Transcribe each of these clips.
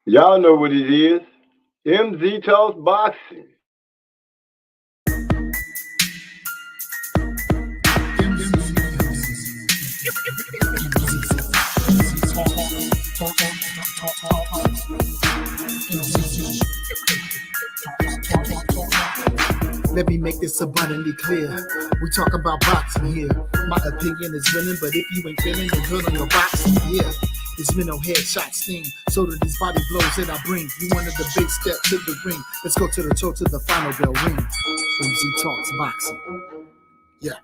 Y'all know what it is. MZ Talks Boxing. Let me make this abundantly clear. We talk about boxing here. My opinion is winning, but if you ain't feeling the good on your boxing, yeah. This mental headshot sting. So do these body blows that I bring. You wanted the big step to the ring. Let's go to the toe to the final bell ring. MZ Talks Boxing. Yeah.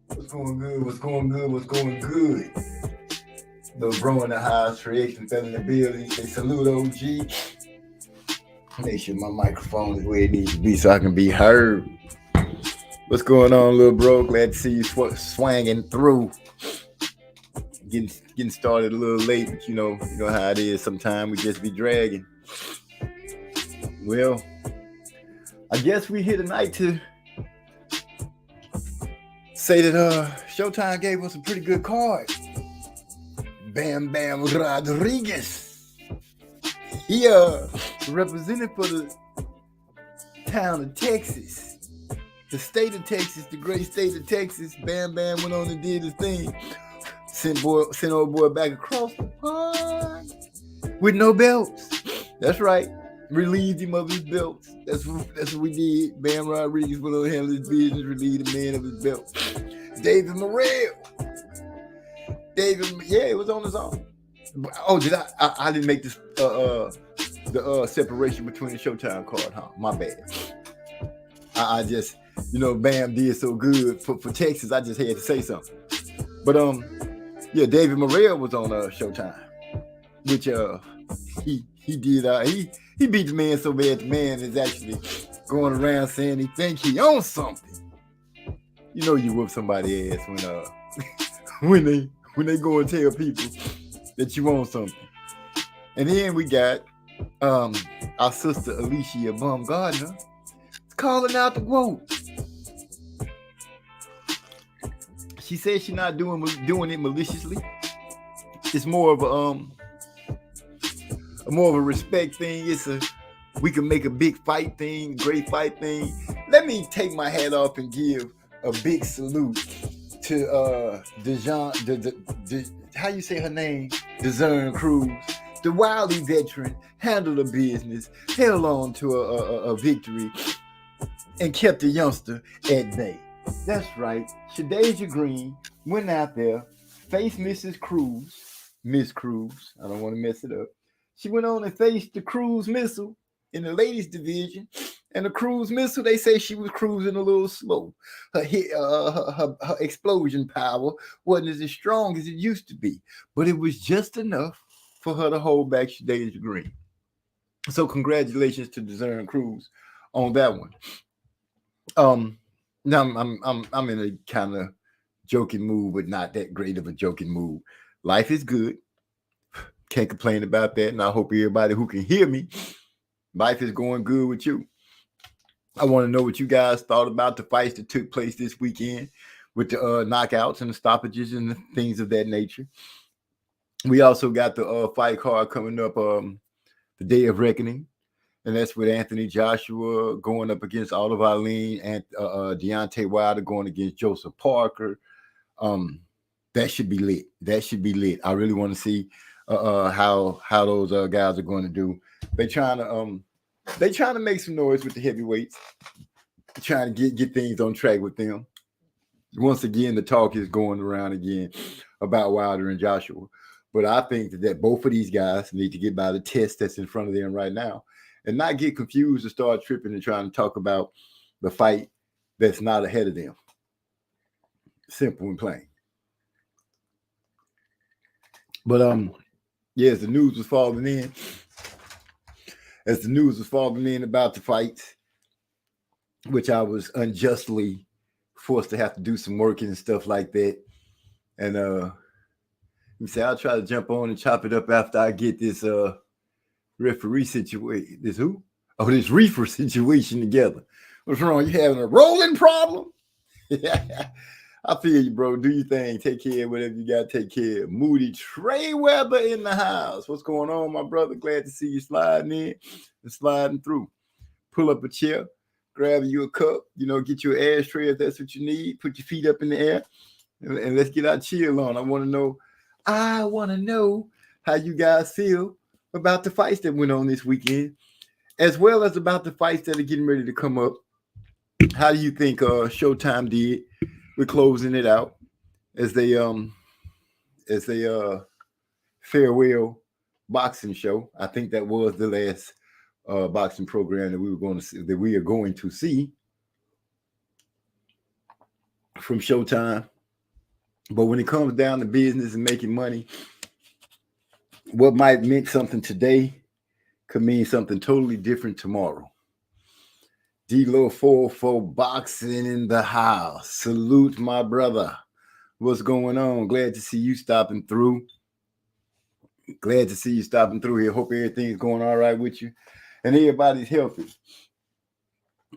What's going good? What's going good? What's going good? Little bro in the house, reaction fell in the building. Say salute, OG. Make sure my microphone is where it needs to be so I can be heard. What's going on, little bro? Glad to see you swanging through. Getting started a little late, but you know how it is. Sometimes we just be dragging. Well, I guess we here tonight to say that Showtime gave us a pretty good card. Bam Bam Rodriguez. He represented for the town of Texas, the state of Texas, the great state of Texas. Bam Bam went on and did his thing. Sent old boy back across the pond with no belts. That's right. Relieved him of his belts. That's what we did. Bam Rodriguez went on and handled his business, relieved the man of his belt. David Morrell. It was on his own. Oh, did I didn't make this the separation between the Showtime card, huh? My bad. I just, Bam did so good for Texas. I just had to say something. But David Morrell was on Showtime, which he did. He beat the man so bad the man is actually going around saying he think he owns something. You know you whoop somebody ass when they go and tell people that you own something. And then we got our sister Alicia Baumgardner calling out the quote. She says she's not doing it maliciously. It's more of a respect thing. We can make a big fight thing, great fight thing. Let me take my hat off and give a big salute to how you say her name? Dezern Cruz, the wily veteran, handled the business, held on to a victory, and kept the youngster at bay. That's right. Shadeja Green went out there, faced Miss Cruz. I don't want to mess it up. She went on and faced the Cruz Missile in the ladies division. And the Cruz Missile, they say she was cruising a little slow. Her explosion power wasn't as strong as it used to be, but it was just enough for her to hold back Shadeja Green. So congratulations to Dezern Cruz on that one. Now I'm in a kind of joking mood, but not that great of a joking mood. Life is good. Can't complain about that. And I hope everybody who can hear me, life is going good with you. I want to know what you guys thought about the fights that took place this weekend with the knockouts and the stoppages and the things of that nature. We also got the fight card coming up, the Day of Reckoning. And that's with Anthony Joshua going up against Oliver Allen and Deontay Wilder going against Joseph Parker. That should be lit. That should be lit. I really want to see how those guys are going to do. They're trying to make some noise with the heavyweights, trying to get things on track with them. Once again, the talk is going around again about Wilder and Joshua. But I think that both of these guys need to get by the test that's in front of them right now and not get confused and start tripping and trying to talk about the fight that's not ahead of them. Simple and plain. But as the news was falling in about the fights, which I was unjustly forced to have to do some working and stuff like that. And you say I'll try to jump on and chop it up after I get this referee situation. This reefer situation together. What's wrong? You having a rolling problem? I feel you, bro. Do your thing. Take care of whatever you got to take care of. Moody Trey Weather in the house. What's going on, my brother? Glad to see you sliding in and sliding through. Pull up a chair, grab you a cup, get you an ashtray if that's what you need. Put your feet up in the air, and let's get our chill on. I want to know how you guys feel about the fights that went on this weekend, as well as about the fights that are getting ready to come up. How do you think Showtime did with closing it out as they farewell boxing show? I think that was the last boxing program that we are going to see from Showtime. But when it comes down to business and making money, what might mean something today could mean something totally different tomorrow. D-Lo 4 boxing in the house. Salute, my brother. What's going on? Glad to see you stopping through. Glad to see you stopping through here. Hope everything's going all right with you and everybody's healthy.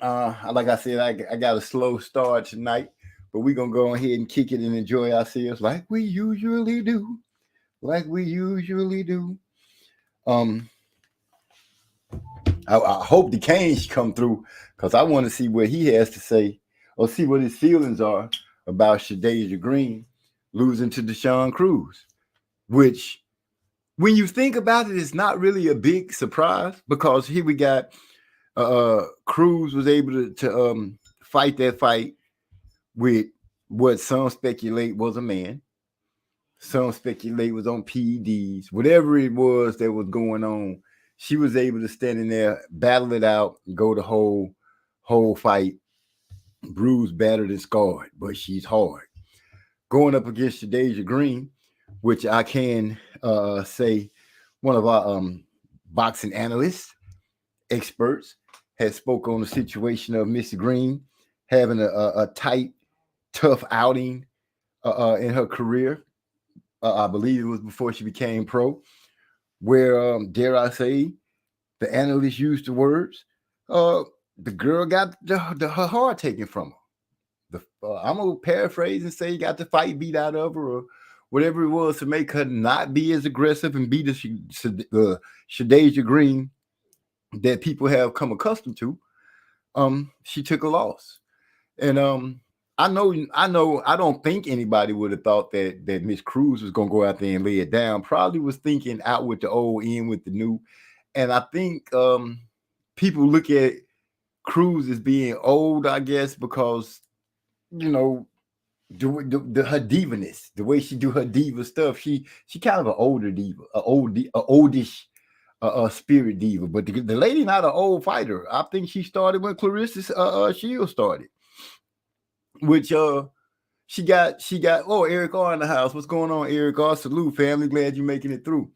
Like I said, I got a slow start tonight, but we're going to go ahead and kick it and enjoy ourselves like we usually do. I hope the Canes come through because I want to see what he has to say or see what his feelings are about Shadasia Green losing to Deshaun Cruz, which when you think about it, it's not really a big surprise because here we got Cruz was able to fight that fight with what some speculate was a man. Some speculate was on PEDs, whatever it was that was going on. She was able to stand in there, battle it out, go the whole fight, bruised, battered, and scarred, but she's hard. Going up against Shadasia Green, which I can say one of our boxing analysts, experts, has spoke on the situation of Miss Green having a tight, tough outing in her career. I believe it was before she became pro, where, dare I say, the analyst used the words, the girl got her heart taken from her. I'm going to paraphrase and say got the fight beat out of her or whatever it was to make her not be as aggressive and be the Shadasia Green that people have come accustomed to. She took a loss. And I don't think anybody would have thought that Miss Cruz was going to go out there and lay it down. Probably was thinking out with the old, in with the new. And I think people look at Cruz as being old, I guess, because, her divaness, the way she do her diva stuff, she kind of an older diva, oldish spirit diva. But the lady not an old fighter. I think she started when Clarissa Shields started. Which she got Eric R in the house. What's going on, Eric R? Salute, family. Glad you're making it through.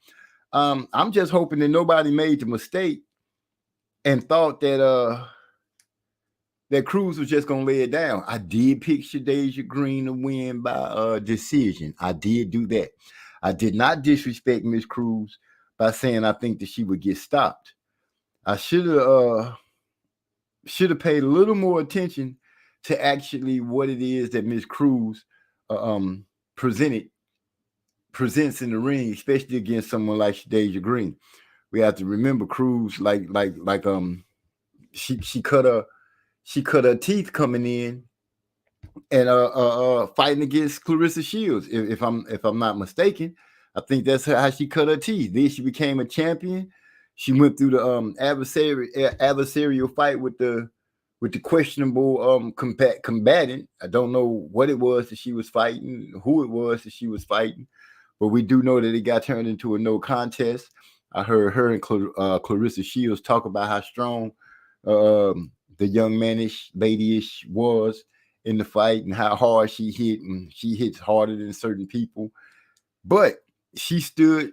I'm just hoping that nobody made the mistake and thought that Cruz was just gonna lay it down. I did pick Shadasia Green to win by decision. I did do that. I did not disrespect Miss Cruz by saying I think that she would get stopped. I should have paid a little more attention to actually what it is that Miss Cruz presents in the ring, especially against someone like Shadeja Green. We have to remember Cruz, she cut her teeth coming in and fighting against Clarissa Shields. If I'm not mistaken, I think that's how she cut her teeth. Then she became a champion. She went through the adversarial fight with the questionable combatant. I don't know what it was that she was fighting, who it was that she was fighting, but we do know that it got turned into a no contest. I heard her and Clarissa Shields talk about how strong the young manish ladyish was in the fight and how hard she hit, and she hits harder than certain people. But she stood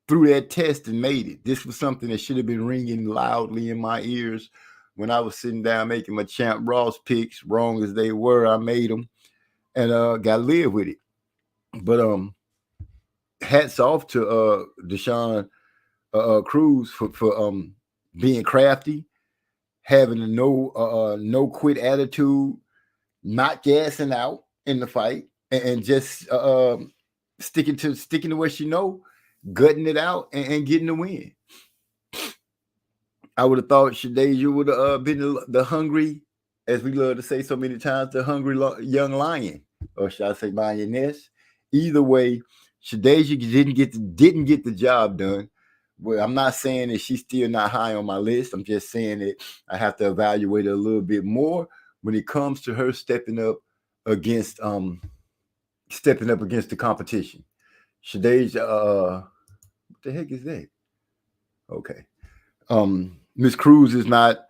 through that test and made it. This was something that should have been ringing loudly in my ears when I was sitting down making my Champ Ross picks. Wrong as they were, I made them and got to live with it. But hats off to Deshaun Cruz for being crafty, having a no quit attitude, not gassing out in the fight, and just sticking to what she know, gutting it out and getting the win. I would have thought Shadeja would have been the hungry, as we love to say so many times, the hungry young lion, or should I say lioness? Either way, Shadeja didn't get the job done. Well, I'm not saying that she's still not high on my list. I'm just saying that I have to evaluate her a little bit more when it comes to her stepping up against the competition. Shadeja, what the heck is that? Okay. Miss Cruz is not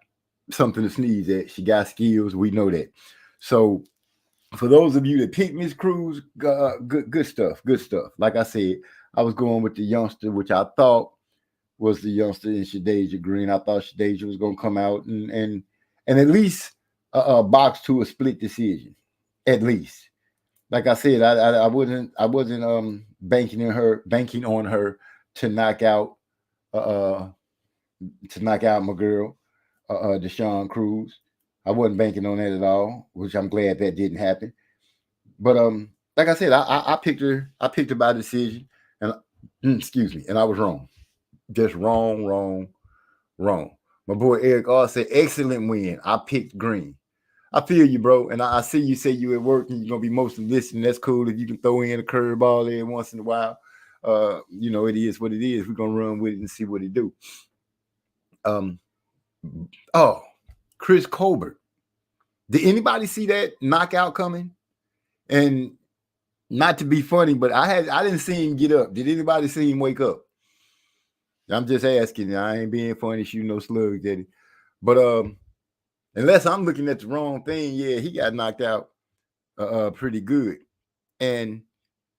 something to sneeze at. She got skills. We know that. So for those of you that picked Miss Cruz, good stuff. Like I said, I was going with the youngster, which I thought was the youngster in Shadeja Green. I thought Shadeja was going to come out and at least box to a split decision. At least. Like I said, I wasn't banking on her to knock out my girl, Deshaun Cruz. I wasn't banking on that at all, which I'm glad that didn't happen. But like I said, I picked her by decision, and excuse me, and I was wrong. Just wrong. My boy Eric R said, excellent win. I picked Green. I feel you, bro. And I see you say you at work and you're going to be mostly listening. That's cool. If you can throw in a curveball there once in a while, it is what it is. We're going to run with it and see what it do. Chris Colbert. Did anybody see that knockout coming? And not to be funny, but I didn't see him get up. Did anybody see him wake up? I'm just asking. I ain't being funny, shooting no slugs at it. But unless I'm looking at the wrong thing, yeah, he got knocked out pretty good. And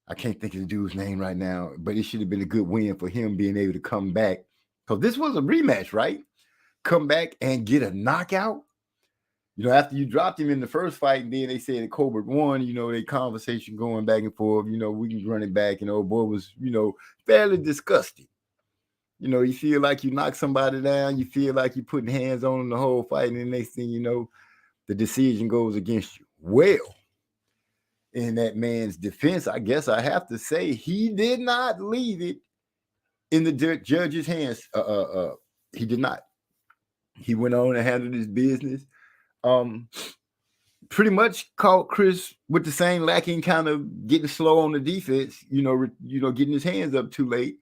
I can't think of the dude's name right now, but it should have been a good win for him being able to come back. Because this was a rematch, right? Come back and get a knockout. After you dropped him in the first fight, and then they said that Colbert won, they conversation going back and forth, we can run it back, boy was, fairly disgusted. You feel like you knock somebody down, you feel like you're putting hands on them the whole fight, and the next thing you know, the decision goes against you. Well, in that man's defense, I guess I have to say he did not leave it in the judge's hands. He did not. He went on and handled his business. Pretty much caught Chris with the same lacking, kind of getting slow on the defense, getting his hands up too late.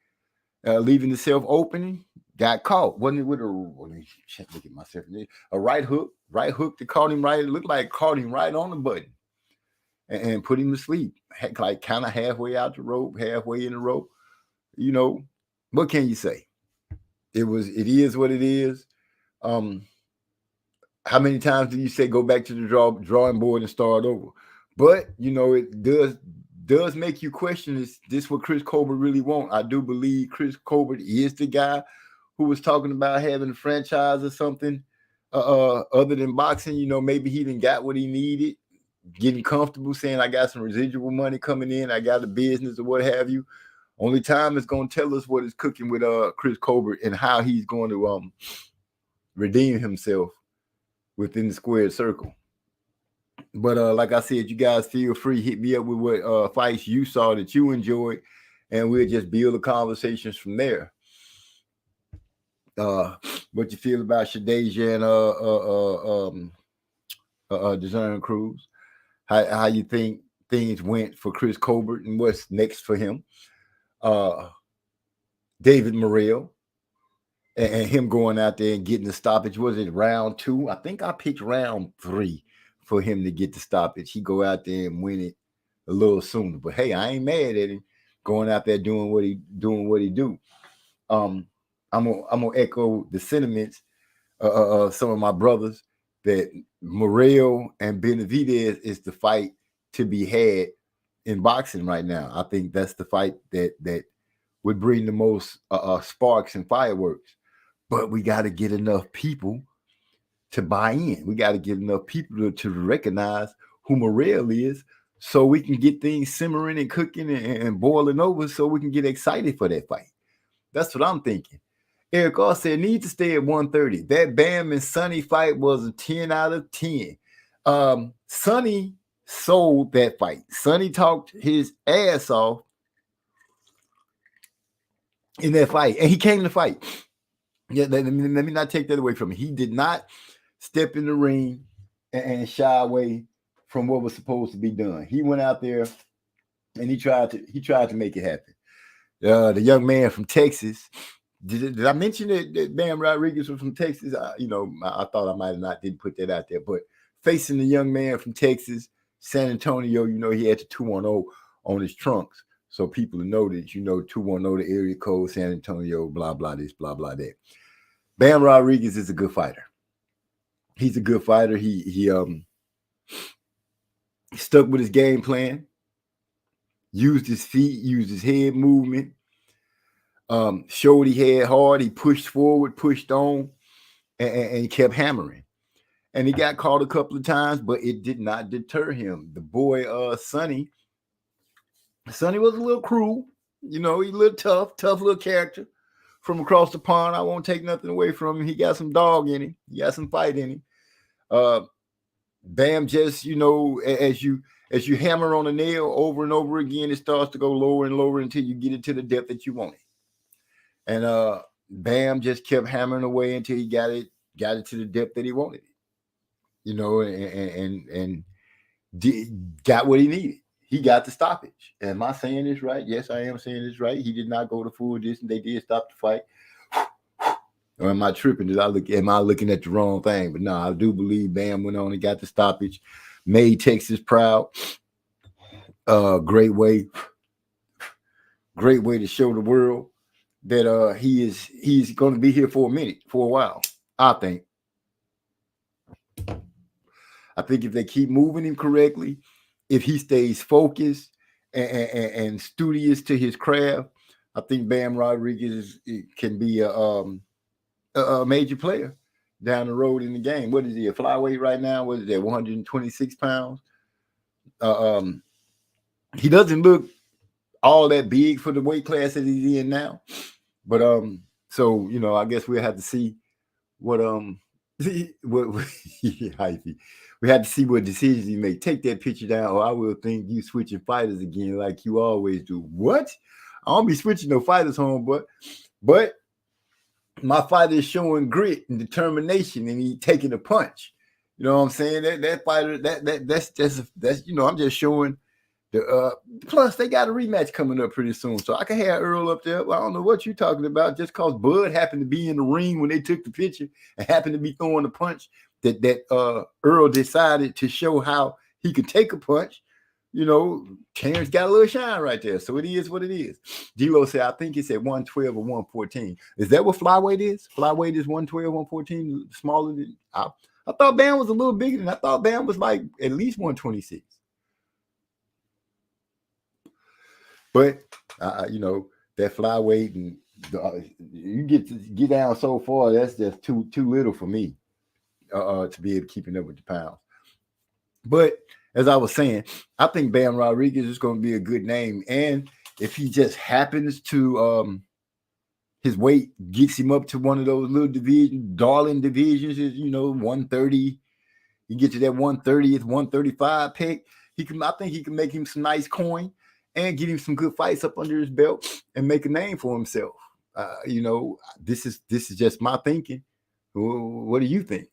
Leaving the self opening, got caught. Wasn't it with look at myself. A right hook that caught him right. It looked like caught him right on the button and put him to sleep. Like kind of halfway out the rope, halfway in the rope. What can you say? It is what it is. How many times do you say go back to the drawing board and start over? But it does make you question, is this what Chris Colbert really want? I do believe Chris Colbert is the guy who was talking about having a franchise or something other than boxing. Maybe he didn't got what he needed, getting comfortable saying I got some residual money coming in, I got a business or what have you. Only time is going to tell us what is cooking with Chris Colbert and how he's going to redeem himself within the squared circle. But like I said, you guys feel free, hit me up with what fights you saw that you enjoyed, and we'll just build the conversations from there. What you feel about Shadeja and Design Cruz? How you think things went for Chris Colbert and what's next for him? David Morrell and him going out there and getting the stoppage. Was it round 2? I think I picked round 3 for him to get the stoppage. He go out there and win it a little sooner. But hey, I ain't mad at him going out there doing what he do. I'm gonna echo the sentiments of some of my brothers that Morrell and Benavidez is the fight to be had in boxing right now. I think that's the fight that would bring the most sparks and fireworks. But we got to get enough people to buy in. We got to get enough people to recognize who Morrell is, so we can get things simmering and cooking and boiling over, so we can get excited for that fight. That's what I'm thinking. Eric R said, need to stay at 130. That Bam and Sonny fight was a 10 out of 10. Sonny sold that fight. Sonny talked his ass off in that fight, and he came to fight. Yeah, let me not take that away from him. He did not step in the ring and shy away from what was supposed to be done. He went out there and he tried to make it happen. The young man from Texas. Did I mention that Bam Rodriguez was from Texas? I thought I might have not didn't put that out there, but facing the young man from Texas, San Antonio, he had the 210 on his trunks. So people know that, 210, the area code, San Antonio, blah, blah, this, blah, blah, that. Bam Rodriguez is a good fighter. He's a good fighter. He stuck with his game plan, used his feet, used his head movement, showed he had heart. He pushed forward, pushed on, and kept hammering. And he got caught a couple of times, but it did not deter him. The boy, Sonny was a little cruel. He's a little tough little character from across the pond. I won't take nothing away from him. He got some dog in him. He got some fight in him. Bam just, as you hammer on a nail over and over again, it starts to go lower and lower until you get it to the depth that you want it. And Bam just kept hammering away until he got it to the depth that he wanted it. And got what he needed. He got the stoppage. Am I saying this right? Yes, I am saying this right. He did not go the full distance. They did stop the fight. Or am I tripping? Am I looking at the wrong thing? But no, I do believe Bam went on and got the stoppage. Made Texas proud. Great way to show the world that he's going to be here for a while. I think if they keep moving him correctly, if he stays focused and studious to his craft, I think Bam Rodriguez can be a major player down the road in the game. What is he, a flyweight right now? What is that, 126 pounds? He doesn't look all that big for the weight class that he's in now. But so I guess we'll have to see what we had to see what decisions he make. Take that picture down, or I will think you switching fighters again like you always do. What? I don't be switching no fighters home, but my fighter is showing grit and determination, and he taking a punch. You know what I'm saying? That fighter, that's I'm just showing the plus they got a rematch coming up pretty soon. So I can have Earl up there. Well, I don't know what you're talking about. Just cause Bud happened to be in the ring when they took the picture and happened to be throwing the punch, that Earl decided to show how he could take a punch. Terrence got a little shine right there. So it is what it is. D-Lo said, I think it's at 112 or 114. Is that what flyweight is? Flyweight is 112, 114, smaller than I thought Bam was a little bigger than I thought Bam was like at least 126. But that flyweight and you get down so far, that's just too little for me to be able to keep up with the pounds. But as I was saying, I think Bam Rodriguez is going to be a good name, and if he just happens to his weight gets him up to one of those little darling divisions, 130. You get to that 130th, 135 pick. I think he can make him some nice coin and get him some good fights up under his belt and make a name for himself. This is just my thinking. What do you think?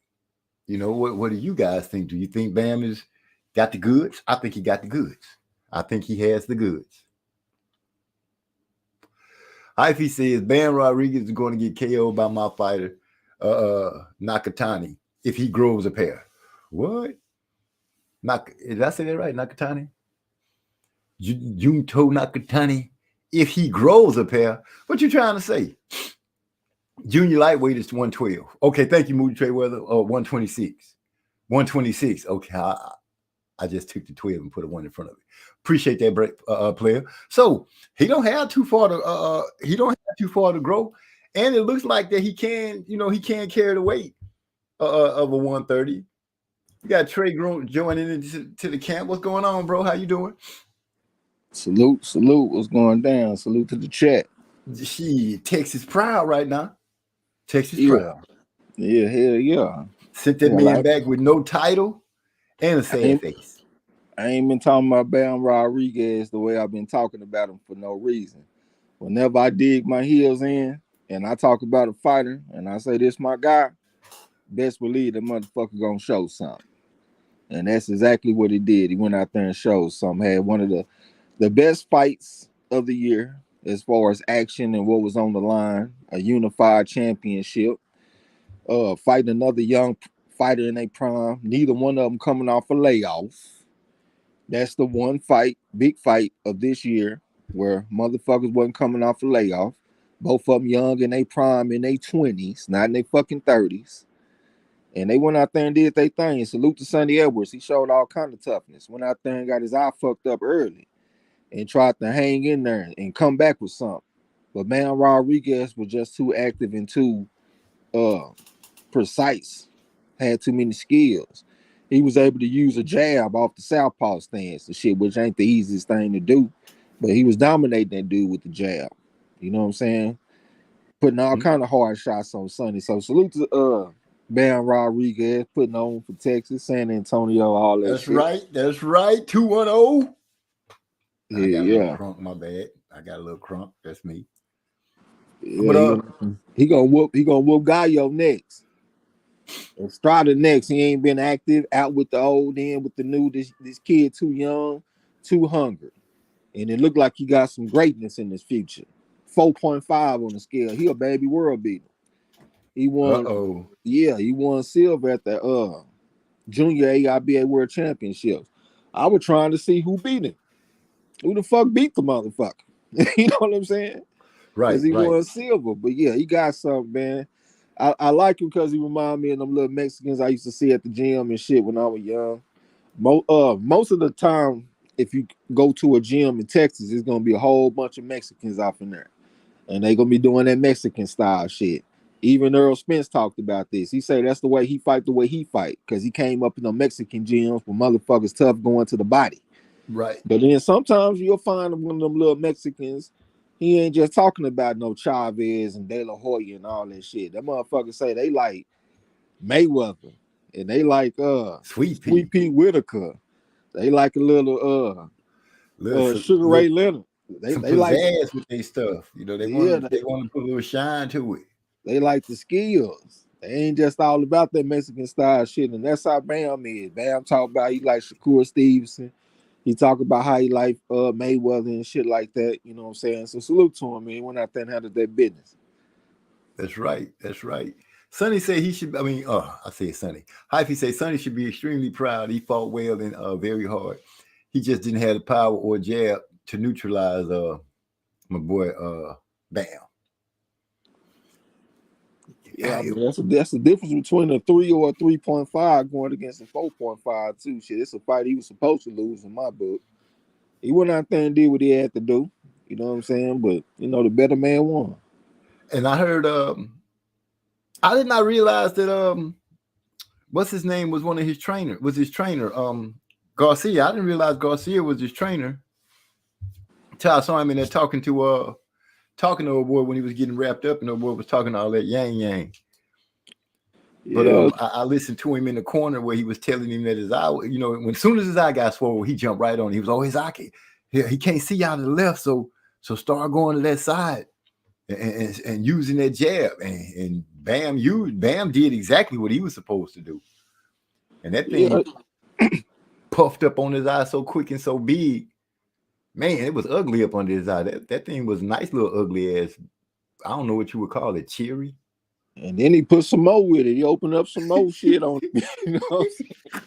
What do you guys think? Do you think Bam has got the goods? I think he got the goods. I think he has the goods. Ivy says Bam Rodriguez is going to get KO'd by my fighter, Nakatani, if he grows a pair. What? Did I say that right? Nakatani? Junto Nakatani, if he grows a pair. What you trying to say? Junior lightweight is 112. Okay, thank you, Moody Trayweather. 126. 126. Okay, I just took the 12 and put a 1 in front of it. Appreciate that, player. So he don't have too far to grow, and it looks like that he can carry the weight of a 130. You got Trey joining into the camp. What's going on, bro? How you doing? Salute. What's going down? Salute to the chat. Texas proud right now. Texas proud. Yeah, hell yeah. Sent that man back with no title and a sad face. I ain't been talking about Bam Rodriguez the way I've been talking about him for no reason. Whenever I dig my heels in and I talk about a fighter and I say this my guy, best believe the motherfucker gonna show something. And that's exactly what he did. He went out there and showed something. Had one of the best fights of the year as far as action and what was on the line. A unified championship. Fighting another young fighter in their prime. Neither one of them coming off a layoff. That's the one fight, big fight of this year where motherfuckers wasn't coming off a layoff. Both of them young in their prime in their 20s, not in their fucking 30s. And they went out there and did their thing. Salute to Sonny Edwards. He showed all kind of toughness. Went out there and got his eye fucked up early and tried to hang in there and come back with something. But Bam Rodriguez was just too active and too precise. Had too many skills. He was able to use a jab off the southpaw stance, the shit, which ain't the easiest thing to do. But he was dominating that dude with the jab. You know what I'm saying? Putting all kind of hard shots on Sonny. So salute to Bam Rodriguez putting on for Texas, San Antonio, all that. That's shit. right. That's right. 210. Yeah. Crunk, my bad. I got a little crunk. That's me. Yeah, but he gonna whoop Gallo next. Estrada next. He ain't been active. Out with the old, in with the new. This kid too young, too hungry, and it looked like he got some greatness in his future. 4.5 on the scale. He a baby world beater. He won. Yeah, he won silver at the Junior AIBA World Championships. I was trying to see who beat him. Who the fuck beat the motherfucker? You know what I'm saying? Right. Because he won silver. But yeah, he got something, man. I like him because he remind me of them little Mexicans I used to see at the gym and shit when I was young. Most of the time, if you go to a gym in Texas, it's gonna be a whole bunch of Mexicans off in there, and they gonna be doing that Mexican style shit. Even Earl Spence talked about this. He said that's the way he fight, because he came up in the Mexican gyms where motherfuckers tough going to the body. Right. But then sometimes you'll find one of them little Mexicans. He ain't just talking about no Chavez and De La Hoya and all that shit. That motherfuckers say they like Mayweather and they like Sweet Pete Whitaker. They like a little Sugar Ray Leonard. They like ass with their stuff. You know, they want to put a little shine to it. They like the skills. They ain't just all about that Mexican style shit. And that's how Bam is. Bam talk about he like Shakur Stevenson. He talk about how he like Mayweather and shit like that. You know what I'm saying? So salute to him, man. He went out there and handled that business. That's right. That's right. Sonny said he should. I mean, I say Sonny. Hyphy say Sonny should be extremely proud. He fought well and very hard. He just didn't have the power or jab to neutralize my boy Bam. Yeah, I mean, that's the difference between a 3 or a 3.5 going against a 4.5 too. Shit, it's a fight he was supposed to lose in my book. He went out there and did what he had to do. You know what I'm saying? But you know, the better man won. And I heard I did not realize that what's his name was one of his trainer, Garcia. I didn't realize Garcia was his trainer I saw him in there talking to a boy when he was getting wrapped up, and the boy was talking all that yang. But I listened to him in the corner where he was telling him that his eye, when soon as his eye got swollen, he jumped right on it. He was always he can't see out of the left, so start going to that side and using that jab, and Bam did exactly what he was supposed to do, and that thing puffed up on his eye so quick and so big, man, it was ugly up under his eye. That thing was nice little ugly ass. I don't know what you would call it, cherry. And then he put some more with it. He opened up some more shit on it. You know what I'm saying?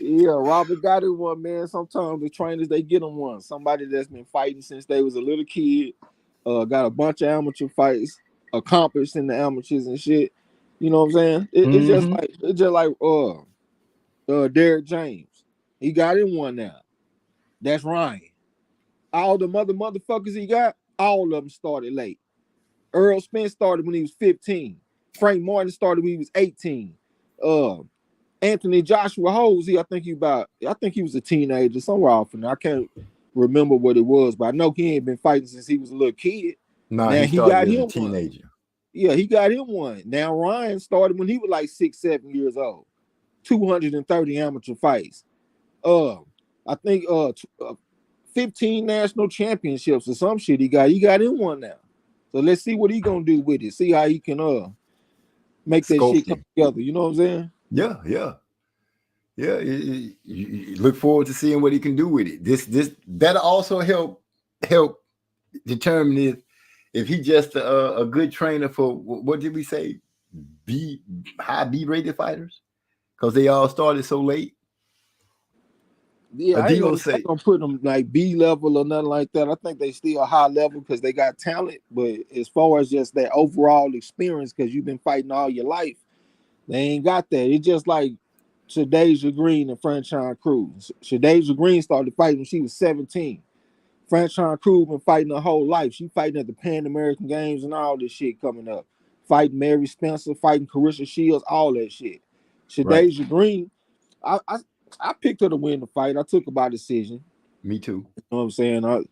Yeah, Robert got it one, man. Sometimes the trainers, they get them one. Somebody that's been fighting since they was a little kid, got a bunch of amateur fights, accomplished in the amateurs and shit. You know what I'm saying? It's just like Derek James. He got in one now. That's Ryan. All the motherfuckers he got, all of them started late. Earl Spence started when he was 15. Frank Martin started when he was 18. Anthony Joshua Hosey, I think he was a teenager, somewhere off, and I can't remember what it was, but I know he ain't been fighting since he was a little kid. No, he got him as a teenager. One. Yeah, he got him one. Now Ryan started when he was like 6-7 years old. 230 amateur fights. I think 15 national championships or some shit he got him one now. So let's see what he gonna do with it. See how he can make that shit come together. You know what I'm saying? Yeah. You look forward to seeing what he can do with it. That'll also help determine if he just a good trainer for, what did we say, high B rated fighters, because they all started so late. Yeah, I ain't gonna put them like B level or nothing like that. I think they still high level because they got talent. But as far as just that overall experience, because you've been fighting all your life, they ain't got that. It's just like Shadeja Green and Franchon Cruz. Shadeja Green started fighting when she was 17. Franchon Cruz been fighting her whole life. She fighting at the Pan American Games and all this shit coming up. Fighting Mary Spencer, fighting Carissa Shields, all that shit. Shadeja Green, I picked her to win the fight. I took her by decision. Me too. You know what I'm saying?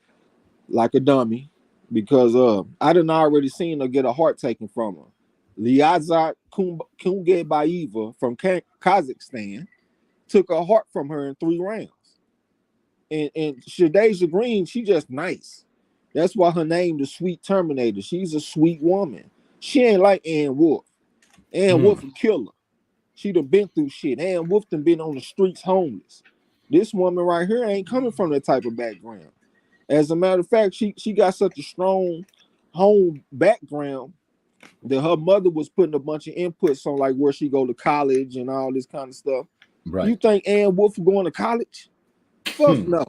Like a dummy, because I done already seen her get a heart taken from her. Liazat Kungebaeva from Kazakhstan took a heart from her in 3 rounds. And Shadeja Green, she just nice. That's why her name the Sweet Terminator. She's a sweet woman. She ain't like Ann Wolf. Ann Wolf a killer. She done been through shit. Ann Wolf done been on the streets homeless. This woman right here ain't coming from that type of background. As a matter of fact, she got such a strong home background that her mother was putting a bunch of inputs on like where she go to college and all this kind of stuff. Right. You think Ann Wolf going to college? Fuck no.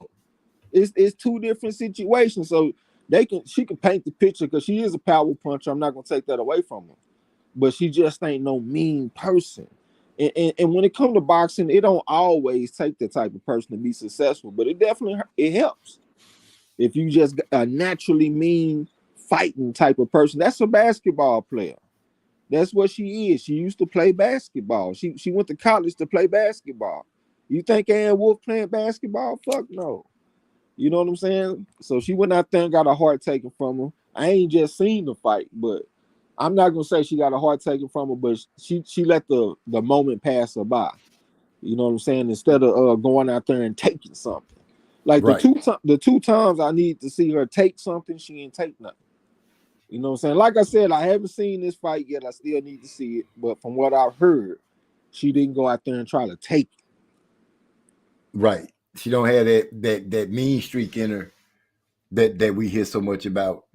It's 2 different situations. So she can paint the picture because she is a power puncher. I'm not gonna take that away from her. But she just ain't no mean person. And when it comes to boxing, it don't always take the type of person to be successful, but it definitely helps. If you just a naturally mean fighting type of person, that's a basketball player. That's what she is. She used to play basketball. She went to college to play basketball. You think Ann Wolf playing basketball? Fuck no. You know what I'm saying? So she went out there and got a heart taken from her. I ain't just seen the fight, but I'm not gonna say she got a heart taken from her, but she let the moment pass her by. You know what I'm saying? Instead of going out there and taking something. Like right. the two times I need to see her take something, she ain't take nothing. You know what I'm saying? Like I said, I haven't seen this fight yet. I still need to see it, but from what I've heard, she didn't go out there and try to take it. Right. She don't have that mean streak in her that we hear so much about.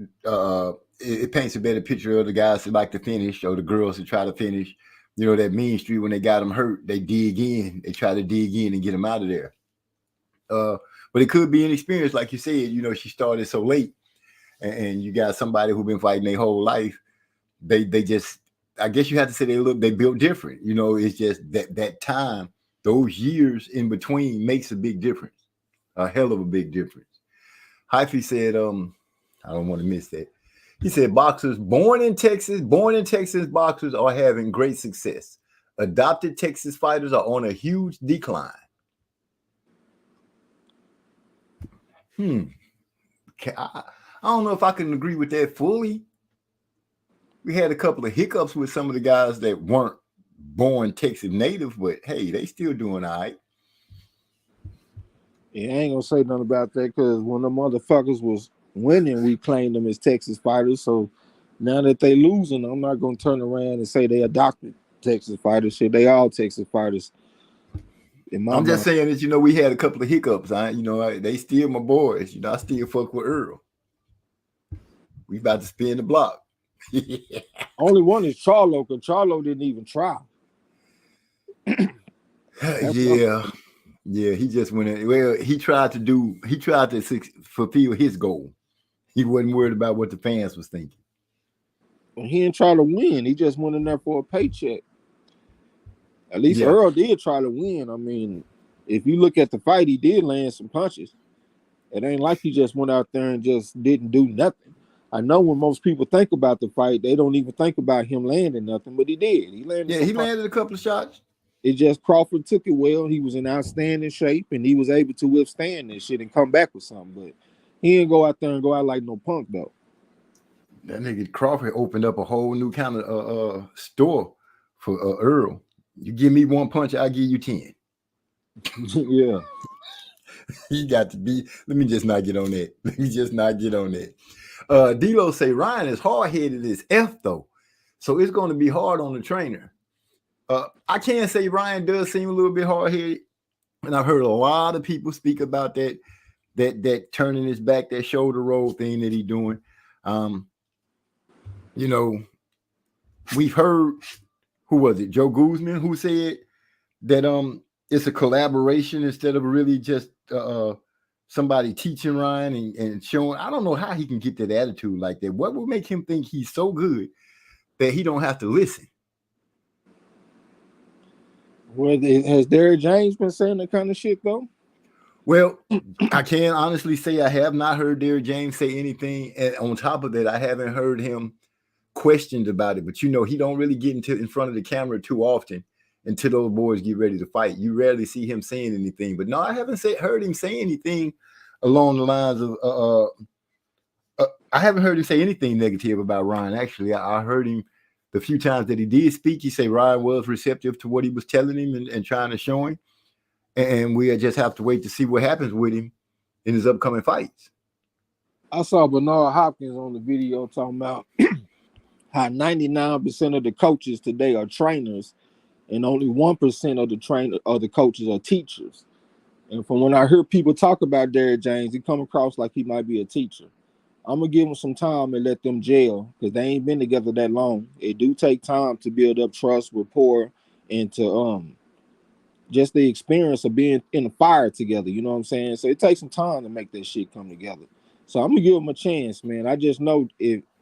It paints a better picture of the guys that like to finish or the girls who try to finish. You know, that mean streak, when they got them hurt, they dig in. They try to dig in and get them out of there. But it could be an experience, like you said. You know, she started so late, and you got somebody who's been fighting their whole life. They just, I guess you have to say they built different. You know, it's just that time, those years in between makes a big difference, a hell of a big difference. Hyphy said, I don't want to miss that. He said, boxers born in Texas boxers are having great success. Adopted Texas fighters are on a huge decline. I don't know if I can agree with that fully. We had a couple of hiccups with some of the guys that weren't born Texas native, but hey, they still doing all right. Yeah, I ain't gonna say nothing about that because when the motherfuckers was winning, we claimed them as Texas fighters. So now that they losing, I'm not gonna turn around and say they adopted Texas fighters. Shit, they all Texas fighters. I'm just saying that, we had a couple of hiccups. They still my boys. I still fuck with Earl. We about to spin the block. Only one is Charlo, because Charlo didn't even try. Yeah, he just went in. Well, he tried to fulfill his goal. He wasn't worried about what the fans was thinking. Well, he didn't try to win. He just went in there for a paycheck. At least Earl did try to win. I mean, if you look at the fight, he did land some punches. It ain't like he just went out there and just didn't do nothing. I know when most people think about the fight, they don't even think about him landing nothing, but he did. He landed a couple of shots. It just Crawford took it well. He was in outstanding shape, and he was able to withstand this shit and come back with something. But he didn't go out there and go out like no punk, though. That nigga Crawford opened up a whole new kind of store for Earl. You give me one punch, I'll give you 10. Yeah. He got to be. Let me just not get on that. D-Lo say Ryan is hard-headed as F, though. So it's going to be hard on the trainer. I can say Ryan does seem a little bit hard-headed. And I've heard a lot of people speak about that turning his back, that shoulder roll thing that he's doing. We've heard, who was it? Joe Guzman, who said that it's a collaboration instead of really just somebody teaching Ryan and showing. I don't know how he can get that attitude like that. What would make him think he's so good that he don't have to listen? Well, has Derrick James been saying that kind of shit, though? Well, I can honestly say I have not heard Derrick James say anything. And on top of that, I haven't heard him questioned about it. But, he don't really get in front of the camera too often until those boys get ready to fight. You rarely see him saying anything. But no, I haven't heard him say anything along the lines of I haven't heard him say anything negative about Ryan. Actually, I heard him the few times that he did speak. He said Ryan was receptive to what he was telling him and trying to show him. And we just have to wait to see what happens with him in his upcoming fights. I saw Bernard Hopkins on the video talking about how 99% of the coaches today are trainers and only 1% of the coaches are teachers. And from when I hear people talk about Derrick James, he come across like he might be a teacher. I'm going to give him some time and let them gel because they ain't been together that long. It do take time to build up trust, rapport, and to just the experience of being in the fire together. You know what I'm saying? So it takes some time to make that shit come together. So I'm going to give him a chance, man. I just know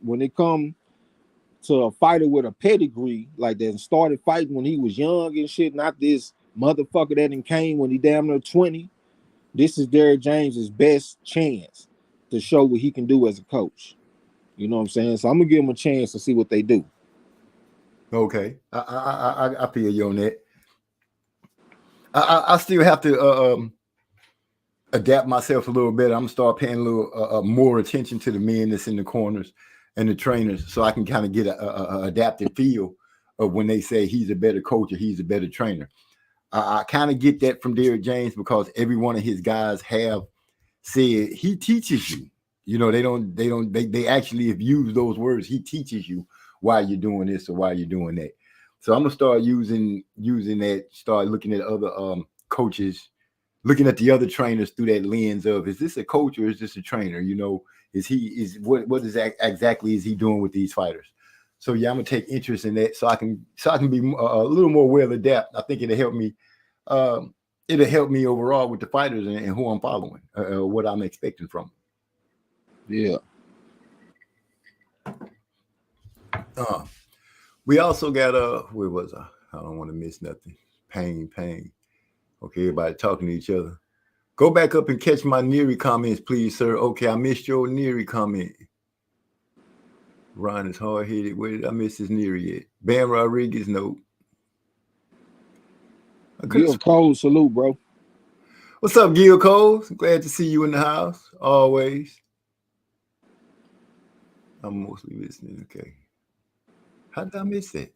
when it comes to a fighter with a pedigree like that and started fighting when he was young and shit, not this motherfucker that done came when he damn near 20. This is Derrick James's best chance to show what he can do as a coach. You know what I'm saying? So I'm gonna give him a chance to see what they do. Okay, I feel you on that. I still have to adapt myself a little bit. I'm gonna start paying a little more attention to the men that's in the corners and the trainers, so I can kind of get a adaptive feel of when they say he's a better coach or he's a better trainer. I kind of get that from Derrick James because every one of his guys have said he teaches you. They actually have used those words. He teaches you why you're doing this or why you're doing that. So I'm gonna start using that. Start looking at other coaches, looking at the other trainers through that lens of, is this a coach or is this a trainer? What exactly is he doing with these fighters? So yeah, I'm gonna take interest in that so I can be a little more well adapted. I think it'll help me. It'll help me overall with the fighters and who I'm following, what I'm expecting from them. Yeah. We also got where was I? I don't want to miss nothing. Pain. Okay, everybody talking to each other. Go back up and catch my Neary comments, please, sir. Okay, I missed your Neary comment. Ryan is hard-headed. Where did I miss his Neary at? Bam Rodriguez, no. Gil Cole, salute, bro. What's up, Gil Cole? Glad to see you in the house, always. I'm mostly listening. Okay. How did I miss that?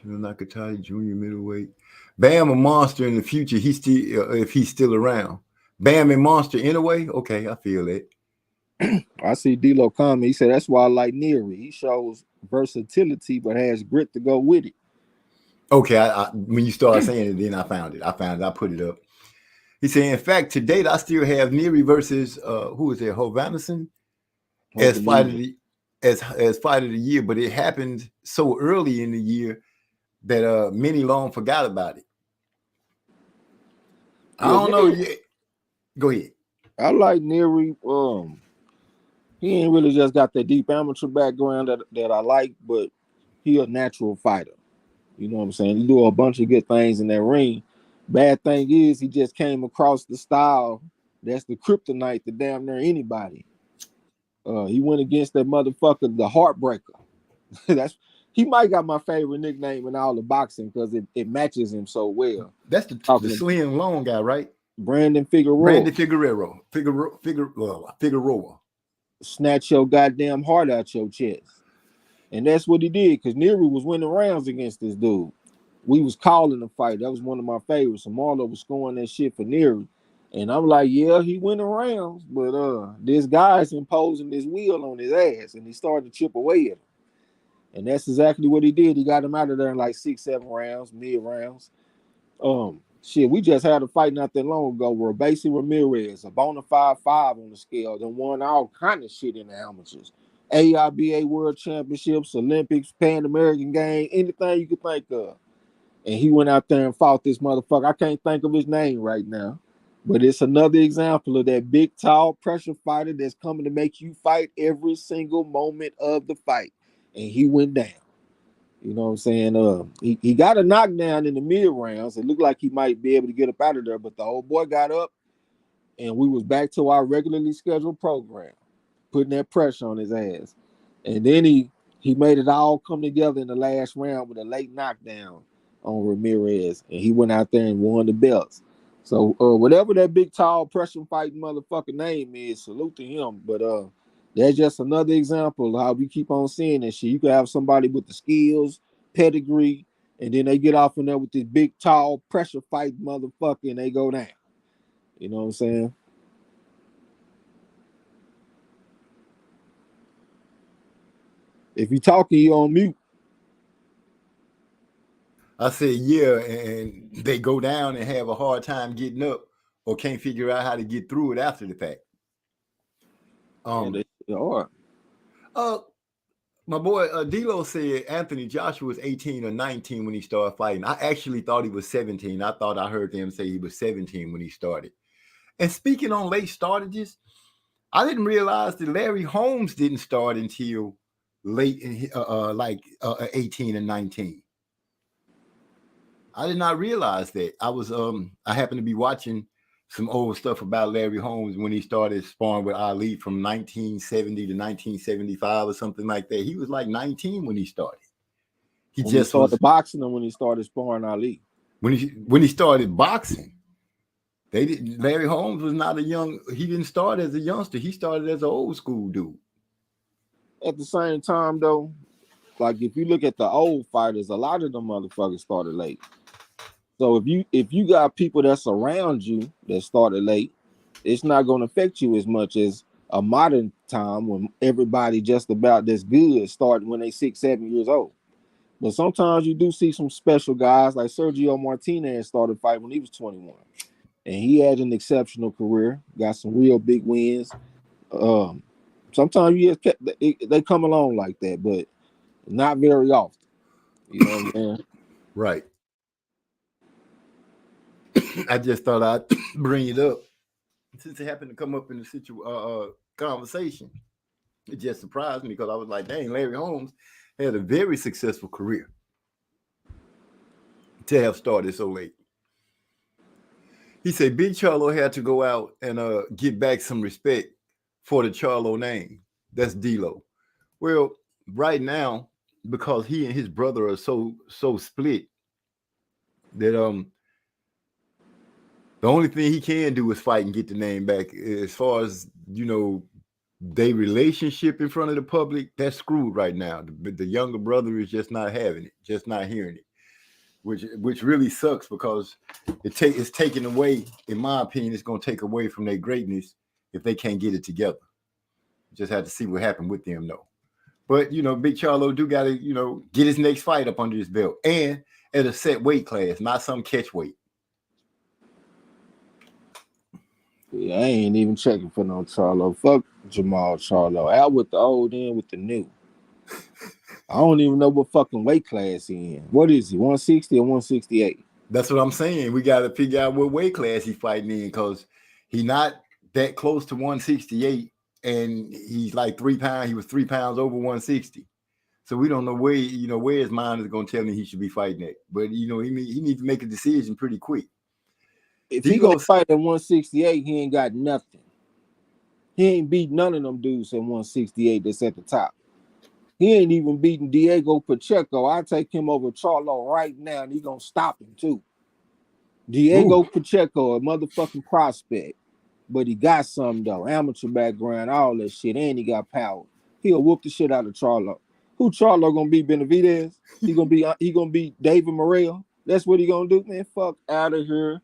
Nakatani, junior middleweight. Bam, a monster in the future. He's still if he's still around. Bam and monster anyway. Okay, I feel it. I see D-Lo comment. He said that's why I like Neary. He shows versatility, but has grit to go with it. Okay, when you started saying it, then I found it. I put it up. He said, in fact, to date, I still have Neary versus who is there, Hovanderson as fight of the as fight of the year, but it happened so early in the year that many long forgot about it. I don't know yet. Go ahead. I like Neary. He ain't really just got that deep amateur background that I like, but he a natural fighter. You know what I'm saying? He do a bunch of good things in that ring. Bad thing is he just came across the style that's the kryptonite to damn near anybody. He went against that motherfucker, the Heartbreaker. He might got my favorite nickname in all the boxing because it matches him so well. That's the slim long guy, right? Brandon Figueroa. Figueroa. Snatch your goddamn heart out your chest. And that's what he did, because Neary was winning rounds against this dude. We was calling the fight. That was one of my favorites. So Marlo was scoring that shit for Neary. And I'm like, yeah, he winning rounds, but this guy's imposing his will on his ass, and he started to chip away at him. And that's exactly what he did. He got him out of there in like 6-7 rounds, mid rounds. We just had a fight not that long ago where Basie Ramirez, a bona fide 5 on the scale, then won all kind of shit in the amateurs. AIBA World Championships, Olympics, Pan American Games, anything you could think of. And he went out there and fought this motherfucker. I can't think of his name right now, but it's another example of that big, tall, pressure fighter that's coming to make you fight every single moment of the fight. And he went down. You know what I'm saying? He got a knockdown in the mid rounds. It looked like he might be able to get up out of there, but the old boy got up, and we was back to our regularly scheduled program, putting that pressure on his ass. And then he made it all come together in the last round with a late knockdown on Ramirez, and he went out there and won the belts. So whatever that big, tall, pressure fighting motherfucker name is, salute to him. But that's just another example of how we keep on seeing that shit. You can have somebody with the skills, pedigree, and then they get off in there with this big, tall, pressure fighting motherfucker, and they go down. You know what I'm saying? If you're talking, you're on mute. I said, yeah, and they go down and have a hard time getting up or can't figure out how to get through it after the fact. My boy D-Lo said Anthony Joshua was 18 or 19 when he started fighting. I actually thought he was 17. I thought I heard them say he was 17 when he started. And speaking on late startages, I didn't realize that Larry Holmes didn't start until late in 18 and 19. I did not realize that. I happened to be watching some old stuff about Larry Holmes when he started sparring with Ali from 1970 to 1975 or something like that. He was like 19 when he started. He started boxing, and when he started sparring Ali. When he started boxing, Larry Holmes was not he didn't start as a youngster. He started as an old school dude. At the same time, though, like if you look at the old fighters, a lot of them motherfuckers started late. So if you got people that's around you that started late, it's not going to affect you as much as a modern time when everybody just about that's good starting when they 6-7 years old. But sometimes you do see some special guys like Sergio Martinez started fighting when he was 21, and he had an exceptional career, got some real big wins. Sometimes they come along like that, but not very often. You know what I'm saying? Right. I just thought I'd bring it up since it happened to come up in the conversation. It just surprised me because I was like, dang, Larry Holmes had a very successful career to have started so late. He said Big Charlo had to go out and get back some respect for the Charlo name. That's D-Lo. Well, right now, because he and his brother are so split that the only thing he can do is fight and get the name back. As far as, They relationship in front of the public, that's screwed right now. The younger brother is just not having it, just not hearing it, which really sucks because it's taken away, in my opinion, it's going to take away from their greatness if they can't get it together. Just have to see what happened with them, though. But, Big Charlo do got to, get his next fight up under his belt and at a set weight class, not some catch weight. Yeah, I ain't even checking for no Charlo. Fuck Jamal Charlo. Out with the old, in with the new. I don't even know what fucking weight class he in. What is he, 160 or 168? That's what I'm saying. We got to figure out what weight class he's fighting in because he's not that close to 168, and he's like 3 pounds. He was 3 pounds over 160. So we don't know where, where his mind is going to tell him he should be fighting at. But, he needs to make a decision pretty quick. If he gonna fight at 168, he ain't got nothing. He ain't beat none of them dudes at 168 that's at the top. He ain't even beating Diego Pacheco. I take him over Charlo right now, and he gonna stop him too. Diego Pacheco, a motherfucking prospect, but he got some though, amateur background, all that shit, and he got power. He'll whoop the shit out of Charlo. Who Charlo gonna be? Benavidez? He gonna be David Morrell? That's what he gonna do, man. Fuck out of here.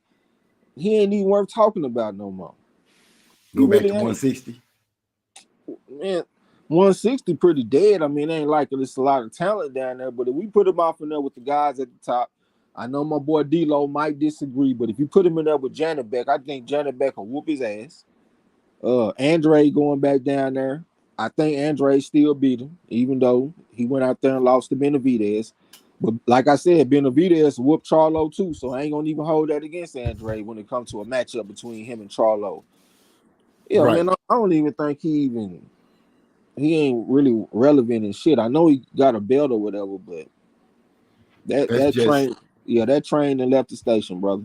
He ain't even worth talking about no more. Go back to 160. Man, 160 pretty dead. I mean, it ain't like there's a lot of talent down there, but if we put him off in there with the guys at the top, I know my boy D-Lo might disagree, but if you put him in there with Janet Beck, I think Janet Beck will whoop his ass. Andre going back down there, I think Andre still beat him, even though he went out there and lost to Benavidez. But like I said, Benavidez whooped Charlo too, so I ain't gonna even hold that against Andre when it comes to a matchup between him and Charlo. Yeah, right. Man, I don't even think he ain't really relevant and shit. I know he got a belt or whatever, but that train and left the station, brother.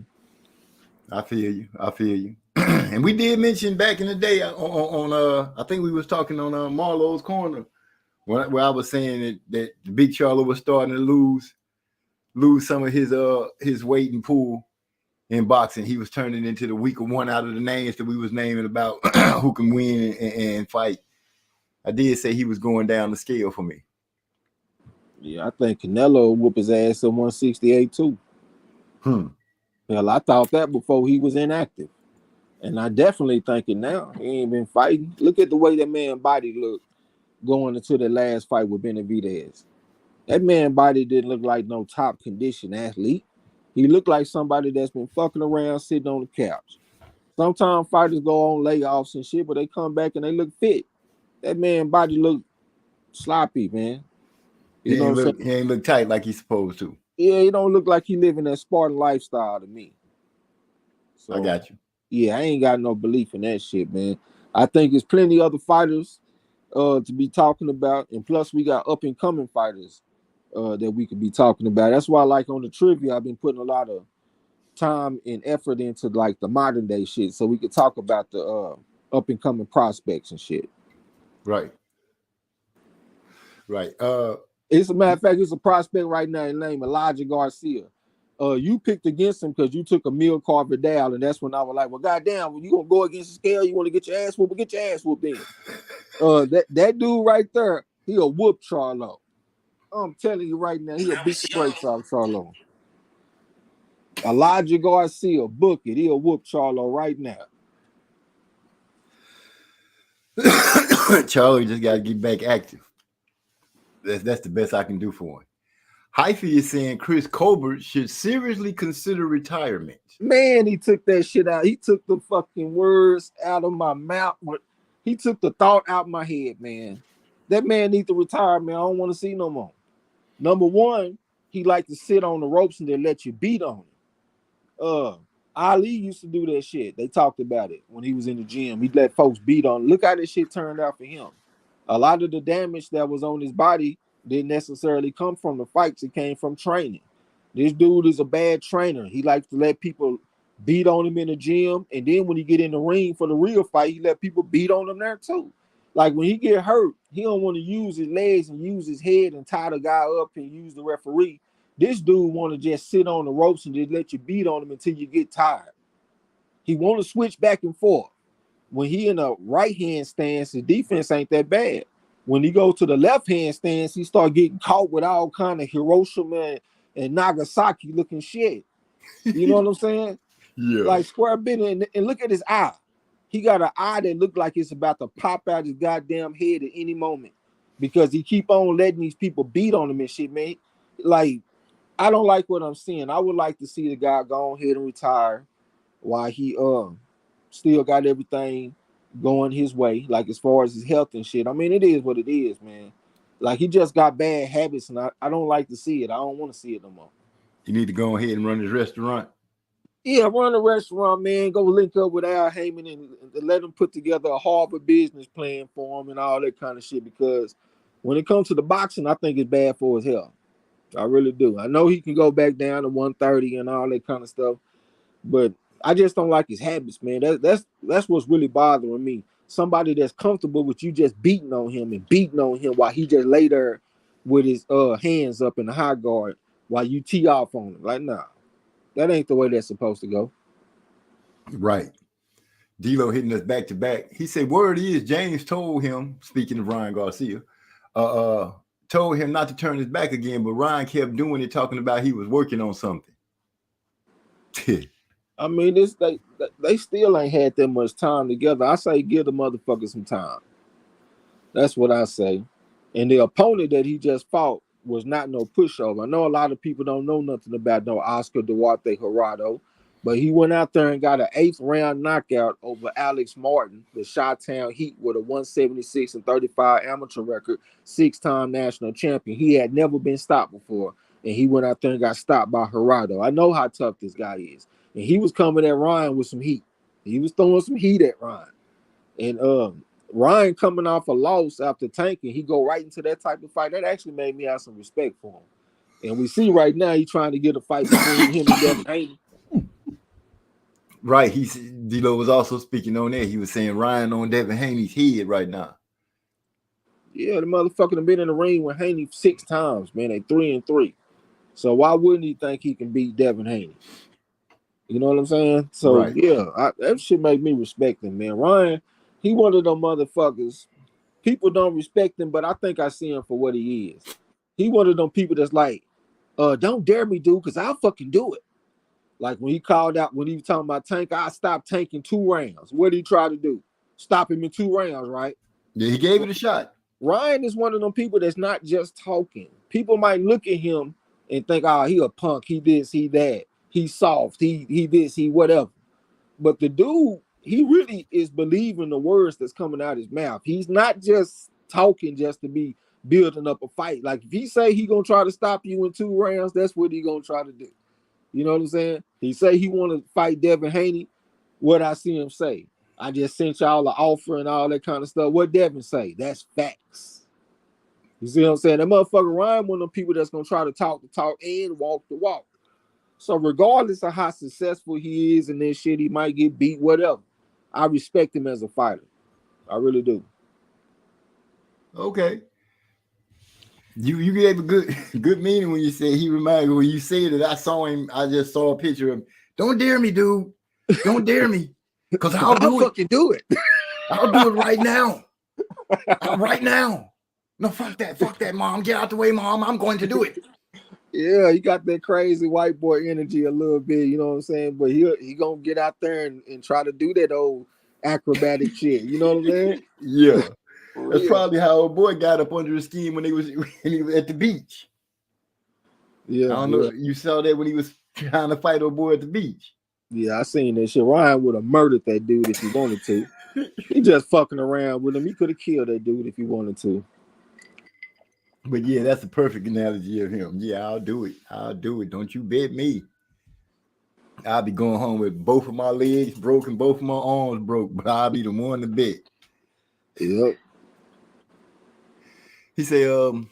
I feel you. And we did mention back in the day on I think we was talking on Marlowe's Corner where I was saying that Big Charlo was starting to lose some of his weight and pull in boxing. He was turning into the weaker one out of the names that we was naming about who can win and fight. I did say he was going down the scale for me. Yeah, I think Canelo whoop his ass at 168 too. Hell, I thought that before he was inactive. And I definitely think it now. He ain't been fighting. Look at the way that man body looked going into the last fight with Benavidez. That man body didn't look like no top condition athlete. He looked like somebody that's been fucking around sitting on the couch. Sometimes fighters go on layoffs and shit, but they come back and they look fit. That man body look sloppy, man. He ain't look tight like he's supposed to. Yeah, he don't look like he living that Spartan lifestyle to me. So, I got you. Yeah, I ain't got no belief in that shit, man. I think there's plenty other fighters to be talking about, and plus we got up and coming fighters that we could be talking about. That's why, like on the trivia, I've been putting a lot of time and effort into like the modern day shit, so we could talk about the up and coming prospects and shit. Right. It's a matter of fact, it's a prospect right now named Elijah Garcia. You picked against him because you took Emil Carvajal, and that's when I was like, well, goddamn, when you gonna go against the scale, you want to get your ass whooped, get your ass whooped in. That dude right there, he'll whoop Charlo. I'm telling you right now, he'll beat the brakes off Charlo. Elijah Garcia, book it, he'll whoop Charlo right now. Charlo just got to get back active. That's the best I can do for him. Hyphy is saying Chris Colbert should seriously consider retirement. Man, he took that shit out. He took the fucking words out of my mouth. He took the thought out of my head, man. That man needs to retire, man. I don't want to see no more. Number one, he like to sit on the ropes and then let you beat on him. Ali used to do that shit. They talked about it when he was in the gym. He'd let folks beat on him. Look how this shit turned out for him. A lot of the damage that was on his body didn't necessarily come from the fights. It came from training. This dude is a bad trainer. He likes to let people beat on him in the gym, and then when he get in the ring for the real fight, he let people beat on him there too. Like when he get hurt, he don't want to use his legs and use his head and tie the guy up and use the referee. This dude want to just sit on the ropes and just let you beat on him until you get tired. He want to switch back and forth. when he in a right hand stance, his defense ain't that bad. When he go to the left hand stance, he start getting caught with all kind of Hiroshima and Nagasaki looking shit. You know what I'm saying? Yeah. Like square bit, and look at his eye. He got an eye that look like it's about to pop out his goddamn head at any moment because he keep on letting these people beat on him and shit, man. Like, I don't like what I'm seeing. I would like to see the guy go ahead and retire while he still got everything going his way, like as far as his health and shit. I mean, it is what it is, man. Like, he just got bad habits, and I don't like to see it. I don't want to see it no more. You need to go ahead and run his restaurant. Yeah, run a restaurant, man. Go link up with Al Heyman and let him put together a Harvard business plan for him and all that kind of shit. Because when it comes to the boxing, I think it's bad for his health. I really do. I know he can go back down to 130 and all that kind of stuff, but I just don't like his habits, man. That's what's really bothering me. Somebody that's comfortable with you just beating on him while he just lay there with his hands up in the high guard while you tee off on him. Like, nah. That ain't the way that's supposed to go. Right. D'Lo hitting us back to back. He said, word is James told him, speaking of Ryan Garcia, told him not to turn his back again, but Ryan kept doing it, talking about he was working on something. I mean, they still ain't had that much time together. I say give the motherfucker some time. That's what I say. And the opponent that he just fought was not no pushover. I know a lot of people don't know nothing about no Oscar Duarte Jurado, but he went out there and got an 8th round knockout over Alex Martin, the Chi-Town Heat, with a 176-35 amateur record, 6-time national champion. He had never been stopped before, and he went out there and got stopped by Jurado. I know how tough this guy is, and he was coming at Ryan with some heat. He was throwing some heat at Ryan, and Ryan coming off a loss after tanking, he go right into that type of fight. That actually made me have some respect for him. And we see right now he's trying to get a fight between him and Devin Haney. Right. D'Lo was also speaking on that. He was saying Ryan on Devin Haney's head right now. Yeah, the motherfucker done been in the ring with Haney 6 times, man. They 3-3. So why wouldn't he think he can beat Devin Haney? You know what I'm saying? So, right. Yeah, that shit make me respect him, man. Ryan, he one of them motherfuckers. People don't respect him, but I think I see him for what he is. He one of them people that's like, don't dare me, dude, because I'll fucking do it. Like when he called out, when he was talking about Tank, I stopped Tank 2 rounds. What did he try to do? Stop him in 2 rounds, right? Yeah, he gave it a shot. Ryan is one of them people that's not just talking. People might look at him and think, oh, he a punk, he this, he that, he's soft, he this, he whatever. But the dude, he really is believing the words that's coming out of his mouth. He's not just talking just to be building up a fight. Like if he say he gonna try to stop you in 2 rounds, that's what he gonna try to do. You know what I'm saying? He say he want to fight Devin Haney. What I see him say, I just sent y'all an offer and all that kind of stuff. What Devin say? That's facts. You see what I'm saying? That motherfucker Ryan one of them people that's gonna try to talk the talk and walk the walk. So regardless of how successful he is in this shit, he might get beat, whatever. I respect him as a fighter. I really do. Okay. You gave a good meaning when you said he reminded me. When you said it, I saw him. I just saw a picture of him. Don't dare me, dude. Don't dare me. Because I'll fucking do it. I'll do it right now. Right now. No, fuck that. Fuck that, Mom. Get out the way, Mom. I'm going to do it. Yeah, he got that crazy white boy energy a little bit, you know what I'm saying? But he gonna get out there and try to do that old acrobatic shit, you know what I'm saying? Yeah. That's probably how old boy got up under his skin when he was at the beach. Yeah. I don't know. You saw that when he was trying to fight old boy at the beach. Yeah, I seen that shit. Ryan would have murdered that dude if he wanted to. He just fucking around with him. He could have killed that dude if he wanted to. But yeah, that's a perfect analogy of him. Yeah, I'll do it. I'll do it. Don't you bet me. I'll be going home with both of my legs broken, both of my arms broke, but I'll be the one to bet. Yep. He said,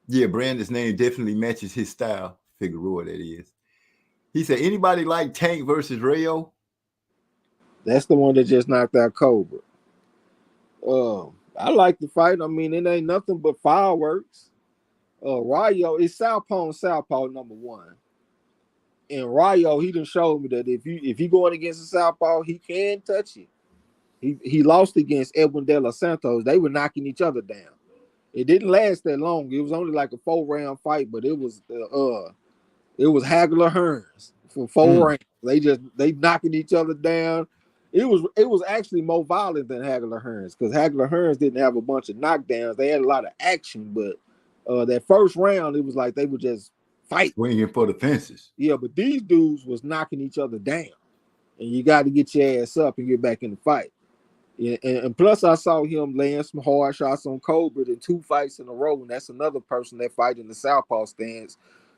yeah, Brandon's name definitely matches his style. Figueroa, that is. He said, anybody like Tank versus Rayo? That's the one that just knocked out Cobra. I like the fight. I mean, it ain't nothing but fireworks. Rayo is Southpaw and Southpaw number 1. And Rayo, he done showed me that if he going against a Southpaw, he can touch it. He lost against Edwin De Los Santos. They were knocking each other down. It didn't last that long. It was only like a 4-round fight, but it was Hagler Hearns for 4 rounds. They knocking each other down. It was actually more violent than Hagler Hearns because Hagler Hearns didn't have a bunch of knockdowns. They had a lot of action, but that first round it was like they were just fight. Winging for the fences. Yeah, but these dudes was knocking each other down, and you got to get your ass up and get back in the fight. Yeah, and plus I saw him laying some hard shots on Colbert in 2 fights in a row, and that's another person that fight in the southpaw stance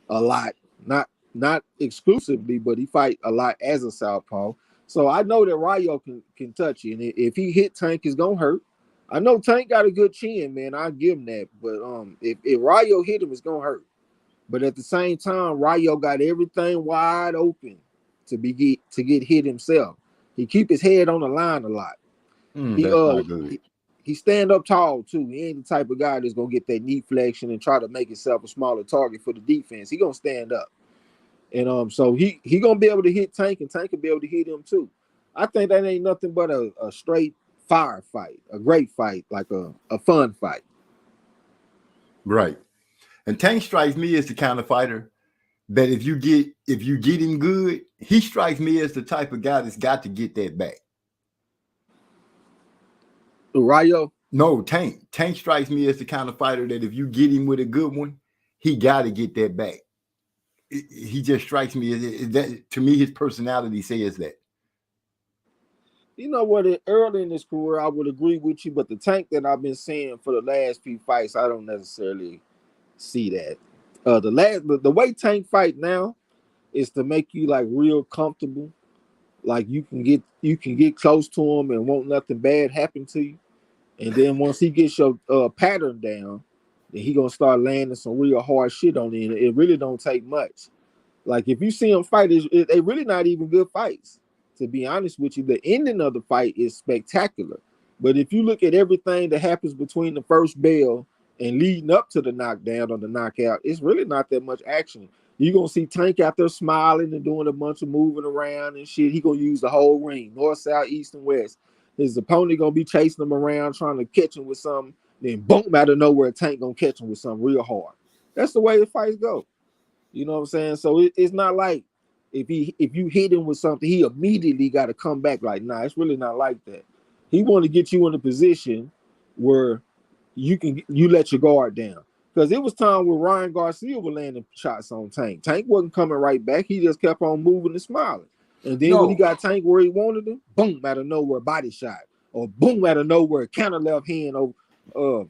a lot, not exclusively, but he fight a lot as a southpaw. So I know that Rayo can touch you, and if he hit Tank, it's gonna hurt. I know Tank got a good chin, man. I give him that, but if Rayo hit him, it's gonna hurt. But at the same time, Rayo got everything wide open to get hit himself. He keep his head on the line a lot. That's not good. He stand up tall too. He ain't the type of guy that's gonna get that knee flexion and try to make himself a smaller target for the defense. He gonna stand up, and so he gonna be able to hit Tank, and Tank will be able to hit him too. I think that ain't nothing but a straight fire fight, a great fight, like a fun fight. Right. And Tank strikes me as the kind of fighter that if you get him good, he strikes me as the type of guy that's got to get that back. Rayo? No, Tank. Tank strikes me as the kind of fighter that if you get him with a good one, he got to get that back. He just strikes me as that. To me, his personality says that. You know what? Early in his career, I would agree with you, but the Tank that I've been seeing for the last few fights, I don't necessarily see that. The way Tank fight now is to make you like real comfortable, like you can get close to him and won't nothing bad happen to you. And then once he gets your pattern down, then he gonna start landing some real hard shit on you. And it really don't take much. Like if you see him fight, they really not even good fights. To be honest with you, the ending of the fight is spectacular. But if you look at everything that happens between the first bell and leading up to the knockdown or the knockout, it's really not that much action. You're gonna see Tank out there smiling and doing a bunch of moving around and shit. He gonna use the whole ring, north, south, east, and west. His opponent gonna be chasing him around, trying to catch him with something. Then boom, out of nowhere, Tank gonna catch him with something real hard. That's the way the fights go. You know what I'm saying? So it's not like if you hit him with something, he immediately got to come back. Like, nah, it's really not like that. He want to get you in a position where you let your guard down. Because it was time where Ryan Garcia was landing shots on Tank. Tank wasn't coming right back. He just kept on moving and smiling. And then when he got Tank where he wanted him, boom, out of nowhere, body shot. Or boom, out of nowhere, counter left hand over,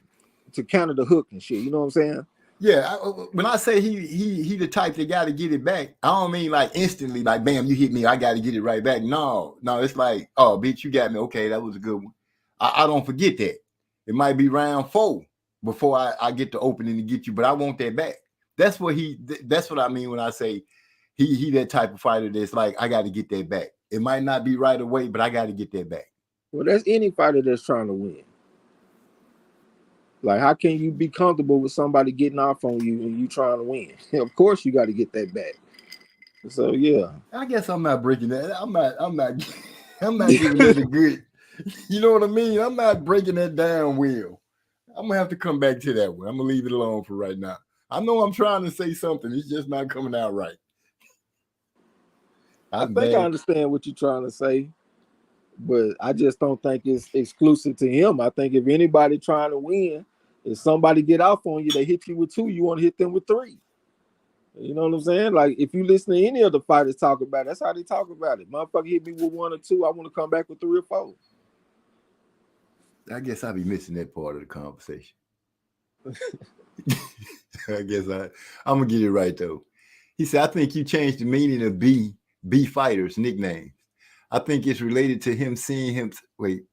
to counter the hook and shit. You know what I'm saying? Yeah. When I say he the type that got to get it back, I don't mean like instantly, like, bam, you hit me, I got to get it right back. No, it's like, oh, bitch, you got me. Okay, that was a good one. I don't forget that. It might be round 4 before I get the opening to get you, but I want that back. That's what I mean when I say he that type of fighter that's like, I got to get that back. It might not be right away, but I got to get that back. Well, that's any fighter that's trying to win. Like, how can you be comfortable with somebody getting off on you and you trying to win? Of course, you got to get that back. So yeah, I guess I'm not breaking that. I'm not giving it a good. You know what I mean? I'm not breaking that down well. I'm gonna have to come back to that one. I'm gonna leave it alone for right now. I know I'm trying to say something. It's just not coming out right. I think I understand what you're trying to say, but I just don't think it's exclusive to him. I think if anybody trying to win, if somebody get off on you, they hit you with 2, you want to hit them with 3. You know what I'm saying? Like, if you listen to any of the fighters talk about it, that's how they talk about it. Motherfucker hit me with 1 or 2, I want to come back with 3 or 4. I guess I'll be missing that part of the conversation. I guess I'm going to get it right, though. He said, I think you changed the meaning of B fighters' nicknames. I think it's related to him seeing him. Wait,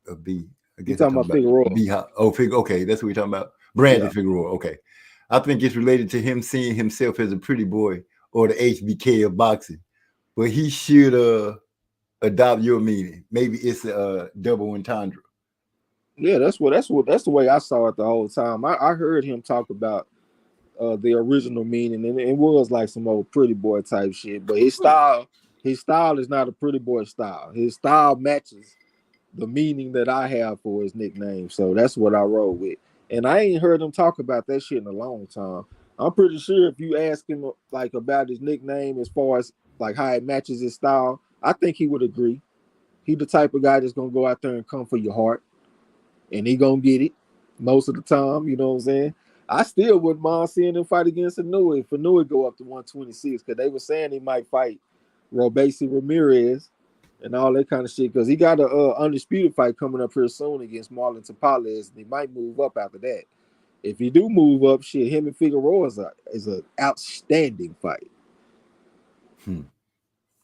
a B. I guess you're talking about Figueroa. Okay, that's what we're talking about. Brandon Yeah. Figueroa. Okay. I think it's related to him seeing himself as a pretty boy or the HBK of boxing. But he should adopt your meaning. Maybe it's a double entendre. Yeah, that's the way I saw it the whole time. I heard him talk about the original meaning, and it was like some old pretty boy type shit. But his style is not a pretty boy style. His style matches the meaning that I have for his nickname. So that's what I roll with. And I ain't heard him talk about that shit in a long time. I'm pretty sure if you ask him like about his nickname as far as like how it matches his style, I think he would agree. He the type of guy that's gonna go out there and come for your heart, and he gonna get it most of the time. You know what I'm saying? I still wouldn't mind seeing him fight against Inoue if Inoue go up to 126 because they were saying he might fight Robeisy Ramirez and all that kind of shit because he got a undisputed fight coming up here soon against Marlon Tapales, and he might move up after that. If he do move up, shit, him and Figueroa is an outstanding fight.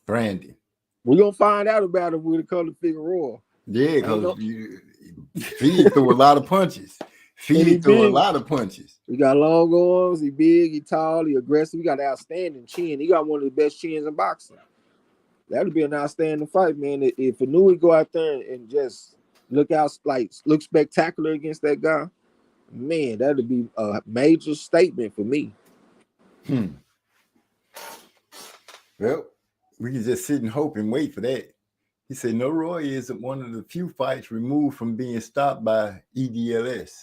Brandon. We're gonna find out about him when it comes to Figueroa. Yeah, because he threw a lot of punches. He threw a lot of punches. He got long arms, he big, he tall, he aggressive. He got an outstanding chin. He got one of the best chins in boxing. That'd be an outstanding fight, man. If Inoue go out there and just look spectacular against that guy, man, that'd be a major statement for me. Well, we can just sit and hope and wait for that. He said Noroi is one of the few fights removed from being stopped by EDLS.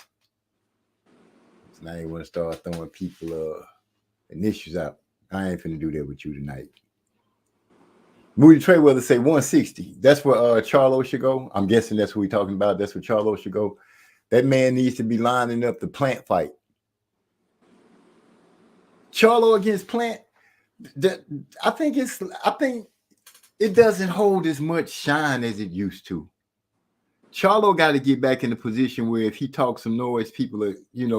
So now you want to start throwing people initials out. I ain't finna do that with you tonight. Moody Trayweather say 160. That's where Charlo should go. I'm guessing that's what we're talking about. That's where Charlo should go. That man needs to be lining up the Plant fight. Charlo against Plant. I think it doesn't hold as much shine as it used to. Charlo got to get back in a position where if he talks some noise, people are,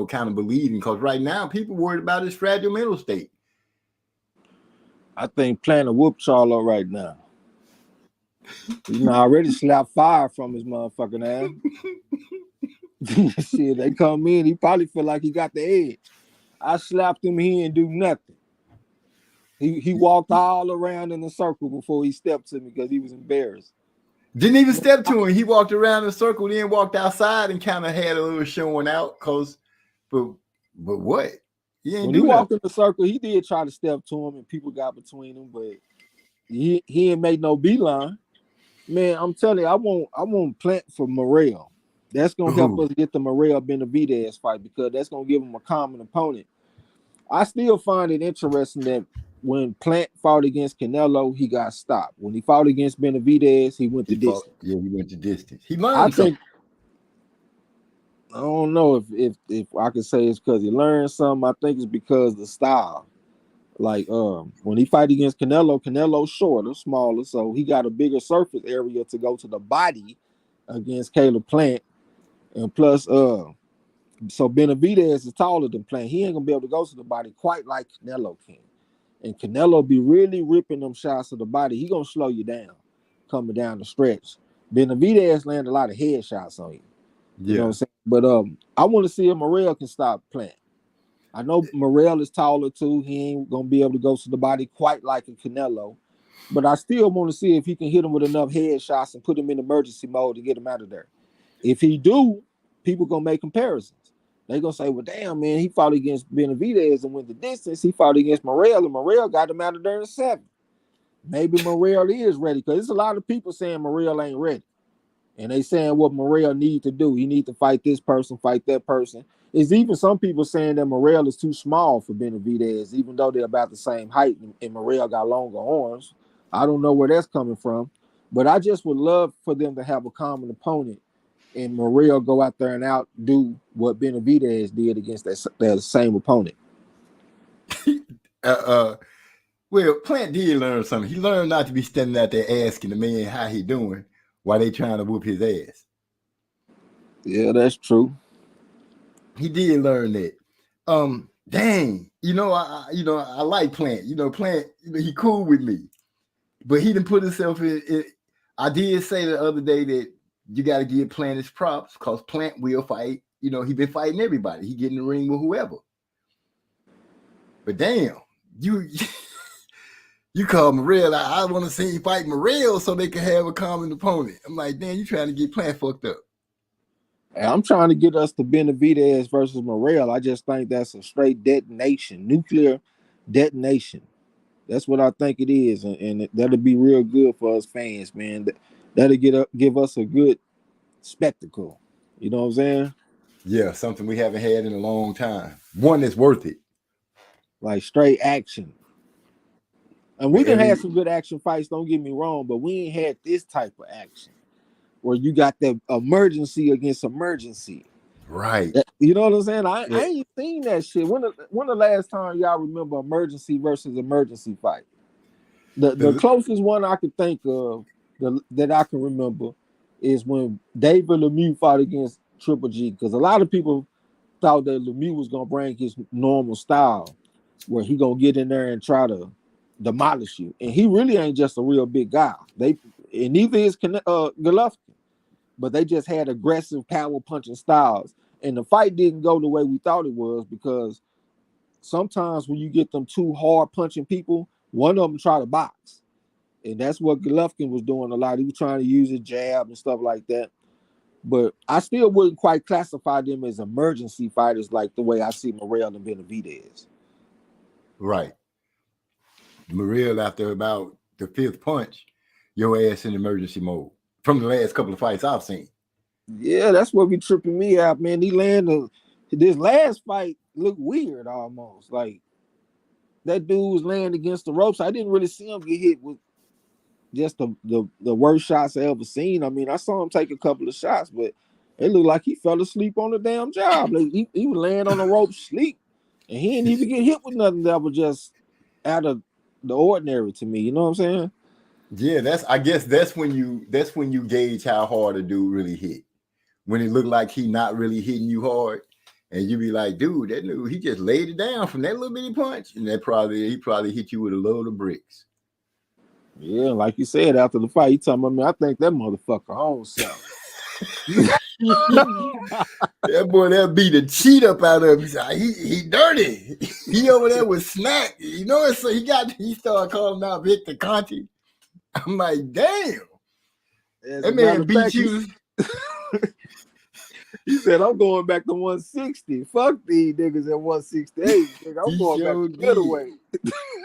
kind of believing. Because right now, people worried about his fragile mental state. I think Plant to whoop Charlo right now. Already slapped fire from his motherfucking ass. Shit, they come in, he probably feel like he got the edge. I slapped him, he didn't do nothing. He walked all around in the circle before he stepped to me because he was embarrassed. Didn't even step to him. He walked around the circle, then walked outside and kind of had a little showing out. But what? When he walked in the circle, he did try to step to him, and people got between them, but he ain't made no beeline. Man, I'm telling you, I want Plant for Morrell. That's gonna help us get the Morrell Benavidez fight because that's gonna give him a common opponent. I still find it interesting that when Plant fought against Canelo, he got stopped. When he fought against Benavidez, he went the distance. Yeah, he went the distance. He learned something. I don't know if I could say it's because he learned something. I think it's because of the style. Like when he fight against Canelo's shorter, smaller, so he got a bigger surface area to go to the body against Caleb Plant. And plus, so Benavidez is taller than Plant. He ain't gonna be able to go to the body quite like Canelo can. And Canelo be really ripping them shots to the body. He gonna slow you down coming down the stretch. Benavidez land a lot of headshots on you. You know what I'm saying? But I want to see if Morrell can stop Plant. I know Morrell is taller too. He ain't gonna be able to go to the body quite like a Canelo. But I still want to see if he can hit him with enough headshots and put him in emergency mode to get him out of there. If he do, people gonna make comparisons. They gonna say, well, damn, man, he fought against Benavidez and went the distance. He fought against Morrell, and Morrell got him out of there in 7. Maybe Morrell is ready, because there's a lot of people saying Morrell ain't ready. And they saying what Morrell need to do. He need to fight this person, fight that person. There's even some people saying that Morrell is too small for Benavidez, even though they're about the same height, and Morrell got longer arms. I don't know where that's coming from. But I just would love for them to have a common opponent and Morrell go out there and outdo what Benavidez did against that same opponent. Well, Plant did learn something. He learned not to be standing out there asking the man how he doing while they trying to whoop his ass. Yeah, that's true. He did learn that. Dang, I like Plant. Plant, he cool with me, but he didn't put himself in. I did say the other day that you got to give Plant his props because Plant will fight. He been fighting everybody. He get in the ring with whoever. But damn, you call Morrell. I want to see you fight Morrell so they can have a common opponent. I'm like, damn, you trying to get Plant fucked up. I'm trying to get us to Benavidez versus Morrell. I just think that's a straight detonation, nuclear detonation. That's what I think it is, and that'll be real good for us fans, man. That'll give us a good spectacle. You know what I'm saying? Yeah, something we haven't had in a long time. One that's worth it. Like straight action. And we done Every- had some good action fights, don't get me wrong, but we ain't had this type of action where you got the emergency against emergency. Right. You know what I'm saying? I Yeah. ain't seen that shit. When the last time y'all remember emergency versus emergency fight? The closest one I can think of that I can remember is when David Lemieux fought against Triple G, because a lot of people thought that Lemieux was gonna bring his normal style, where he gonna get in there and try to demolish you, and he really ain't just a real big guy. And neither is Golovkin, but they just had aggressive power punching styles, and the fight didn't go the way we thought it was, because sometimes when you get them two hard punching people, one of them try to box, and that's what Golovkin was doing a lot. He was trying to use his jab and stuff like that. But I still wouldn't quite classify them as emergency fighters like the way I see Morrell and Benavidez. Right. Morrell, after about the fifth punch, your ass in emergency mode from the last couple of fights I've seen. Yeah, that's what be tripping me out, man. He landed this last fight looked weird almost. Like that dude was laying against the ropes. I didn't really see him get hit with just the worst shots I ever seen. I mean, I saw him take a couple of shots, but it looked like he fell asleep on the damn job. Like he was laying on the rope sleep, and he didn't even get hit with nothing that was just out of the ordinary to me. You know what I'm saying? Yeah, I guess that's when you gauge how hard a dude really hit. When it looked like he not really hitting you hard, and you be like, dude, that dude, he just laid it down from that little bitty punch, and he probably hit you with a load of bricks. Yeah, like you said, after the fight, he talking about me. I think that motherfucker own self. That boy, that beat the cheat up out of him. He dirty. He over there with Snack. You know, so he started calling out Victor Conti. I'm like, damn. That man beat you. He said, I'm going back to 160. Fuck these niggas at 168. I'm going back to middleweight.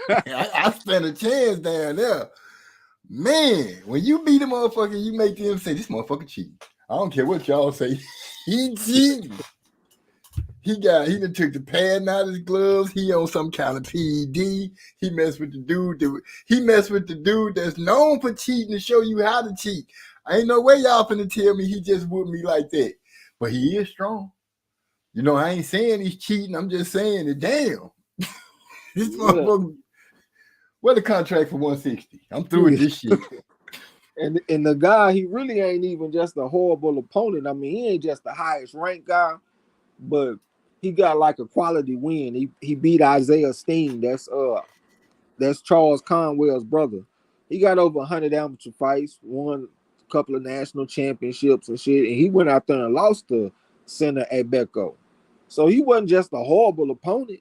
I stand a chance down there. Man, when you beat a motherfucker, you make them say, this motherfucker cheating. I don't care what y'all say. He cheating. He done took the padding out of his gloves. He on some kind of PED. He messed with the dude that's known for cheating to show you how to cheat. I ain't no way y'all finna tell me he just whooped me like that. But he is strong. You know, I ain't saying he's cheating. I'm just saying that, damn. This motherfucker, what the contract for 160? I'm through with this shit. And the guy, he really ain't even just a horrible opponent. I mean, he ain't just the highest ranked guy, but he got like a quality win. He beat Isaiah Steen. That's Charles Conwell's brother. He got over 100 amateur fights, won a couple of national championships and shit, and he went out there and lost to Center Abeko. So he wasn't just a horrible opponent.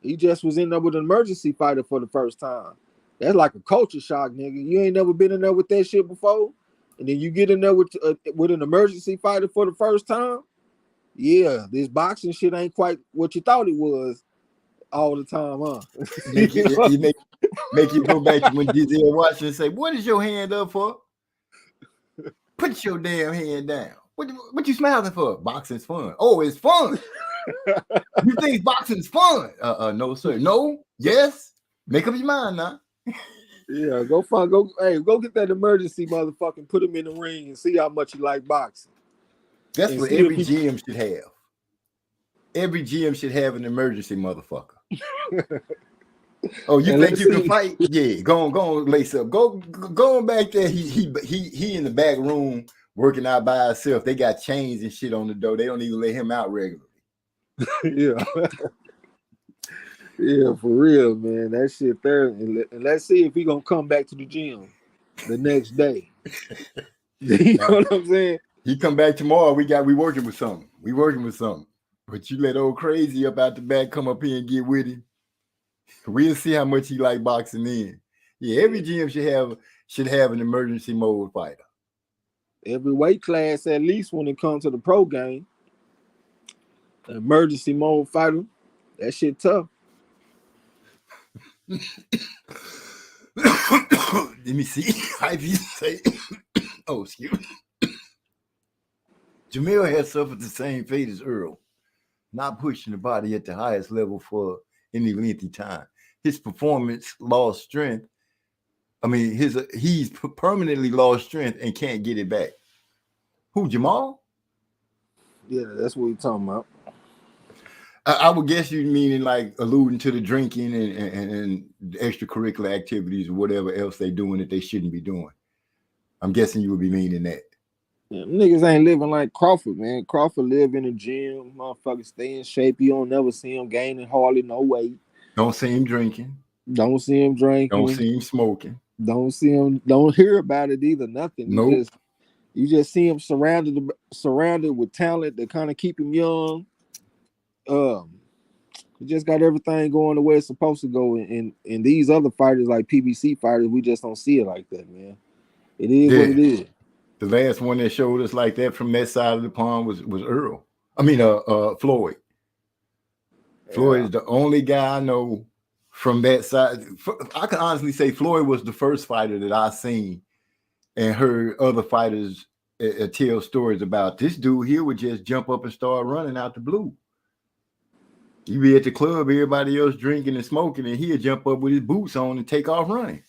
He just was in there with an emergency fighter for the first time. That's like a culture shock, nigga. You ain't never been in there with that shit before, and then you get in there with an emergency fighter for the first time. Yeah, this boxing shit ain't quite what you thought it was all the time, huh? Make you go back to when Giselle Washington say, "What is your hand up for? Put your damn hand down. What you smiling for? Boxing's fun. Oh, it's fun. You think boxing's fun? No, sir. No. Yes. Make up your mind now." Yeah, go get that emergency motherfucker, put him in the ring and see how much you like boxing. That's what every GM should have. Every GM should have an emergency motherfucker. Oh, you think you can fight? Yeah, go on, lace up. Go on back there. He in the back room working out by himself. They got chains and shit on the door. They don't even let him out regularly. Yeah. Yeah, for real, man. That shit there. And let's see if he gonna come back to the gym the next day. You know what I'm saying? He come back tomorrow. We working with something. But you let old crazy up out the back come up here and get with him. We'll see how much he like boxing in. Yeah, every GM should have an emergency mode fighter. Every weight class, at least when it comes to the pro game. An emergency mode fighter. That shit tough. Let me see. I say, oh, excuse me. Jamil has suffered the same fate as Earl, not pushing the body at the highest level for any lengthy time. His performance lost strength. I mean, he's permanently lost strength and can't get it back. Who, Jamal? Yeah, that's what we're talking about. I would guess you meaning like alluding to the drinking and extracurricular activities or whatever else they're doing that they shouldn't be doing. I'm guessing you would be meaning that. Yeah, niggas ain't living like Crawford, man. Crawford live in the gym, motherfucker stay in shape. You don't never see him gaining hardly no weight. Don't see him drinking. Don't see him drinking. Don't see him smoking. Don't see him. Don't hear about it either. Nothing. Nope. You just see him surrounded with talent that kind of keep him young. He just got everything going the way it's supposed to go. And these other fighters, like PBC fighters, we just don't see it like that, man. It is what it is. The last one that showed us like that from that side of the pond was Earl. I mean, Floyd. Floyd is the only guy I know from that side. I can honestly say Floyd was the first fighter that I seen and heard other fighters tell stories about. This dude here would just jump up and start running out the blue. You be at the club, everybody else drinking and smoking, and he'd jump up with his boots on and take off running.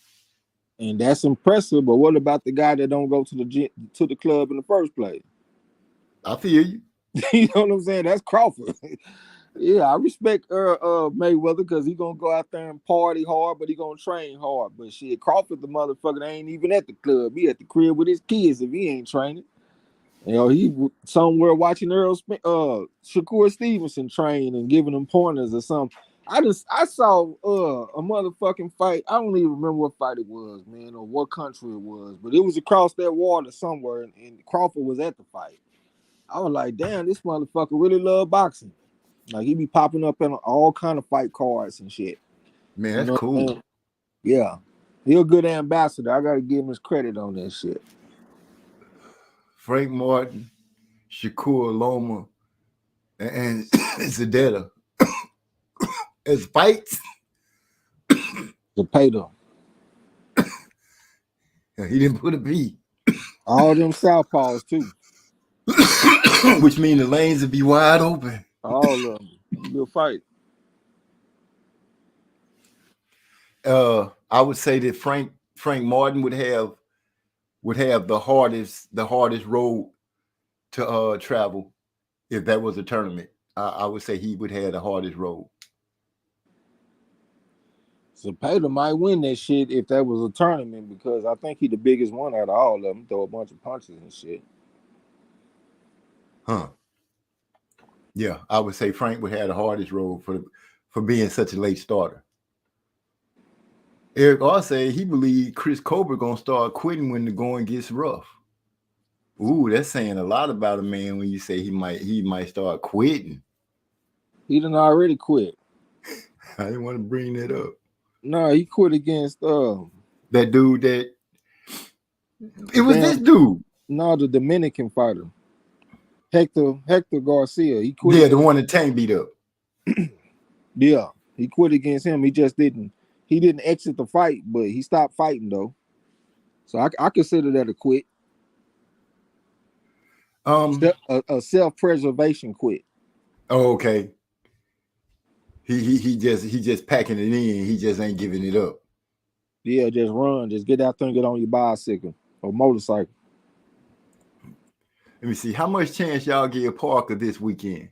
And that's impressive. But what about the guy that don't go to the club in the first place? I feel you. You know what I'm saying? That's Crawford. Yeah, I respect Mayweather because he gonna go out there and party hard, but he gonna train hard. But shit, Crawford, the motherfucker, ain't even at the club. He at the crib with his kids if he ain't training. You know, he somewhere watching Shakur Stevenson train and giving him pointers or something. I saw a motherfucking fight. I don't even remember what fight it was, man, or what country it was, but it was across that water somewhere, and Crawford was at the fight. I was like, damn, this motherfucker really love boxing. Like, he be popping up in all kind of fight cards and shit. Man, that's cool. Yeah. He a good ambassador. I got to give him his credit on that shit. Frank Martin, Shakur Loma, and Zedetta. As fights. Zepeda. He didn't put a B. All them southpaws, too. Which means the lanes would be wide open. All of them. Good fight. I would say that Frank Martin would have the hardest road to travel if that was a tournament. I would say he would have the hardest road. Zepeda might win that shit if that was a tournament because I think he the biggest one out of all of them. Throw a bunch of punches and shit. Huh. Yeah, I would say Frank would have the hardest road for being such a late starter. Eric Arce, he believed Chris Colbert gonna start quitting when the going gets rough. Ooh, that's saying a lot about a man when you say he might start quitting. He done already quit. I didn't want to bring that up. No, he quit against that dude that it was this dude. No, the Dominican fighter. Hector Garcia. He quit. Yeah, the one that Tank beat up. Yeah, he quit against him. He just didn't exit the fight, but he stopped fighting though. So I consider that a quit. A self-preservation quit. Oh, okay. He just packing it in. He just ain't giving it up. Yeah, just run. Just get out there and get on your bicycle or motorcycle. Let me see. How much chance y'all give Parker this weekend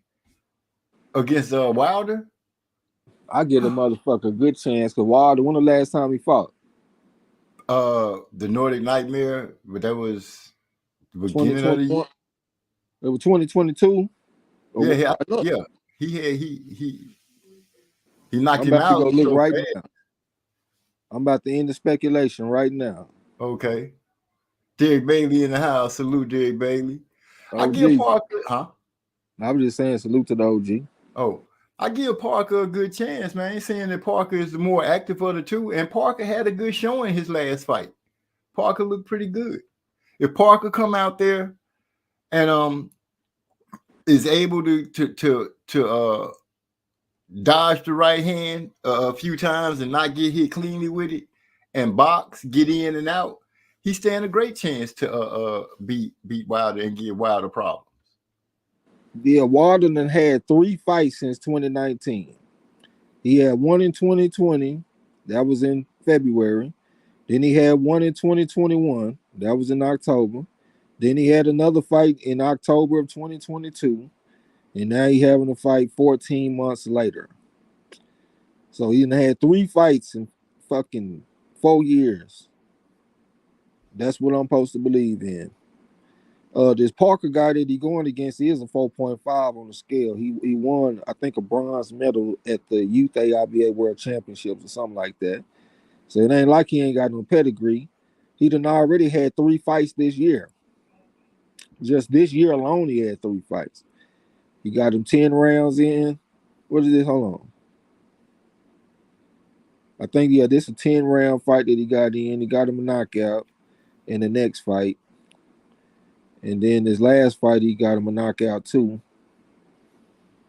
against Wilder? I give a motherfucker a good chance because Wilder. When the last time he fought? The Nordic Nightmare, but that was the beginning of the year. It was 2022. Yeah. He knocked him out. Go look right now. I'm about to end the speculation right now. Okay. Derek Bailey in the house. Salute, Derek Bailey. OG. I give Parker, huh? I was just saying salute to the OG. Oh, I give Parker a good chance, man. Saying that Parker is the more active of the two, and Parker had a good showing his last fight. Parker looked pretty good. If Parker come out there and is able to dodge the right hand a few times and not get hit cleanly with it, and box, get in and out, he stand a great chance to beat Wilder and give Wilder problems. Yeah, Wilder done had 3 fights since 2019. He had one in 2020, that was in February. Then he had one in 2021, that was in October. Then he had another fight in October of 2022, and now he having a fight 14 months later. So he done had 3 fights in fucking 4 years. That's what I'm supposed to believe in. This Parker guy that he going against, he is a 4.5 on the scale. He won, I think, a bronze medal at the Youth AIBA World Championships or something like that. So it ain't like he ain't got no pedigree. He done already had 3 fights this year. Just this year alone, he had 3 fights. He got him 10 rounds in. What is this? Hold on. I think, yeah, this is a 10-round fight that he got in. He got him a knockout in the next fight. And then his last fight, he got him a knockout too.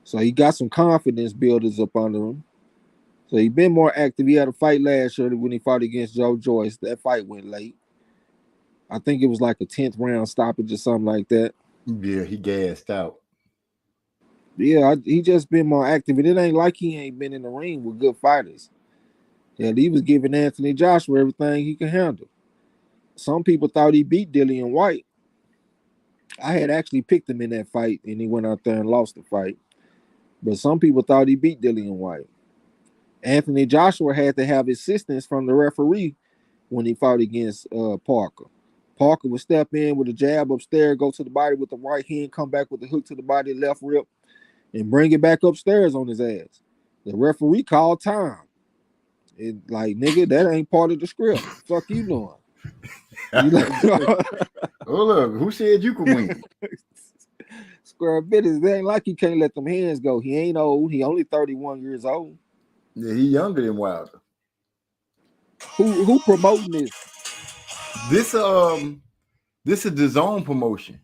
So he got some confidence builders up under him. So he been more active. He had a fight last year when he fought against Joe Joyce. That fight went late. I think it was like a 10th round stoppage or something like that. Yeah, he gassed out. Yeah, he just been more active. And it ain't like he ain't been in the ring with good fighters. Yeah, he was giving Anthony Joshua everything he can handle. Some people thought he beat Dillian White. I had actually picked him in that fight, and he went out there and lost the fight. But some people thought he beat Dillian White. Anthony Joshua had to have assistance from the referee when he fought against Parker. Parker would step in with a jab upstairs, go to the body with the right hand, come back with the hook to the body, left rip, and bring it back upstairs on his ass. The referee called time. It like, nigga, that ain't part of the script. Fuck you doing? You like, oh, look, who said you could win? Square business. It ain't like he can't let them hands go. He ain't old. He only 31 years old. Yeah, he younger than Wilder. Who promoting this? This is the Zone promotion.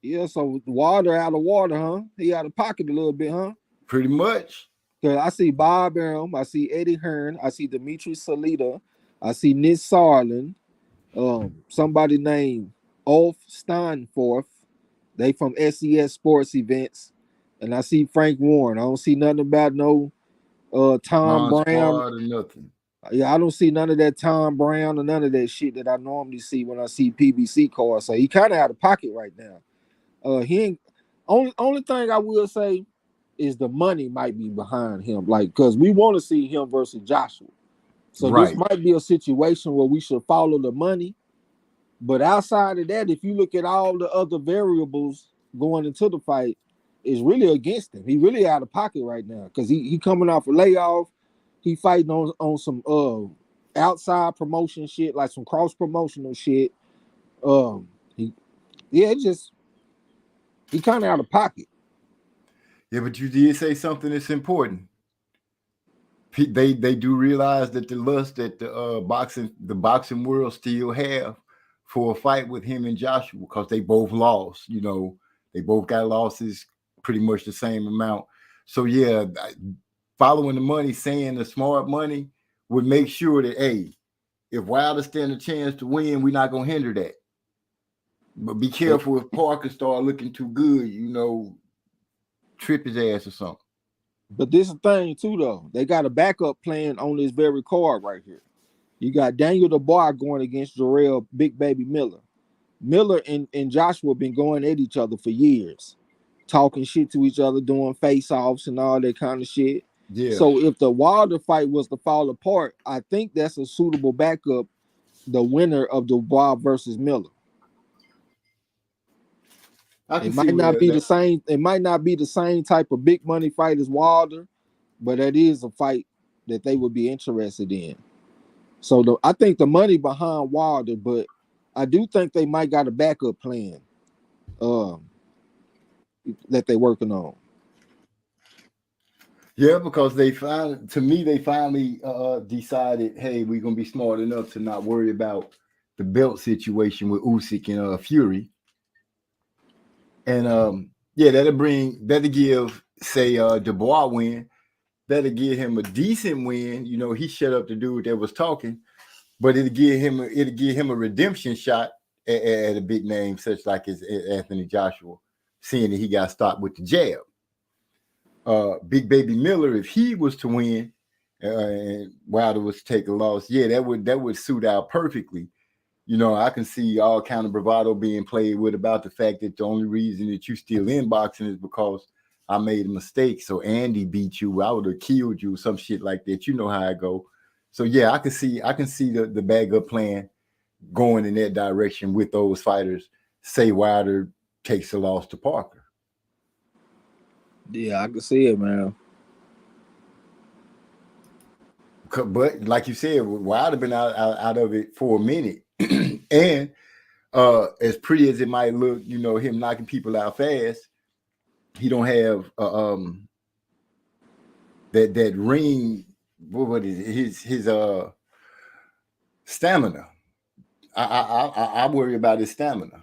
Yeah, so Wilder out of water, huh? He out of pocket a little bit, huh? Pretty much. Cause I see Bob Arum, I see Eddie Hearn, I see Dimitri Salita, I see Nick Sarlin, somebody named Ulf Steinforth. They from SES Sports Events, and I see Frank Warren. I don't see nothing about no Tom Brown or nothing. Yeah, I don't see none of that Tom Brown or none of that shit that I normally see when I see PBC cards. So he kind of out of pocket right now. He ain't only thing I will say is the money might be behind him, like because we want to see him versus Joshua. So This might be a situation where we should follow the money. But outside of that, if you look at all the other variables going into the fight, it's really against him. He really out of pocket right now because he coming off a layoff. He fighting on some outside promotion shit, like some cross promotional shit. He kind of out of pocket. Yeah, but you did say something that's important. They do realize that the lust that the boxing world still have for a fight with him and Joshua, because they both lost. You know, they both got losses pretty much the same amount. So yeah, following the money, saying the smart money would make sure that, hey, if Wilder stand a chance to win, we're not gonna hinder that. But be careful if Parker start looking too good, you know, trip his ass or something. But this is the thing too, though. They got a backup plan on this very card right here. You got Daniel Dubois going against Jarrell Big Baby Miller. Miller and Joshua been going at each other for years, talking shit to each other, doing face-offs and all that kind of shit. Yeah. So if the Wilder fight was to fall apart, I think that's a suitable backup, the winner of Dubois versus Miller. It might not be the same. It might not be the same type of big money fight as Wilder, but that is a fight that they would be interested in. So I think the money behind Wilder, but I do think they might got a backup plan that they're working on. Yeah, because they finally decided, hey, we're gonna be smart enough to not worry about the belt situation with Usyk and Fury. And that'll give, say, Dubois win. That'll give him a decent win. You know, he shut up the dude that was talking, but it'll give him a redemption shot at a big name such like as Anthony Joshua. seeing that he got stopped with the jab. Big Baby Miller, if he was to win and Wilder was to take a loss, yeah, that would suit out perfectly. You know, I can see all kind of bravado being played with about the fact that the only reason that you still in boxing is because I made a mistake. So Andy beat you, I would have killed you, some shit like that. You know how I go. So yeah, I can see the bag-up plan going in that direction with those fighters. Say Wilder takes a loss to Parker. Yeah, I can see it, man. But like you said, Wilder been out of it for a minute. And as pretty as it might look, you know, him knocking people out fast, he don't have that ring. What is it? His stamina. I worry about his stamina.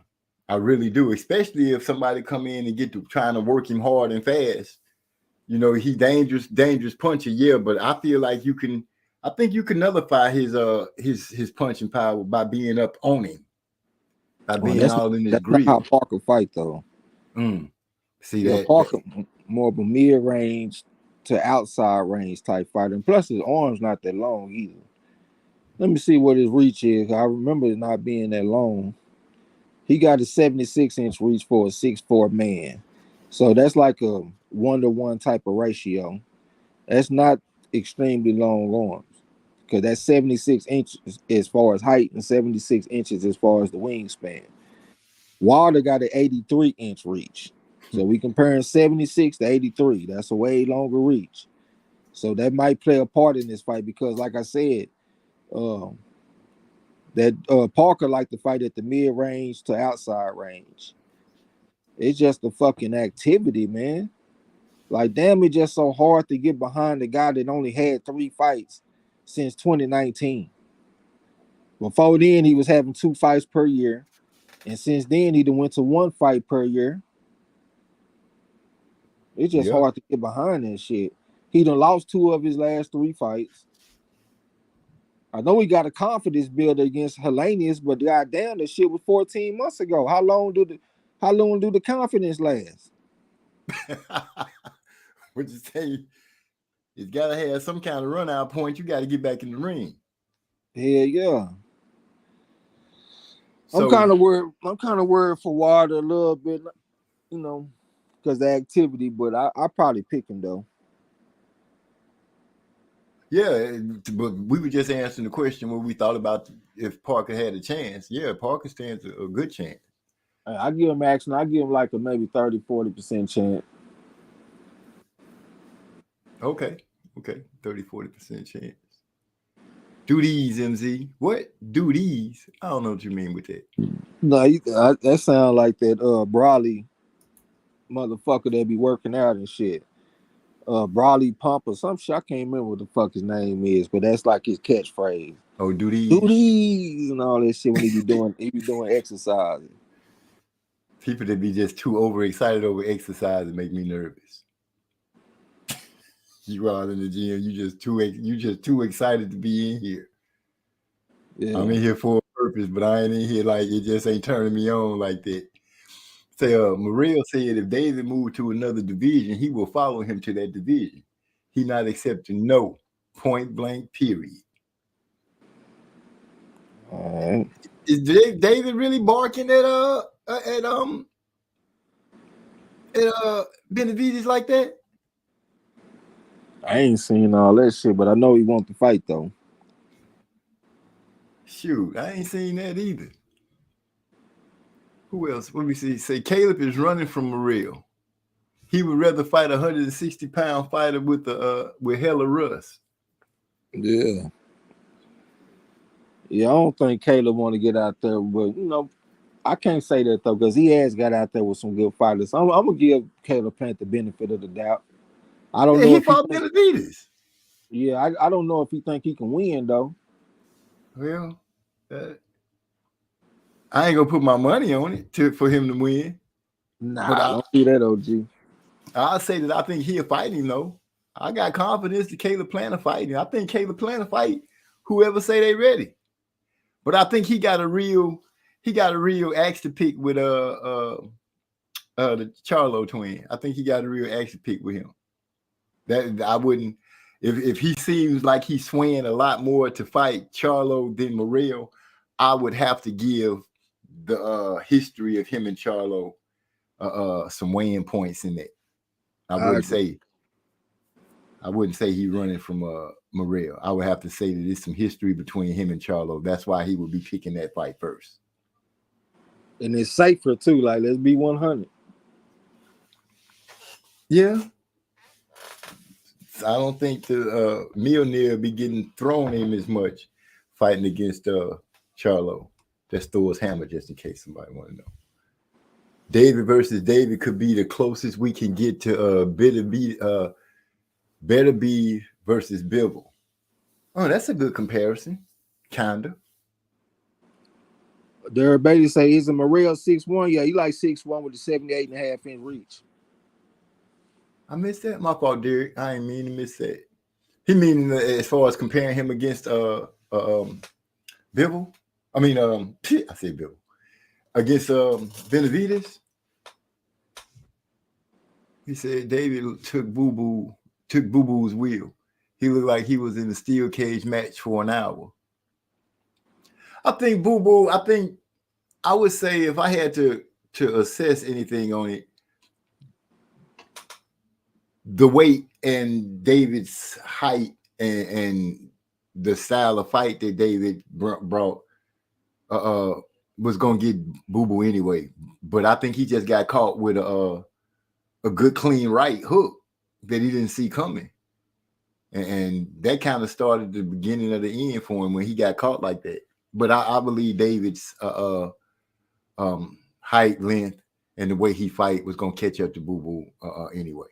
I really do, especially if somebody come in and get to trying to work him hard and fast. You know, he dangerous puncher, yeah, but I feel like I think you can nullify his punching power by being up on him, by being all in his grill. That's not how Parker fight though. See that Parker more of a mid-range to outside range type fighter, and plus his arm's not that long either. Let me see what his reach is. I remember it not being that long. He got a 76-inch reach for a 6'4" man. So that's like a 1-to-1 type of ratio. That's not extremely long arms because that's 76 inches as far as height and 76 inches as far as the wingspan. Wilder got an 83-inch reach. So we comparing 76 to 83. That's a way longer reach. So that might play a part in this fight because, like I said, Parker liked to fight at the mid-range to outside range. It's just the fucking activity, man. Like, damn, it's just so hard to get behind the guy that only had 3 fights since 2019. Before then, he was having 2 fights per year. And since then, he went to 1 fight per year. It's just hard to get behind that shit. He done lost 2 of his last 3 fights. I know he got a confidence builder against Helenius, but goddamn, that shit was 14 months ago. How long do the confidence last? What you say? It's got to have some kind of run out point. You got to get back in the ring. Hell yeah. So, I'm kind of worried for Wilder a little bit, you know, because the activity. But I probably pick him though. Yeah, but we were just answering the question what we thought about if Parker had a chance. Yeah, Parker stands a good chance. I give him action. I give him like a maybe 30-40% chance. Okay, 30-40% chance. Do these, MZ? What? Do these? I don't know what you mean with that. No, that sound like that Brawley motherfucker that be working out and shit. Brawley Pump or some shit. I can't remember what the fuck his name is, but that's like his catchphrase. Oh, do these and all that shit when he be doing exercises. People that be just too overexcited over exercise and make me nervous. You out in the gym, you just too excited to be in here. Yeah. I'm in here for a purpose, but I ain't in here like it just ain't turning me on like that. Say, Morrell said if David moved to another division, he will follow him to that division. He not accepting no, point blank, period. Is David really barking at Benavidez like that? I ain't seen all that shit, but I know he wants to fight though. Shoot, I ain't seen that either. Who else? Let me see. Say Caleb is running from Morrell. He would rather fight a 160-pound fighter with Hella Russ. Yeah. Yeah, I don't think Caleb want to get out there, but you know, I can't say that though, because he has got out there with some good fighters. I'm gonna give Caleb Plant the benefit of the doubt. I don't know. He fought Benavidez. Yeah, I don't know if he think he can win though. Well, I ain't gonna put my money on it for him to win. Nah, but I don't see that, OG. I'll say that I think he'll fight him though. I got confidence that Caleb Plant to fight him. I think Caleb Plant to fight whoever say they ready. But I think he got a real axe to pick with the Charlo twin. I think he got a real action pick with him. That I wouldn't. If he seems like he's swaying a lot more to fight Charlo than Morrell, I would have to give the history of him and Charlo some weighing points in that. I wouldn't say he's running from Morrell. I would have to say that there's some history between him and Charlo. That's why he would be picking that fight first. And it's safer too. Like, let's be 100. Yeah. I don't think the Millionaire be getting thrown in as much fighting against Charlo. That's Thor's hammer, just in case somebody want to know. David versus David could be the closest we can get to Better Be versus Bivol. Oh, that's a good comparison. Kinda. Derek Bailey say, is a Morrell 6'1"? Yeah, he like 6'1" with the 78.5-inch reach. I missed that. My fault, Derek. I ain't mean to miss that. He meaning as far as comparing him against Bivol. I mean, I said Bivol. Against Benavidez. He said David took Boo-Boo's wheel. He looked like he was in a steel cage match for an hour. I think Boo-Boo, I would say if I had to assess anything on it, the weight and David's height and the style of fight that David brought was going to get Boo-Boo anyway. But I think he just got caught with a good, clean right hook that he didn't see coming. And that kind of started the beginning of the end for him when he got caught like that. But I believe David's height, length, and the way he fight was going to catch up to Boo-Boo anyway.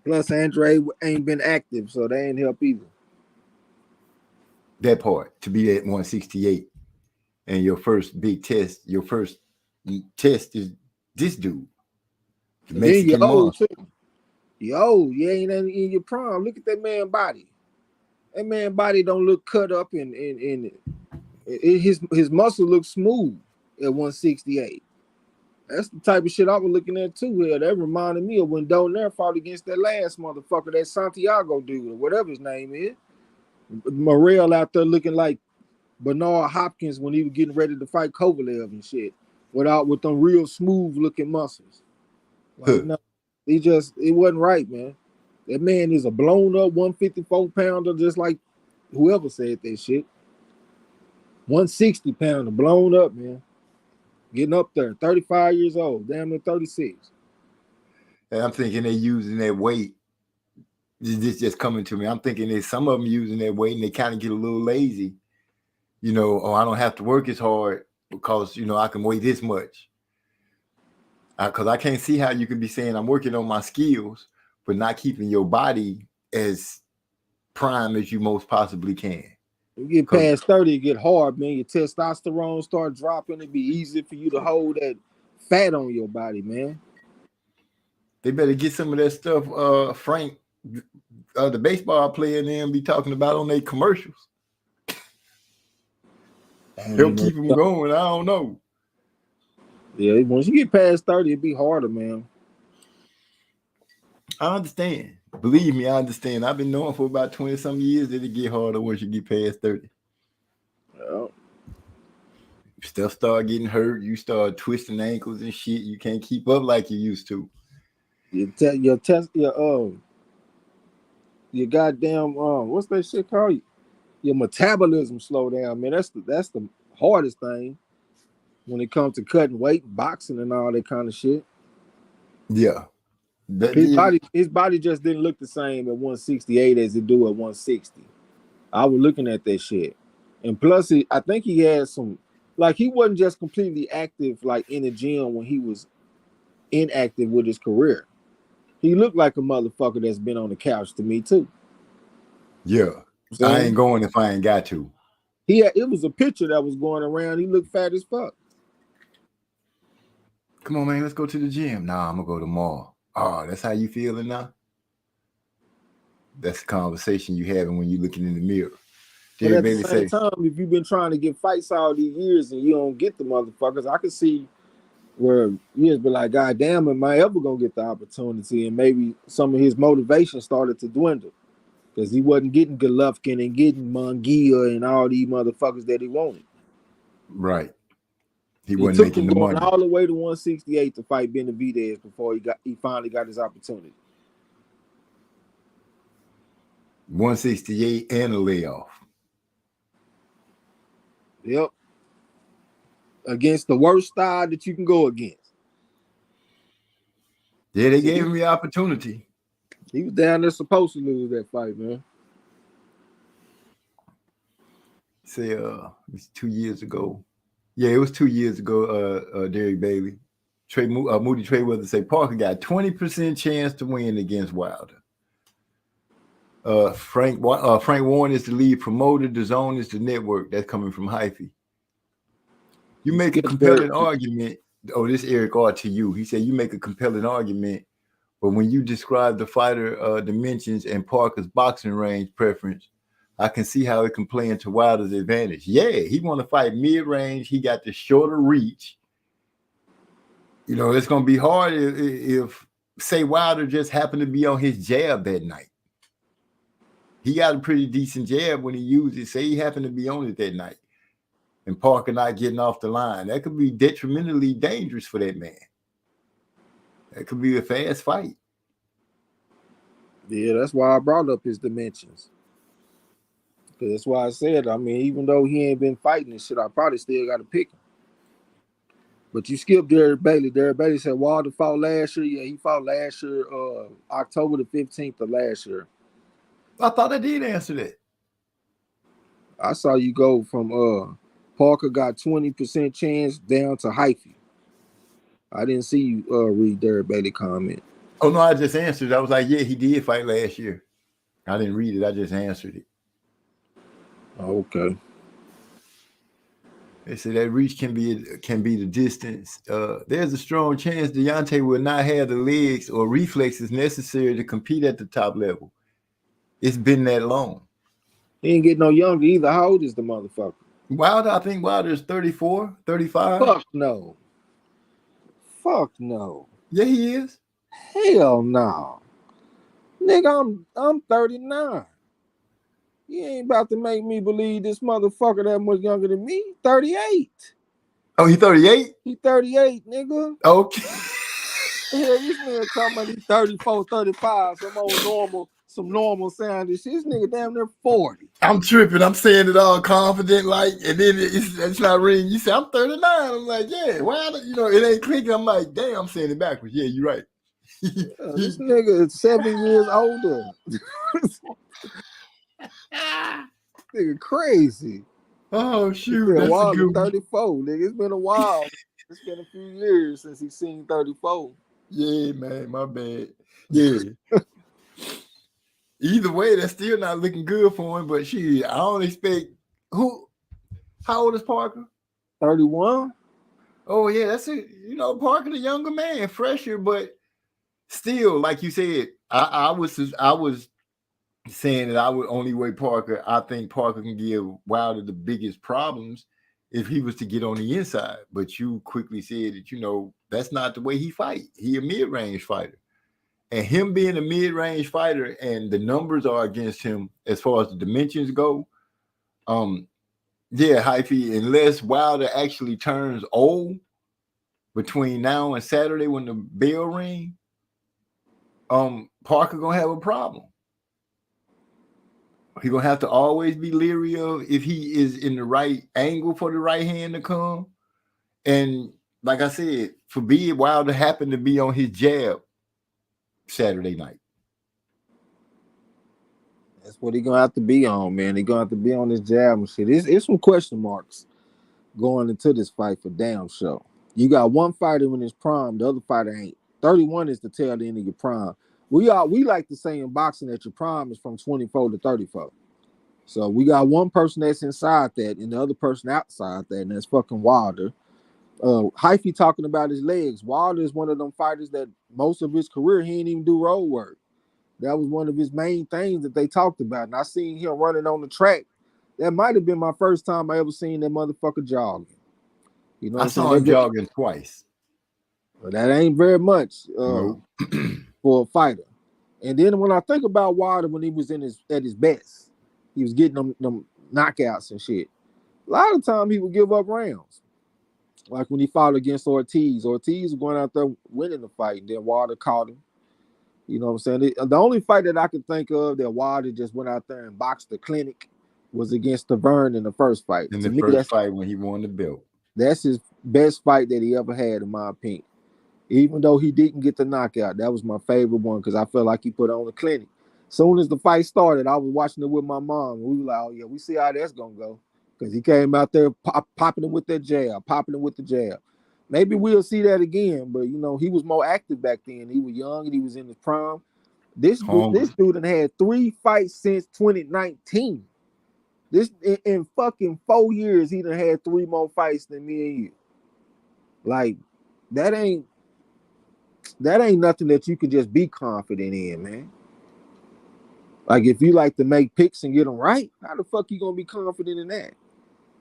Plus, Andre ain't been active, so they ain't help either. That part, to be at 168, and your first big test, your first test is this dude. The Mexican monster. Yo, you ain't in your prime. Look at that man body. That man body don't look cut up, and his muscle looks smooth at 168. That's the type of shit I was looking at too. Here, that reminded me of when Donaire fought against that last motherfucker, that Santiago dude, or whatever his name is. Morrell out there looking like Bernard Hopkins when he was getting ready to fight Kovalev and shit, with them real smooth looking muscles. Like, no, it wasn't right, man. That man is a blown up 154 pounder, just like whoever said that shit. 160 pounder, blown up, man. Getting up there, 35 years old, damn near 36. And I'm thinking they're using that weight. This just coming to me. I'm thinking that some of them using that weight and they kind of get a little lazy. You know, I don't have to work as hard because, I can weigh this much. Because I can't see how you can be saying I'm working on my skills, but not keeping your body as prime as you most possibly can. You get past 30, it get hard, man. Your testosterone start dropping. It'd be easy for you to hold that fat on your body, man. They better get some of that stuff Frank, the baseball player, and them be talking about on their commercials. Help keep them going. I don't know. Yeah, once you get past 30, it'd be harder, man. I understand. Believe me, I understand. I've been knowing for about 20-some years that it get harder once you get past 30. Yeah. Stuff start getting hurt. You start twisting ankles and shit. You can't keep up like you used to. Your goddamn what's that shit called? Your metabolism slow down, man. That's the hardest thing when it comes to cutting weight, boxing, and all that kind of shit. Yeah. His body just didn't look the same at 168 as it do at 160. I was looking at that shit. And plus, I think he had some, like, he wasn't just completely active, like, in the gym when he was inactive with his career. He looked like a motherfucker that's been on the couch to me, too. Yeah. I ain't going if I ain't got to. It was a picture that was going around. He looked fat as fuck. Come on, man, let's go to the gym. Nah, I'm going to go tomorrow. Oh, that's how you feeling now? That's the conversation you having when you looking in the mirror. But at the same time, if you've been trying to get fights all these years and you don't get the motherfuckers, I can see where you just be like, God damn, am I ever gonna get the opportunity? And maybe some of his motivation started to dwindle because he wasn't getting Golovkin and getting Munguia and all these motherfuckers that he wanted. Right. He It wasn't took making him the going money. all the way to 168 to fight Benavidez before he finally got his opportunity. 168 and a layoff. Yep. Against the worst style that you can go against. Yeah, they gave him the opportunity. He was down there supposed to lose that fight, man. Say it was 2 years ago. Yeah, it was 2 years ago, Derek Bailey. Moody Trayweather say Parker got 20% chance to win against Wilder. Frank Warren is the lead promoter. DAZN is the network. That's coming from Hyphy. You make a compelling argument. Oh, this Eric R to you. He said you make a compelling argument, but when you describe the fighter dimensions and Parker's boxing range preference, I can see how it can play into Wilder's advantage. Yeah, he want to fight mid-range. He got the shorter reach. You know, it's going to be hard if say Wilder just happened to be on his jab that night. He got a pretty decent jab when he used it. Say he happened to be on it that night and Parker not getting off the line. That could be detrimentally dangerous for that man. That could be a fast fight. Yeah, that's why I brought up his dimensions. Because that's why I said, I mean, even though he ain't been fighting and shit, I probably still got to pick him. But you skipped Derek Bailey. Derek Bailey said Wilder fought last year. Yeah, he fought last year, October the 15th of last year. I thought I did answer that. I saw you go from Parker got 20% chance down to Hyphy. I didn't see you read Derek Bailey comment. Oh, no, I just answered. I was like, yeah, he did fight last year. I didn't read it. I just answered it. Okay. They said that reach can be the distance. There's a strong chance Deontay will not have the legs or reflexes necessary to compete at the top level. It's been that long. He ain't getting no younger either. How old is the motherfucker? Wilder, I think Wilder is 34, 35. Fuck no. Fuck no. Yeah, he is. Hell no. Nigga, I'm 39. You ain't about to make me believe this motherfucker that much younger than me. 38. Oh, he 38? He 38, nigga. Okay. Hell, this nigga talking about he 34, 35, some normal sound and shit. This nigga damn near 40. I'm tripping. I'm saying it all confident, like, and then it's not ringing. You say, I'm 39. I'm like, yeah, Wilder, you know, it ain't clicking. I'm like, damn, I'm saying it backwards. Yeah, you're right. This nigga is 7 years older. Nigga crazy. Oh shoot, that's a good 34, nigga. It's been a while. It's been a few years since he's seen 34. Yeah, man, my bad. Yeah. Either way, that's still not looking good for him. But shit, I don't expect how old is Parker? 31. Oh yeah, that's it. You know, Parker, the younger man, fresher, but still, like you said, I was saying that I would only way Parker. I think Parker can give Wilder the biggest problems if he was to get on the inside. But you quickly said that, you know, that's not the way he fight. He a mid-range fighter. And him being a mid-range fighter and the numbers are against him as far as the dimensions go. Yeah, Hyphy, unless Wilder actually turns old between now and Saturday when the bell ring, Parker gonna have a problem. He's gonna have to always be leery of if he is in the right angle for the right hand to come. And like I said, forbid Wilder happened to be on his jab Saturday night. That's what he's gonna have to be on, man. He's gonna have to be on this jab and shit. It's some question marks going into this fight for damn sure. You got one fighter in his prime, the other fighter ain't. 31 is the tail end of your prime. We like to say in boxing that your prime is from 24 to 34. So we got one person that's inside that and the other person outside that, and that's fucking Wilder. Hyphy talking about his legs. Wilder is one of them fighters that most of his career he didn't even do road work. That was one of his main things that they talked about. And I seen him running on the track. That might have been my first time I ever seen that motherfucker jogging. You know, I saw him jogging twice. But that ain't very much Nope. for a fighter. And then when I think about Wilder when he was at his best, he was getting them knockouts and shit. A lot of time he would give up rounds. Like when he fought against Ortiz. Ortiz was going out there winning the fight, and then Wilder caught him. You know what I'm saying? The only fight that I could think of that Wilder just went out there and boxed the clinic was against Tavern in the first fight. In To the me, first fight when he won the belt. that's his best fight that he ever had, in my opinion. Even though he didn't get the knockout, that was my favorite one because I felt like he put on the clinic. Soon as the fight started, I was watching it with my mom. And we were like, oh, yeah, we see how that's going to go. Because he came out there popping it with that jab, popping it with the jab. Maybe we'll see that again, but, you know, he was more active back then. He was young and he was in his prime. This dude had 3 fights since 2019. This in fucking 4 years, he done had 3 more fights than me and you. Like, that ain't nothing that you can just be confident in, man. Like, if you like to make picks and get them right, how the fuck you gonna be confident in that?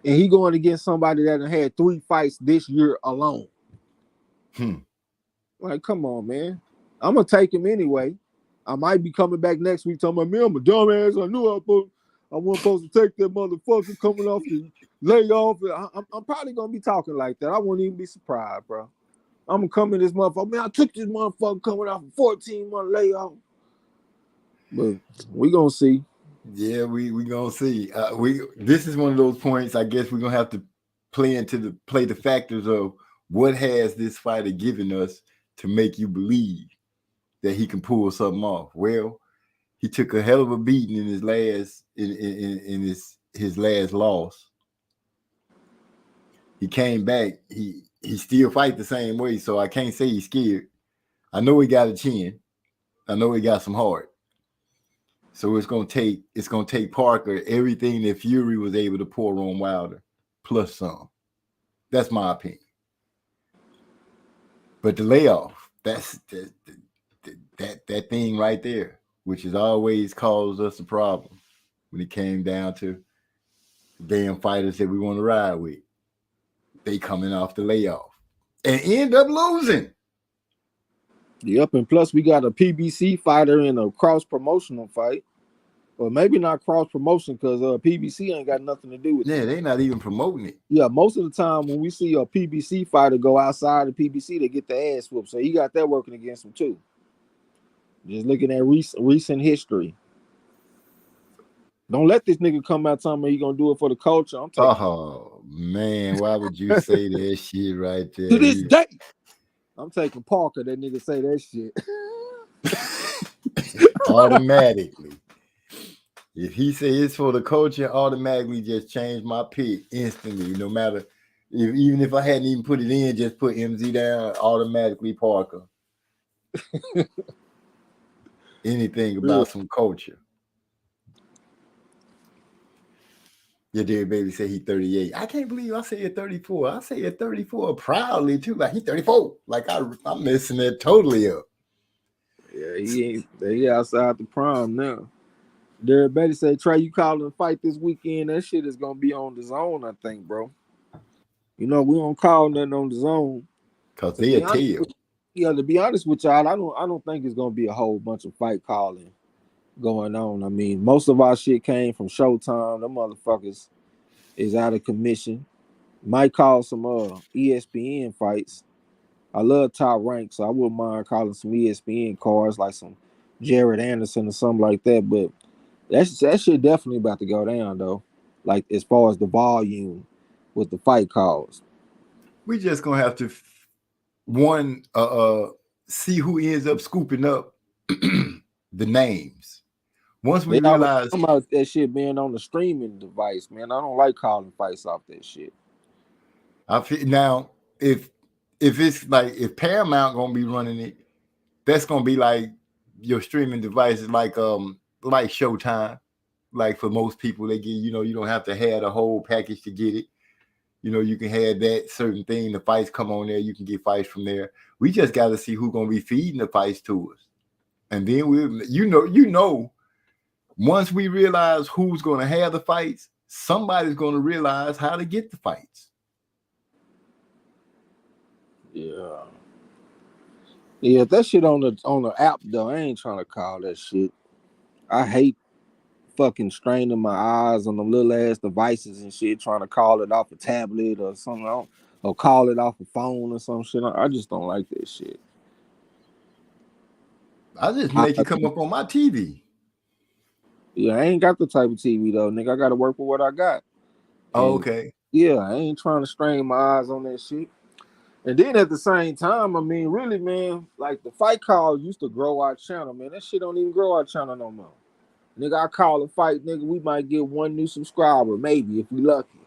And he going against somebody that had 3 fights this year alone. Like, come on, man. I'm gonna take him anyway. I might be coming back next week talking about me. I'm a dumbass. I knew I wasn't supposed to take that motherfucker coming off the layoff. I'm probably gonna be talking like that. I won't even be surprised, bro. I'm gonna come in this motherfucker. Man, I took this motherfucker coming off a 14-month layoff. But we gonna see. Yeah, we gonna see. This is one of those points. I guess we're gonna have to play the factors of what has this fighter given us to make you believe that he can pull something off. Well, he took a hell of a beating in his last loss. He came back. He still fight the same way, so I can't say he's scared. I know he got a chin. I know he got some heart. So it's gonna take Parker everything that Fury was able to pour on Wilder, plus some. That's my opinion. But the layoff, that's that thing right there, which has always caused us a problem when it came down to damn fighters that we want to ride with. They coming off the layoff and end up losing. Yep, and plus we got a PBC fighter in a cross-promotional fight. Or maybe not cross-promotion because PBC ain't got nothing to do with it. Yeah, they not even promoting it. Yeah, most of the time when we see a PBC fighter go outside of PBC, they get the ass whooped. So he got that working against him too. Just looking at recent history. Don't let this nigga come out telling me he gonna do it for the culture. I'm taking Oh man, why would you say that shit right there? to this day. I'm taking Parker. That nigga say that shit automatically. If he say it's for the culture, automatically just change my pick instantly. No matter even if I hadn't even put it in, just put MZ down, automatically Parker. Anything about some culture. Your dear baby say he 38. I can't believe I say it 34. I say it 34 proudly too. Like he 34. Like I'm messing that totally up. Yeah, he outside the prime now. Derek Betty say, Trey, you calling a fight this weekend? That shit is gonna be on the zone, I think, bro. You know, we don't call nothing on the zone. Cause they'll tell you. Yeah, to be honest with y'all, I don't think it's gonna be a whole bunch of fight calling going on. I mean, most of our shit came from Showtime. Them motherfuckers is out of commission. Might call some ESPN fights. I love Top Rank, so I wouldn't mind calling some ESPN cards like some Jared Anderson or something like that. But that shit definitely about to go down though. Like as far as the volume with the fight calls. We just gonna have to see who ends up scooping up the names. Once we realize about that shit being on the streaming device, man, I don't like calling fights off that shit. I feel now if it's like if Paramount gonna be running it, that's gonna be like your streaming devices, like Showtime. Like for most people, they get you don't have to have the whole package to get it. You can have that certain thing. The fights come on there. You can get fights from there. We just got to see who's gonna be feeding the fights to us, and then we once we realize who's gonna have the fights, somebody's gonna realize how to get the fights. Yeah. Yeah, if that shit on the app though, I ain't trying to call that shit. I hate fucking straining my eyes on them little ass devices and shit, trying to call it off a tablet or something, or call it off a phone or some shit. I just don't like that shit. I just make it come up on my TV. Yeah, I ain't got the type of TV though, nigga. I gotta work with what I got. Oh, And, okay. yeah, I ain't trying to strain my eyes on that shit. And then at the same time, I mean, really, man, like the fight call used to grow our channel, man. That shit don't even grow our channel no more. Nigga, I call a fight, nigga, we might get one new subscriber, maybe, if we lucky.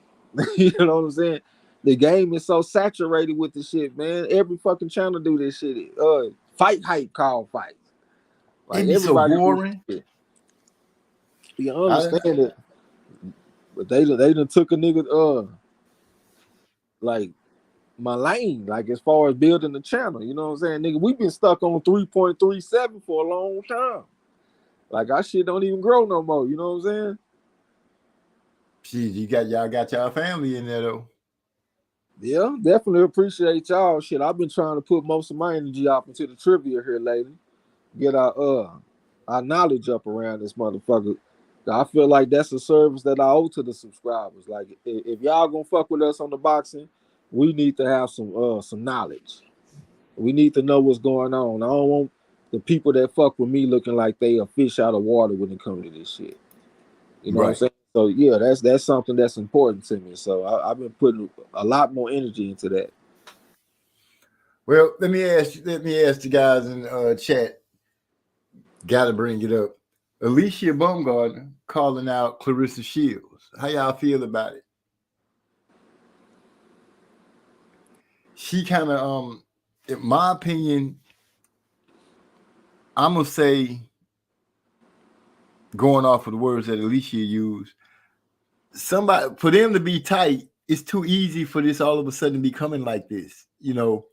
You know what I'm saying? The game is so saturated with the shit, man. Every fucking channel do this shit. Fight hype call fights. Like It'd be so everybody do boring. this shit. You understand it. But they done took a nigga like my lane, like as far as building the channel. You know what I'm saying? Nigga, we've been stuck on 3.37 for a long time. Like our shit don't even grow no more. You know what I'm saying? Shit, y'all got y'all family in there though. Yeah, definitely appreciate y'all. Shit, I've been trying to put most of my energy off into the trivia here lately. Get our knowledge up around this motherfucker. I feel like that's a service that I owe to the subscribers. Like if y'all gonna fuck with us on the boxing, we need to have some knowledge. We need to know what's going on. I don't want the people that fuck with me looking like they a fish out of water when it comes to this shit. You know what I'm saying? So yeah, that's something that's important to me. So I've been putting a lot more energy into that. Well, let me ask the guys in chat. Gotta bring it up. Alicia Baumgartner calling out Claressa Shields. How y'all feel about it? She kind of, in my opinion, I'm gonna say, going off of the words that Alicia used, somebody for them to be tight, it's too easy for this all of a sudden becoming like this, you know.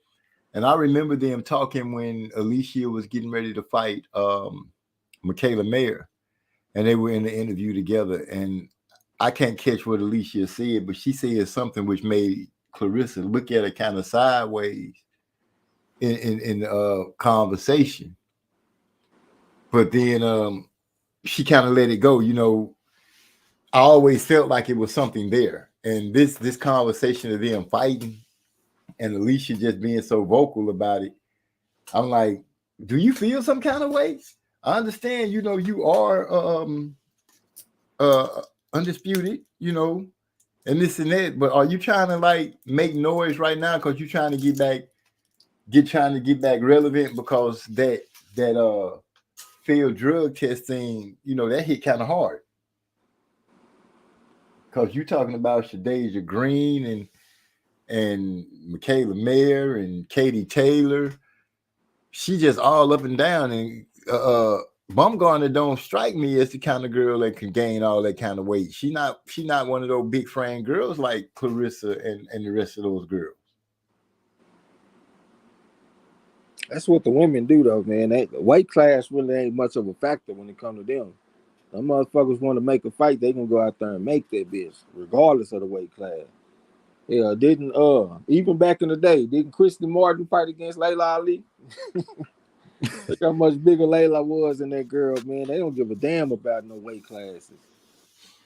And I remember them talking when Alicia was getting ready to fight Michaela Mayer, and they were in the interview together. And I can't catch what Alicia said, but she said something which made Claressa look at her kind of sideways in the conversation. But then she kind of let it go. You know, I always felt like it was something there. And this conversation of them fighting and Alicia just being so vocal about it, I'm like, do you feel some kind of way? I understand, you know, you are undisputed, you know, and this and that, but are you trying to like make noise right now because you're trying to get back relevant because that failed drug test thing, you know, that hit kind of hard. Because you're talking about Shadeja Green and Michaela Mayer and Katie Taylor. She just all up and down. And Baumgartner don't strike me as the kind of girl that can gain all that kind of weight. She not one of those big frame girls like Claressa and the rest of those girls. That's what the women do though, man. The weight class really ain't much of a factor when it comes to them. Them motherfuckers want to make a fight, they gonna go out there and make that bitch, regardless of the weight class. Yeah, didn't even back in the day, didn't Christy Martin fight against Layla Ali? Look how much bigger Layla was than that girl, man. They don't give a damn about no weight classes.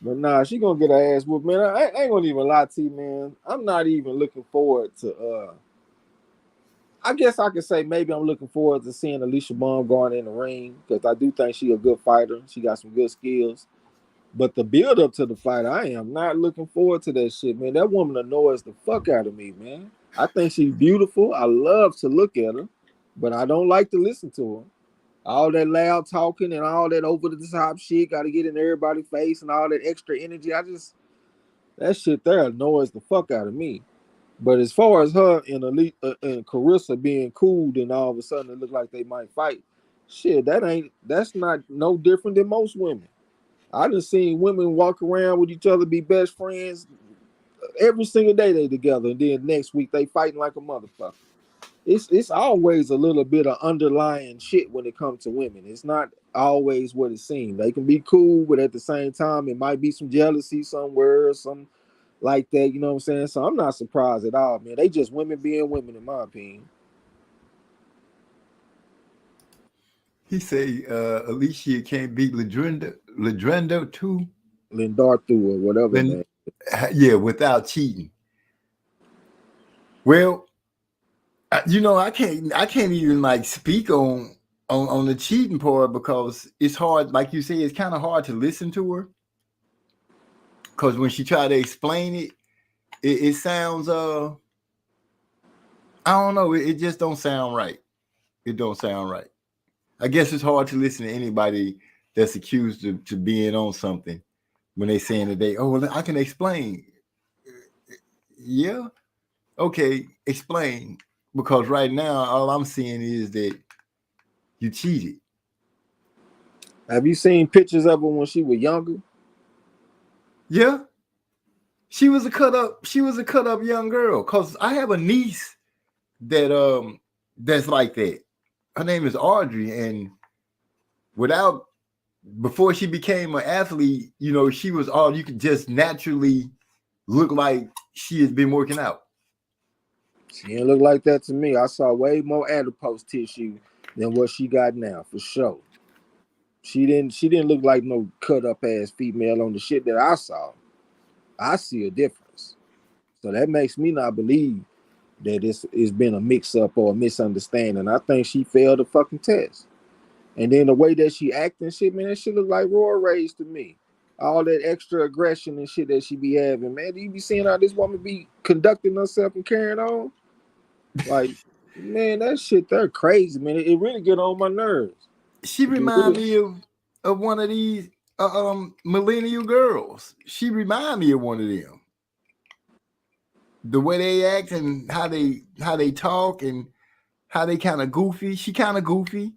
But nah, she gonna get her ass whooped, man. I ain't gonna even lie to you, man. I'm not even looking forward to I guess I could say maybe I'm looking forward to seeing Alicia Baumgartner in the ring because I do think she's a good fighter. She got some good skills. But the build up to the fight, I am not looking forward to that shit, man. That woman annoys the fuck out of me, man. I think she's beautiful. I love to look at her, but I don't like to listen to her. All that loud talking and all that over the top shit, got to get in everybody's face and all that extra energy. That shit there annoys the fuck out of me. But as far as her and and Claressa being cool, then all of a sudden it looked like they might fight. Shit, that's not no different than most women. I done seen women walk around with each other, be best friends every single day they together, and then next week they fighting like a motherfucker. It's always a little bit of underlying shit when it comes to women. It's not always what it seems. They can be cool, but at the same time, it might be some jealousy somewhere or some like that, you know what I'm saying? So I'm not surprised at all, man. They just women being women, in my opinion. He say Alicia can't beat Ladrendo too. Lindarthu or whatever, man. Yeah, without cheating. Well, I can't even like speak on the cheating part because it's hard. Like you say, it's kind of hard to listen to her because when she try to explain it sounds I don't know. It just don't sound right. It don't sound right. I guess it's hard to listen to anybody that's accused to being on something when they saying that well, I can explain. Yeah. Okay, explain. Because right now, all I'm seeing is that you cheated. Have you seen pictures of her when she was younger? Yeah. She was a cut up young girl. Cause I have a niece that that's like that. Her name is Audrey, and before she became an athlete, she was all you could just naturally look like she has been working out. She didn't look like that to me. I saw way more adipose tissue than what she got now, for sure. She didn't look like no cut up ass female on the shit that I saw. I see a difference. So that makes me not believe that it's been a mix up or a misunderstanding. I think she failed the fucking test. And then the way that she acting shit, man, that shit look like Roy Rage to me. All that extra aggression and shit that she be having, man. Do you be seeing how this woman be conducting herself and carrying on? Like, man, that shit, they're crazy, man. It really get on my nerves. She remind me of one of these millennial girls. She remind me of one of them. The way they act and how they talk and how they kind of goofy. She kind of goofy.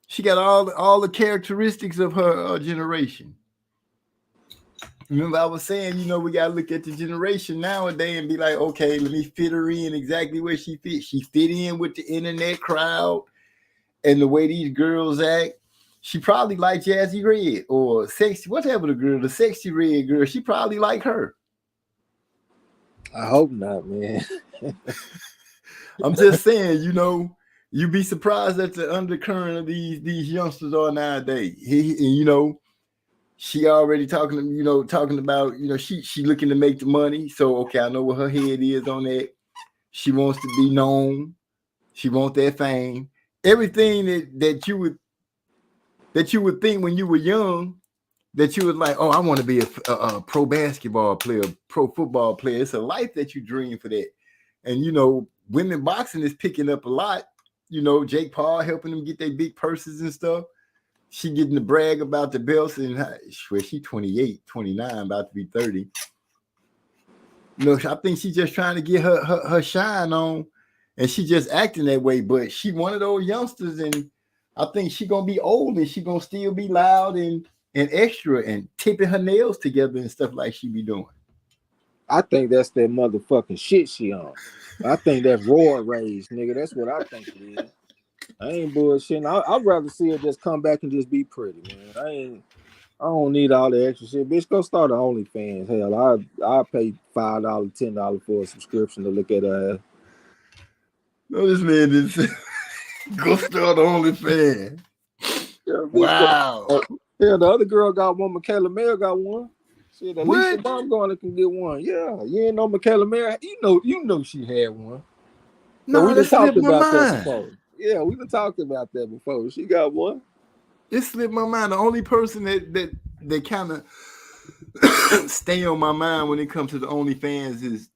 She got all the characteristics of her generation. Remember, I was saying, we got to look at the generation nowadays and be like, okay, let me fit her in exactly where she fits. She fit in with the internet crowd and the way these girls act. She probably like Jazzy Red or Sexy, whatever the Sexy Red girl. She probably like her. I hope not, man. I'm just saying, you'd be surprised at the undercurrent of these youngsters are nowadays. She already talking about, she looking to make the money. So, okay, I know what her head is on that. She wants to be known. She wants that fame. Everything that you would think when you were young, that you was like, oh, I want to be a pro basketball player, pro football player. It's a life that you dream for that. And, women boxing is picking up a lot. Jake Paul helping them get their big purses and stuff. She getting to brag about the belts, and she 28, 29, about to be 30. I think she's just trying to get her shine on, and she just acting that way. But she one of those youngsters, and I think she gonna be old, and she gonna still be loud and extra and tipping her nails together and stuff like she be doing. I think that's that motherfucking shit she on. I think that's Roy Rage, nigga. That's what I think it is. I ain't bullshitting. I'd rather see her just come back and just be pretty, man. I don't need all the extra shit. Bitch, go start an OnlyFans. Hell, I'll pay $5, $10 for a subscription to look at her ass. No, this man didn't go start OnlyFans. Yeah, wow. Yeah, the other girl got one. Michaela Mayer got one. Shit, Alicia Baumgartner can get one. Yeah, you ain't know Michaela Mayer. You know she had one. No, we done talked about that before. Yeah, we done talked about that before. She got one. It slipped my mind. The only person that kind of stay on my mind when it comes to the OnlyFans is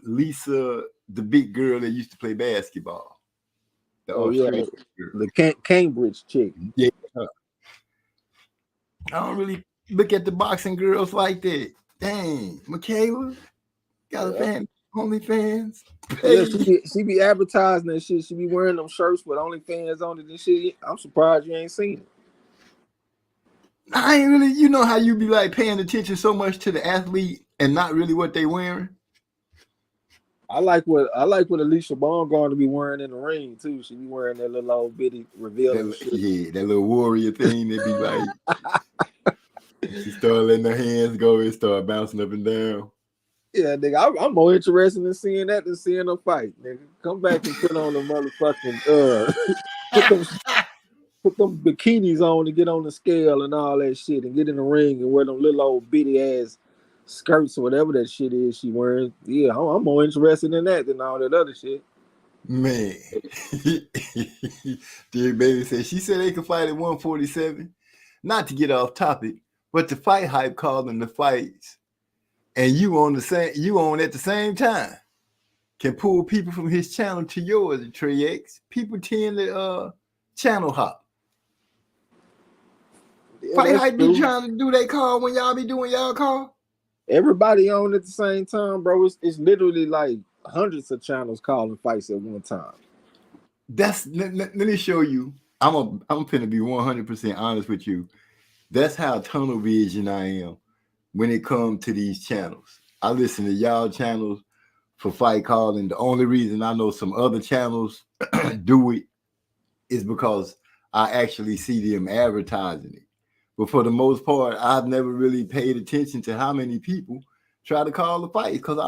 Lisa, the big girl that used to play basketball. The Cambridge chick. Yeah. I don't really look at the boxing girls like that. Dang, Michaela got a fan, OnlyFans. Yeah, she be advertising that shit. She be wearing them shirts with OnlyFans on it and shit. I'm surprised you ain't seen it. I ain't really, you know how you be like paying attention so much to the athlete and not really what they wearing. I like what Alicia Baumgartner be wearing in the ring too. She be wearing that little old bitty revealing shit. Yeah, that little warrior thing that be like. She started letting her hands go and start bouncing up and down. Yeah, nigga, I'm more interested in seeing that than seeing her fight. Nigga, come back and put on the motherfucking put them bikinis on and get on the scale and all that shit and get in the ring and wear them little old bitty ass skirts or whatever that shit is she wearing. Yeah, I'm more interested in that than all that other shit. Man. Dear baby said she said they could fight at 147. Not to get off topic, but the fight hype calling the fights, and you on at the same time can pull people from his channel to yours, Trey X. People tend to channel hop. Yeah, Fight that's hype be true. trying to do that call when y'all be doing y'all call. Everybody on at the same time, bro. It's literally like hundreds of channels calling fights at one time. Let me show you. I'm finna be 100% honest with you. That's how tunnel vision I am when it comes to these channels. I listen to y'all channels for fight calling. The only reason I know some other channels do it is because I actually see them advertising it. But for the most part, I've never really paid attention to how many people try to call the fight because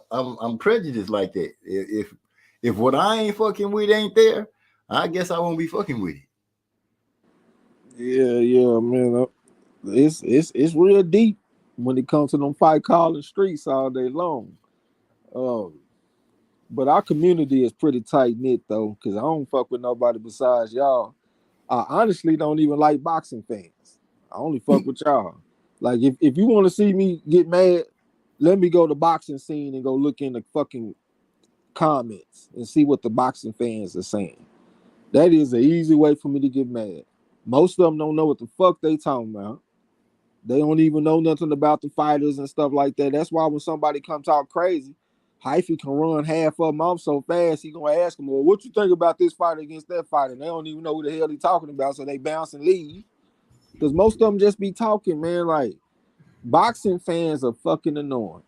I'm prejudiced like that. If what I ain't fucking with ain't there, I guess I won't be fucking with it. Yeah, man. It's real deep when it comes to them fight calling streets all day long. But our community is pretty tight knit though, because I don't fuck with nobody besides y'all. I honestly don't even like boxing fans. I only fuck with y'all. Like if you want to see me get mad, let me go to boxing scene and go look in the fucking comments and see what the boxing fans are saying. That is an easy way for me to get mad. Most of them don't know what the fuck they talking about. They don't even know nothing about the fighters and stuff like that. That's why when somebody come talk crazy, Hyphy can run half of them off so fast, he gonna ask them, well, what you think about this fighter against that fighter? And they don't even know what the hell he talking about, so they bounce and leave. Because most of them just be talking, man. Like, boxing fans are fucking annoying.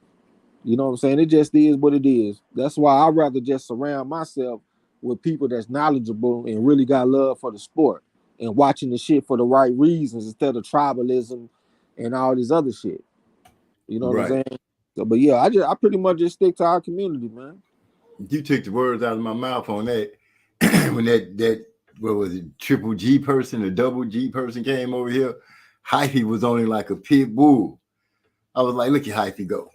You know what I'm saying? It just is what it is. That's why I'd rather just surround myself with people that's knowledgeable and really got love for the sport and watching the shit for the right reasons instead of tribalism and all this other shit. You know what I'm saying? So, but yeah, I pretty much just stick to our community, man. You took the words out of my mouth on that. When that what was it, triple G person or double G person came over here, Hyphy was only like a pit bull. I was like, look at Hyphy go.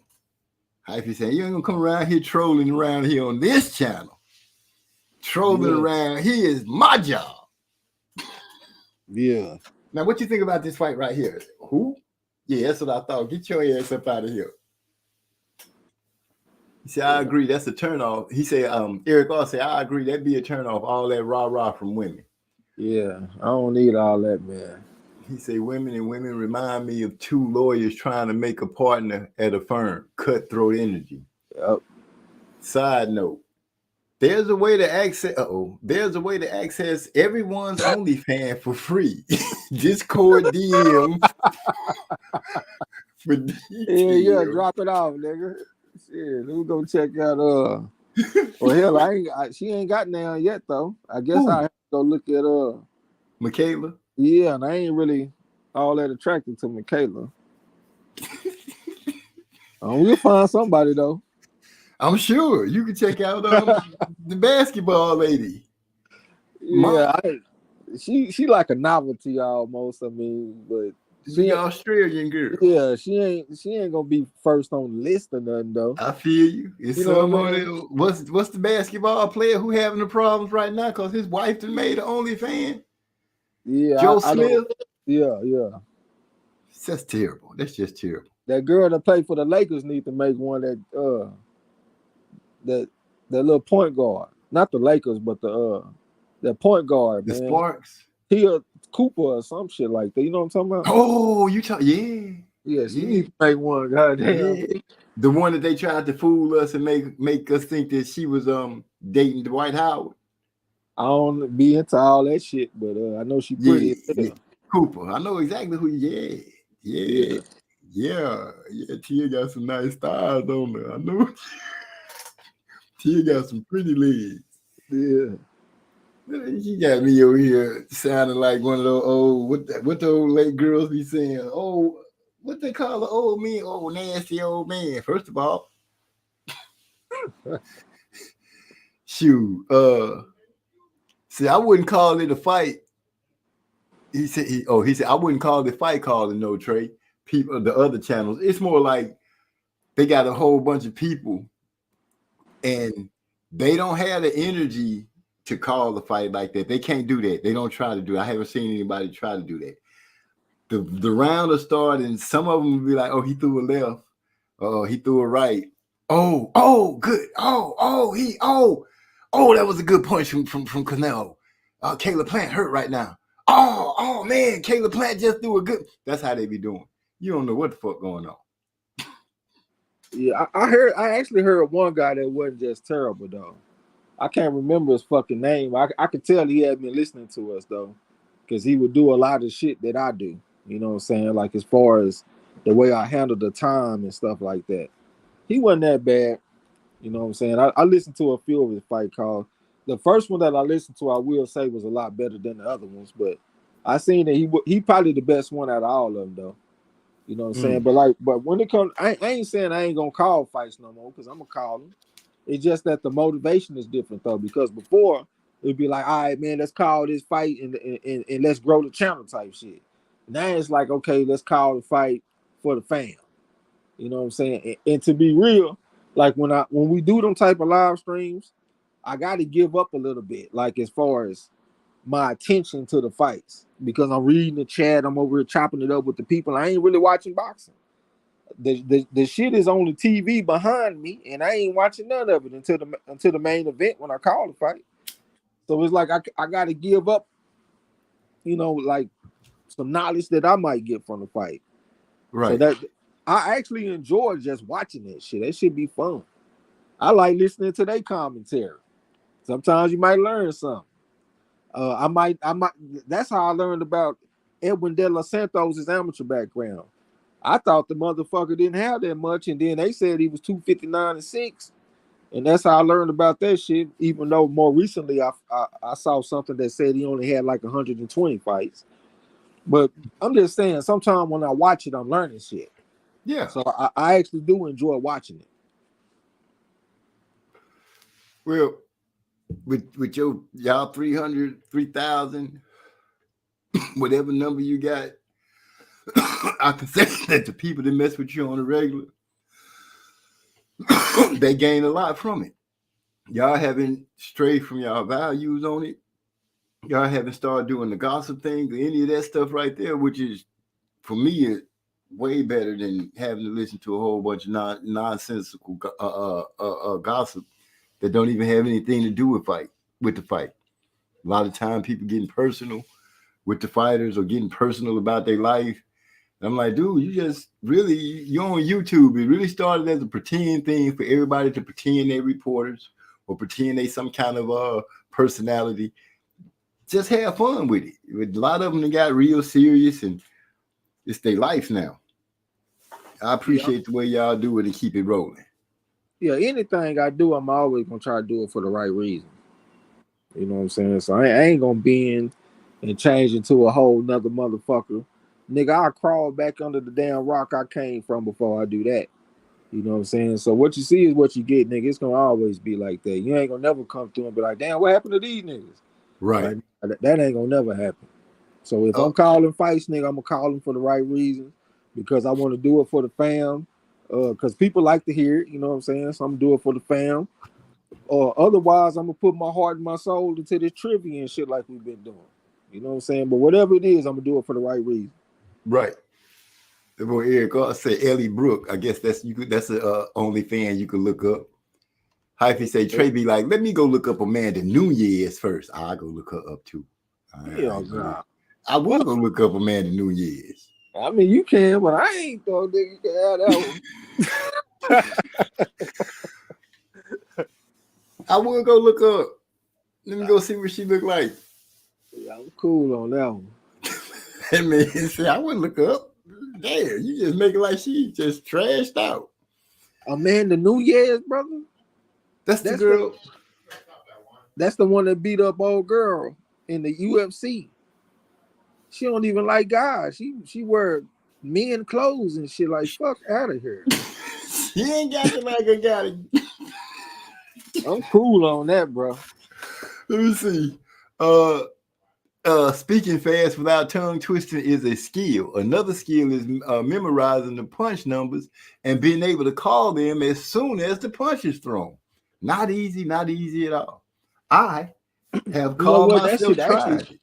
Hyphy saying, you ain't gonna come around here trolling around here on this channel. Trolling around here is my job. Yeah. Now, what you think about this fight right here? Who? Yeah, that's what I thought. Get your ass up out of here. He said, I agree. That's a turnoff. He said, Eric also said, I agree. That'd be a turnoff. All that rah-rah from women. Yeah, I don't need all that, man. He said, women remind me of two lawyers trying to make a partner at a firm. Cutthroat energy. Yep. Side note. There's a way to access. There's a way to access everyone's OnlyFans for free. Discord DM. For yeah, drop it off, nigga. Shit, we gonna check out. Well, hell, she ain't got down yet though. I guess I have to go look at Michaela. Yeah, and I ain't really all that attracted to Michaela. We'll find somebody though. I'm sure you can check out the basketball lady. Yeah, she like a novelty almost. I mean, but she an Australian girl. Yeah, she ain't gonna be first on the list or nothing though. I feel you. It's what's the basketball player who having the problems right now because his wife done made an OnlyFans? Yeah, Joe Smith. Yeah. That's terrible. That's just terrible. That girl that played for the Lakers need to make one that little point guard, not the Lakers, but that point guard, the man. Sparks. Tia Cooper or some shit like that. You know what I'm talking about? Oh, you talk, yeah. Yeah, she needs to make one. Goddamn. Yeah. The one that they tried to fool us and make us think that she was dating Dwight Howard. I don't be into all that shit, but I know she pretty. Yeah. Cooper. I know exactly who. Yeah. Tia got some nice thighs on her. I know. Tia got some pretty legs. Yeah. She got me over here sounding like one of those old what the old late girls be saying. Oh, what they call the old man? Oh, nasty old man. First of all, shoot. See, I wouldn't call it a fight he said I wouldn't call it fight calling, no, Trey. People, the other channels, it's more like they got a whole bunch of people and they don't have the energy to call the fight like that. They can't do that. They don't try to do it. I haven't seen anybody try to do that. The round will start and some of them will be like, oh, he threw a left. Oh, he threw a right. Oh, good. Oh, that was a good punch from Canelo. Caleb Plant hurt right now. Oh man, Caleb Plant just threw a good. That's how they be doing. You don't know what the fuck going on. Yeah, I actually heard one guy that wasn't just terrible though. I can't remember his fucking name. I could tell he had been listening to us though, because he would do a lot of shit that I do. You know what I'm saying? Like as far as the way I handle the time and stuff like that. He wasn't that bad. You know what I'm saying? I listened to a few of his fight calls. The first one that I listened to, I will say, was a lot better than the other ones. But I seen that he probably the best one out of all of them, though. You know what I'm saying? But when it comes, I ain't saying I ain't gonna call fights no more because I'm gonna call them. It's just that the motivation is different though. Because before it'd be like, all right, man, let's call this fight and let's grow the channel type shit. Now it's like, okay, let's call the fight for the fam. You know what I'm saying? And to be real, like when we do them type of live streams, I got to give up a little bit, like as far as my attention to the fights, because I'm reading the chat, I'm over here chopping it up with the people. I ain't really watching boxing. The shit is on the TV behind me, and I ain't watching none of it until the main event when I call the fight. So it's like I got to give up, you know, like some knowledge that I might get from the fight. Right. So that I actually enjoy just watching that shit. That should be fun. I like listening to their commentary. Sometimes you might learn something. I might. That's how I learned about Edwin De Los Santos' amateur background. I thought the motherfucker didn't have that much, and then they said he was 259-6, and that's how I learned about that shit. Even though more recently I saw something that said he only had like 120 fights. But I'm just saying, sometimes when I watch it, I'm learning shit. Yeah. So I actually do enjoy watching it. Well, with y'all 300, 3,000, whatever number you got, I can say that the people that mess with you on a regular, they gain a lot from it. Y'all haven't strayed from y'all values on it. Y'all haven't started doing the gossip thing or any of that stuff right there, which is, for me, way better than having to listen to a whole bunch of nonsensical gossip that don't even have anything to do with the fight. A lot of time people getting personal with the fighters or getting personal about their life. And I'm like, dude, you're on YouTube. It really started as a pretend thing for everybody to pretend they're reporters or pretend they some kind of personality. Just have fun with it. A lot of them that got real serious and it's their life now. I appreciate the way y'all do it and keep it rolling. Yeah, anything I do, I'm always gonna try to do it for the right reason. You know what I'm saying? So I ain't gonna bend and change into a whole nother motherfucker. Nigga, I'll crawl back under the damn rock I came from before I do that. You know what I'm saying? So what you see is what you get, nigga. It's gonna always be like that. You ain't gonna never come through and be like, damn, what happened to these niggas? Right. Like, that ain't gonna never happen. So if I'm calling fights, nigga, I'm gonna call them for the right reason because I want to do it for the fam. Because people like to hear it, you know what I'm saying? So I'm gonna do it for the fam. Or otherwise, I'm gonna put my heart and my soul into this trivia and shit like we've been doing. You know what I'm saying? But whatever it is, I'm gonna do it for the right reason. Right. The boy Eric say Ellie Brooke. I guess that's a only fan you can look up. Hyphy say Trey be like, let me go look up Amanda Nunes first. I'll go look her up too. I will go look up Amanda Nunes. I mean, you can, but I ain't though, nigga. You can have that one. I will go look up. Let me go see what she look like. Yeah, I'm cool on that one. I mean, I wouldn't look up. Damn, you just make it like she just trashed out. Amanda Nunes, brother. That's the girl. That's the one that beat up old girl in the UFC. She don't even like guys. She wear men clothes and shit. Like, fuck out of here. She ain't got to like a guy. I'm cool on that, bro. Let me see. Speaking fast without tongue twisting is a skill. Another skill is memorizing the punch numbers and being able to call them as soon as the punch is thrown. Not easy at all. I have You know called what? myself tried it.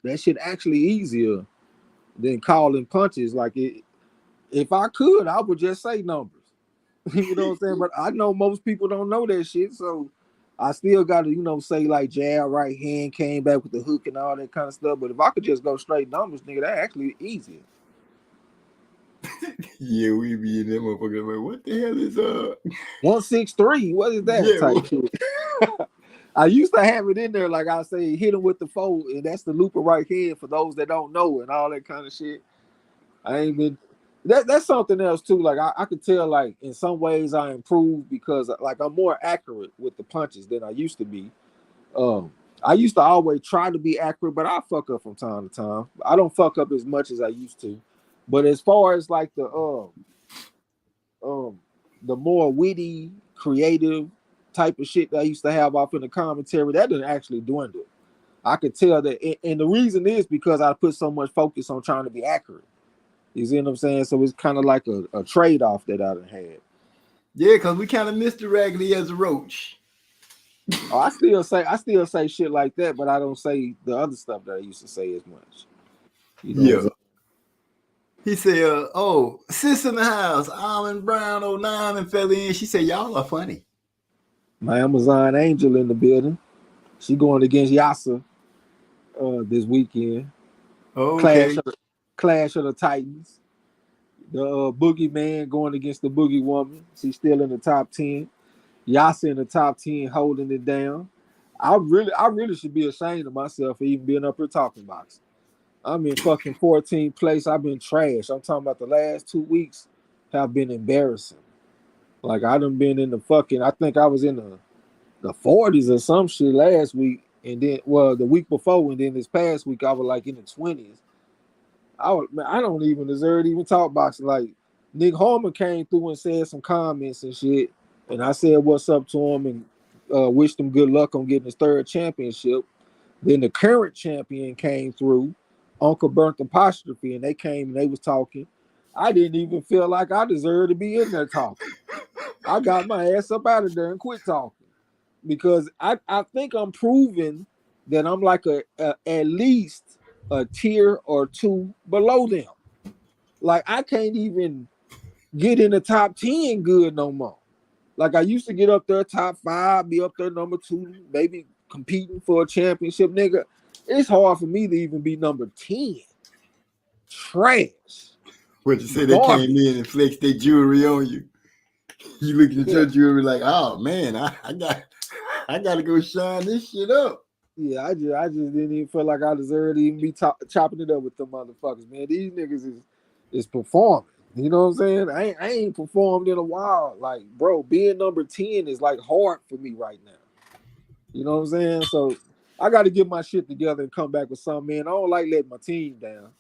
That shit actually easier than calling punches. Like if I could, I would just say numbers. You know what I'm saying? But I know most people don't know that shit, so I still got to, say like jab, right hand, came back with the hook and all that kind of stuff. But if I could just go straight numbers, nigga, that actually easier. Yeah, we be in that motherfucker. Like, what the hell is 163? What is that Yeah, type shit? I used to have it in there, like I say, hit him with the fold, and that's the looper right hand for those that don't know and all that kind of shit. I ain't been. That's something else too. Like I could tell, like in some ways I improved because like I'm more accurate with the punches than I used to be. I used to always try to be accurate, but I fuck up from time to time. I don't fuck up as much as I used to. But as far as like the more witty, creative type of shit that I used to have off in the commentary, that didn't actually dwindle. I could tell that, and the reason is because I put so much focus on trying to be accurate. You see what I'm saying? So it's kind of like a trade-off that I done had. Yeah, because we kind of missed the raggedy as a roach. Oh, I still say shit like that, but I don't say the other stuff that I used to say as much. You know Yeah. He said, sis in the house, Almond Brown 09 and fell in. She said, y'all are funny. My Amazon Angel in the building. She going against Yasa this weekend. Okay. Clash of the Titans. The Boogeyman going against the Boogie Woman. She's still in the top 10. Yasa in the top 10 holding it down. I really should be ashamed of myself for even being up here talking boxing. I'm in fucking 14th place. I've been trash. I'm talking about the last 2 weeks have been embarrassing. Like I done been in the fucking, I think I was in the 40s or some shit last week. And then, the week before, and then this past week, I was like in the 20s. I don't even deserve to even talk boxing. Like Nick Harmon came through and said some comments and shit. And I said what's up to him and wished him good luck on getting his 3rd championship. Then the current champion came through, Uncle Burnt Apostrophe, and they came and they was talking. I didn't even feel like I deserved to be in there talking. I got my ass up out of there and quit talking because I think I'm proving that I'm like at least a tier or 2 below them. Like I can't even get in the top 10 good no more. Like I used to get up there top 5, be up there number 2, maybe competing for a championship, nigga. It's hard for me to even be number 10. Trash. What you say? They came in and flexed their jewelry on you. You looking at your jewelry like, oh man, I gotta go shine this shit up. Yeah, I just didn't even feel like I deserved to even be chopping it up with them motherfuckers, man. These niggas is performing. You know what I'm saying? I ain't performed in a while. Like, bro, being number 10 is like hard for me right now. You know what I'm saying? So I got to get my shit together and come back with something, man. I don't like letting my team down.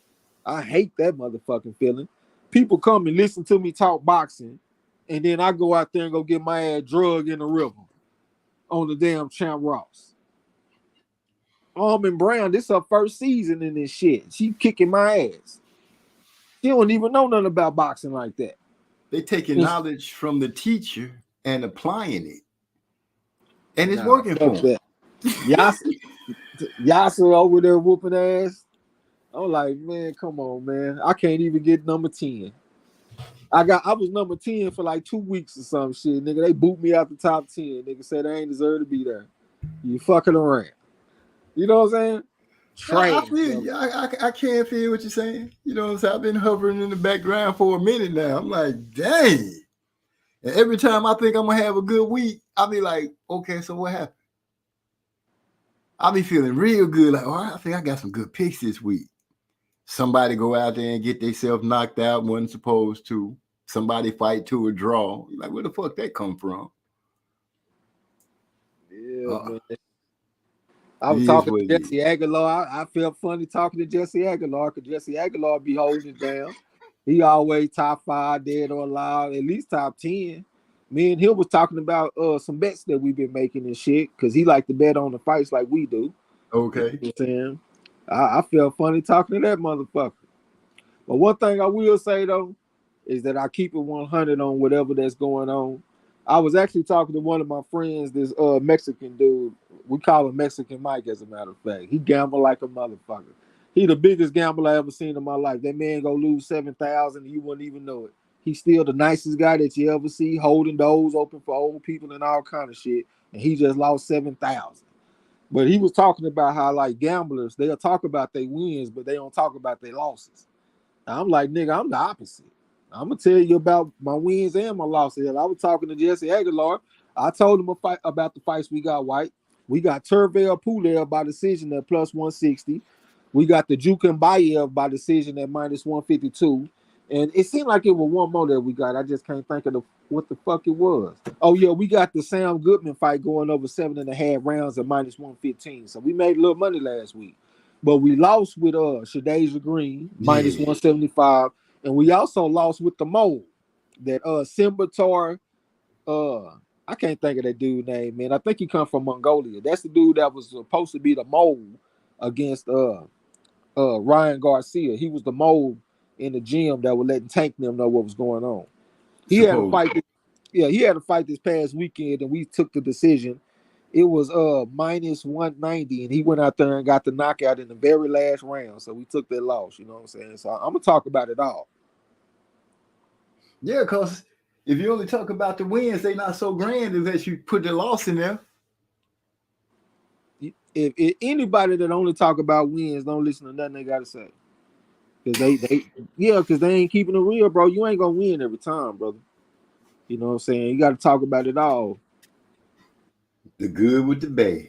I hate that motherfucking feeling. People come and listen to me talk boxing, and then I go out there and go get my ass drugged in the river on the damn Champ Ross. Almond Brown, this her first season in this shit. She kicking my ass. She don't even know nothing about boxing like that. They taking knowledge from the teacher and applying it. And it's working for them. Yasa over there whooping ass. I'm like, man, come on, man. I can't even get number 10. I was number 10 for like 2 weeks or some shit, nigga. They boot me out the top 10. Nigga said I ain't deserve to be there. You fucking around. You know what I'm saying? I feel you. I can't feel what you're saying. You know what I'm saying? I've been hovering in the background for a minute now. I'm like, dang. And every time I think I'm gonna have a good week, I'll be like, okay, so what happened? I'll be feeling real good. Like, I think I got some good picks this week. Somebody go out there and get themselves knocked out, wasn't supposed to. Somebody fight to a draw. You're like, where the fuck that come from? Yeah, man. I was talking to Jesse Aguilar. I felt funny talking to Jesse Aguilar because Jesse Aguilar be holding it down. He always top 5, dead or alive, at least top 10. Me and him was talking about some bets that we've been making and shit because he like to bet on the fights like we do. Okay. You know what I'm saying? I felt funny talking to that motherfucker. But one thing I will say though is that I keep it 100 on whatever that's going on. I was actually talking to one of my friends, this Mexican dude. We call him Mexican Mike, as a matter of fact. He gamble like a motherfucker. He the biggest gambler I ever seen in my life. That man go lose 7,000 and you wouldn't even know it. He's still the nicest guy that you ever see, holding doors open for old people and all kind of shit. And he just lost 7,000. But he was talking about how like gamblers, they'll talk about their wins, but they don't talk about their losses. I'm like, nigga, I'm the opposite. I'm gonna tell you about my wins and my losses. I was talking to Jesse Aguilar. I told him about the fights we got, White. We got Tervel Pulev by decision at plus 160. We got the Jukin Bayev by decision at minus 152. And it seemed like it was one more that we got. I just can't think of what the fuck it was. Oh, yeah, we got the Sam Goodman fight going over 7.5 rounds at minus 115. So we made a little money last week. But we lost with Shadasia Green, minus 175. And we also lost with the mole. That Simbatar, I can't think of that dude's name, man. I think he come from Mongolia. That's the dude that was supposed to be the mole against Ryan Garcia. He was the mole in the gym that was letting Tank them know what was going on. He had a fight. He had a fight this past weekend, and we took the decision. It was minus 190, and he went out there and got the knockout in the very last round. So we took that loss. You know what I'm saying? So I'm gonna talk about it all. Yeah, because if you only talk about the wins, they not so grand unless you put the loss in there. If anybody that only talk about wins don't listen to nothing they gotta say, because they ain't keeping it real, bro. You ain't gonna win every time, brother. You know what I'm saying? You got to talk about it all. The good with the bad.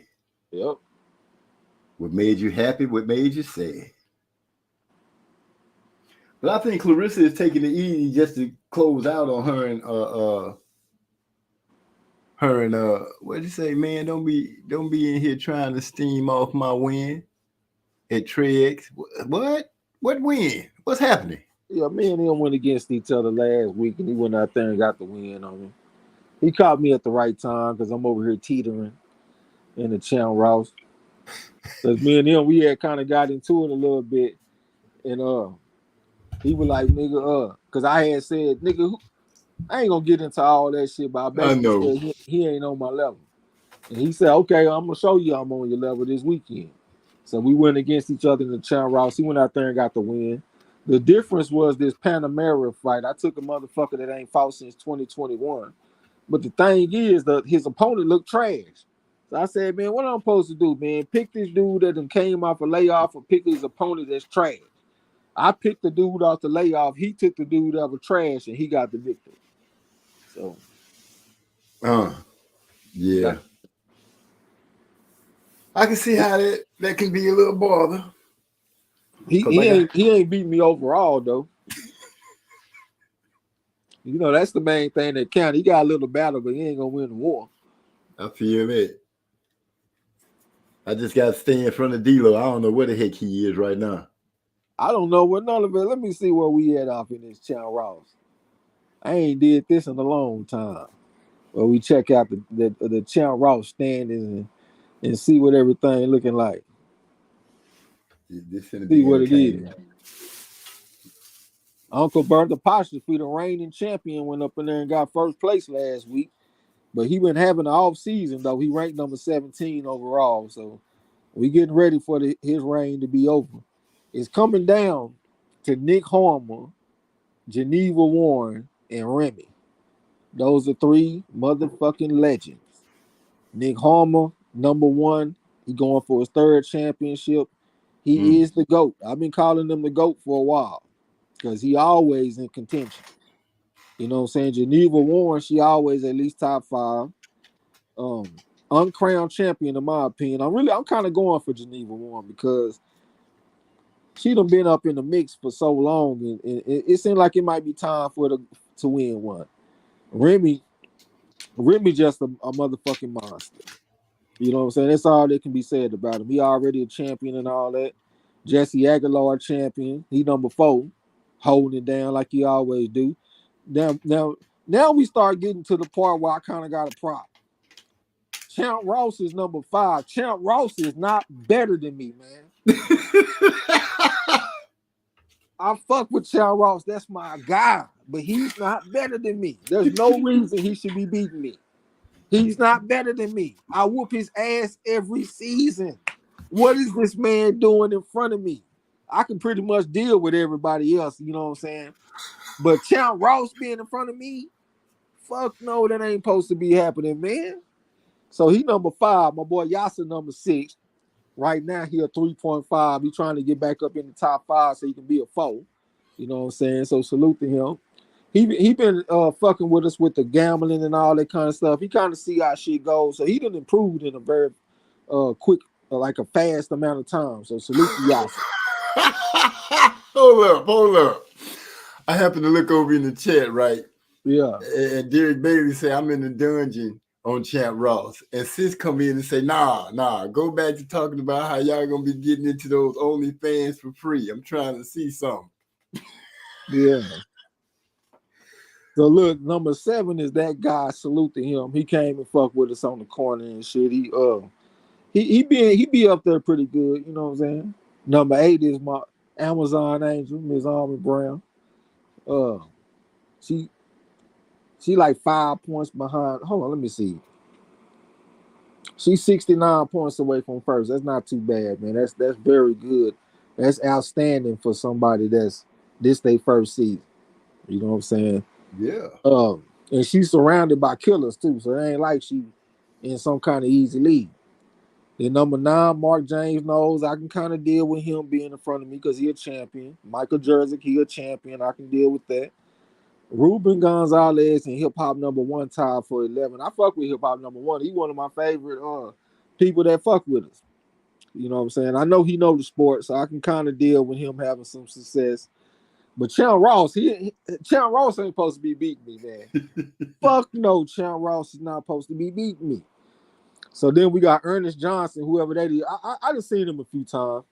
Yep. What made you happy? What made you sad? But I think Clarissa is taking it easy just to close out on her and what did you say, man? Don't be in here trying to steam off my win at Trex. What win? What's happening? Yeah, me and him went against each other last week, and he went out there and got the win on me. He caught me at the right time because I'm over here teetering in the Champ Ross. Because me and him, we had kind of got into it a little bit, and he was like, nigga, because I had said, nigga, I ain't gonna get into all that shit, but I basically said he ain't on my level. And he said, okay, I'm gonna show you I'm on your level this weekend. So we went against each other in the Champ Ross. He went out there and got the win. The difference was this Panamera fight. I took a motherfucker that ain't fought since 2021. But the thing is that his opponent looked trash. So I said, man, what I'm supposed to do, man? Pick this dude that done came off a layoff or pick his opponent that's trash. I picked the dude off the layoff. He took the dude that was trash and he got the victory. So. Yeah. I can see how that can be a little bother. He ain't beat me overall though. You know, that's the main thing that counts. He got a little battle, but he ain't gonna win the war. I feel it. I just gotta stay in front of D-Lo. I don't know where the heck he is right now. I don't know what none of it. Let me see where we at off in this Champ Ross. I ain't did this in a long time. Where we check out the Champ Ross standings and see what everything looking like. See what it is. Uncle Bertha Apostrophe, the reigning champion, went up in there and got first place last week. But he been having an off season though. He ranked number 17 overall. So we getting ready for his reign to be over. It's coming down to Nick Harmer, Geneva Warren, and Remy. Those are three motherfucking legends. Nick Harmer, number one. He going for his third championship. He is the GOAT. I've been calling him the GOAT for a while because he always in contention. You know what I'm saying? Geneva Warren, she always at least top 5. Uncrowned champion, in my opinion. I'm kind of going for Geneva Warren because she done been up in the mix for so long, and it seemed like it might be time for her to win one. Remy just a motherfucking monster. You know what I'm saying? That's all that can be said about him. He already a champion and all that. Jesse Aguilar champion. He number 4, holding it down like he always do. Now we start getting to the part where I kind of got a problem. Champ Ross is number 5. Champ Ross is not better than me, man. I fuck with Chow Ross. That's my guy. But he's not better than me. There's no reason he should be beating me. He's not better than me. I whoop his ass every season. What is this man doing in front of me? I can pretty much deal with everybody else, you know what I'm saying? But Chow Ross being in front of me, fuck no, that ain't supposed to be happening, man. So he number 5. My boy Yasser number 6. Right now he a 3.5. He trying to get back up in the top 5 so he can be a 4. You know what I'm saying? So salute to him. He been fucking with us with the gambling and all that kind of stuff. He kind of see how shit goes. So he done improved in a very quick, like a fast amount of time. So salute to Yasser. Hold up. I happened to look over in the chat, right? Yeah. And Derek Bailey say I'm in the dungeon on Champ Ross. And Sis come in and say, nah, go back to talking about how y'all gonna be getting into those OnlyFans for free. I'm trying to see something. Yeah. So look, number 7 is that guy. Salute to him. He came and fucked with us on the corner and shit. He be up there pretty good. You know what I'm saying? Number 8 is my Amazon angel, Ms. Army Brown. She like 5 points behind. Hold on, let me see. She's 69 points away from first. That's not too bad, man. That's very good. That's outstanding for somebody that's this their first season. You know what I'm saying? Yeah. And she's surrounded by killers too, so it ain't like she in some kind of easy lead. Then number 9, Mark James knows I can kind of deal with him being in front of me because he a champion. Michael Jerzik, he a champion. I can deal with that. Ruben Gonzalez and hip hop number 1 tied for 11. I fuck with hip hop number 1. He one of my favorite people that fuck with us. You know what I'm saying? I know he know the sport, so I can kind of deal with him having some success. But Chow Ross, Chow Ross ain't supposed to be beating me, man. Fuck no, Chow Ross is not supposed to be beating me. So then we got Ernest Johnson, whoever that is. I just seen him a few times.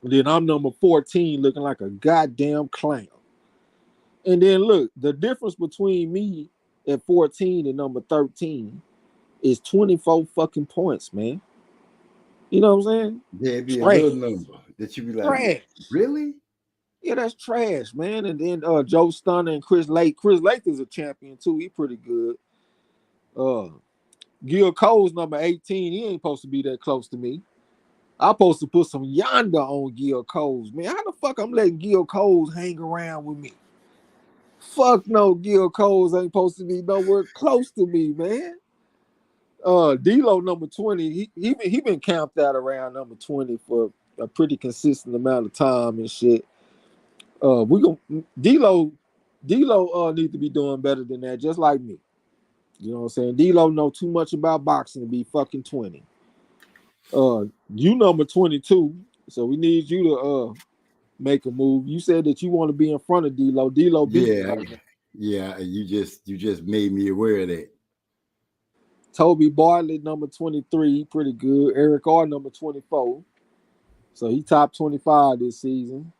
And then I'm number 14, looking like a goddamn clown. And then look, the difference between me at 14 and number 13 is 24 fucking points, man. You know what I'm saying? Yeah, it'd be Trash. a little number that you be like, Trash. Really? Yeah, that's trash, man. And then Joe Stunner and Chris Lake. Chris Lake is a champion too. He pretty good. Gil Cole's number 18. He ain't supposed to be that close to me. I'm supposed to put some yonder on Gil Cole's, man. How the fuck I'm letting Gil Cole's hang around with me? Fuck no, Gil Cole's ain't supposed to be nowhere close to me, man. D-Lo number 20. He been camped out around number 20 for a pretty consistent amount of time and shit. We gonna D-Lo need to be doing better than that, just like me. You know what I'm saying? D-Lo know too much about boxing to be fucking 20. You number 22, so we need you to make a move. You said that you want to be in front of D-Lo. D-Lo beat Yeah, you just made me aware of that. Toby Bartlett number 23, he pretty good. Eric R number 24. So he top 25 this season.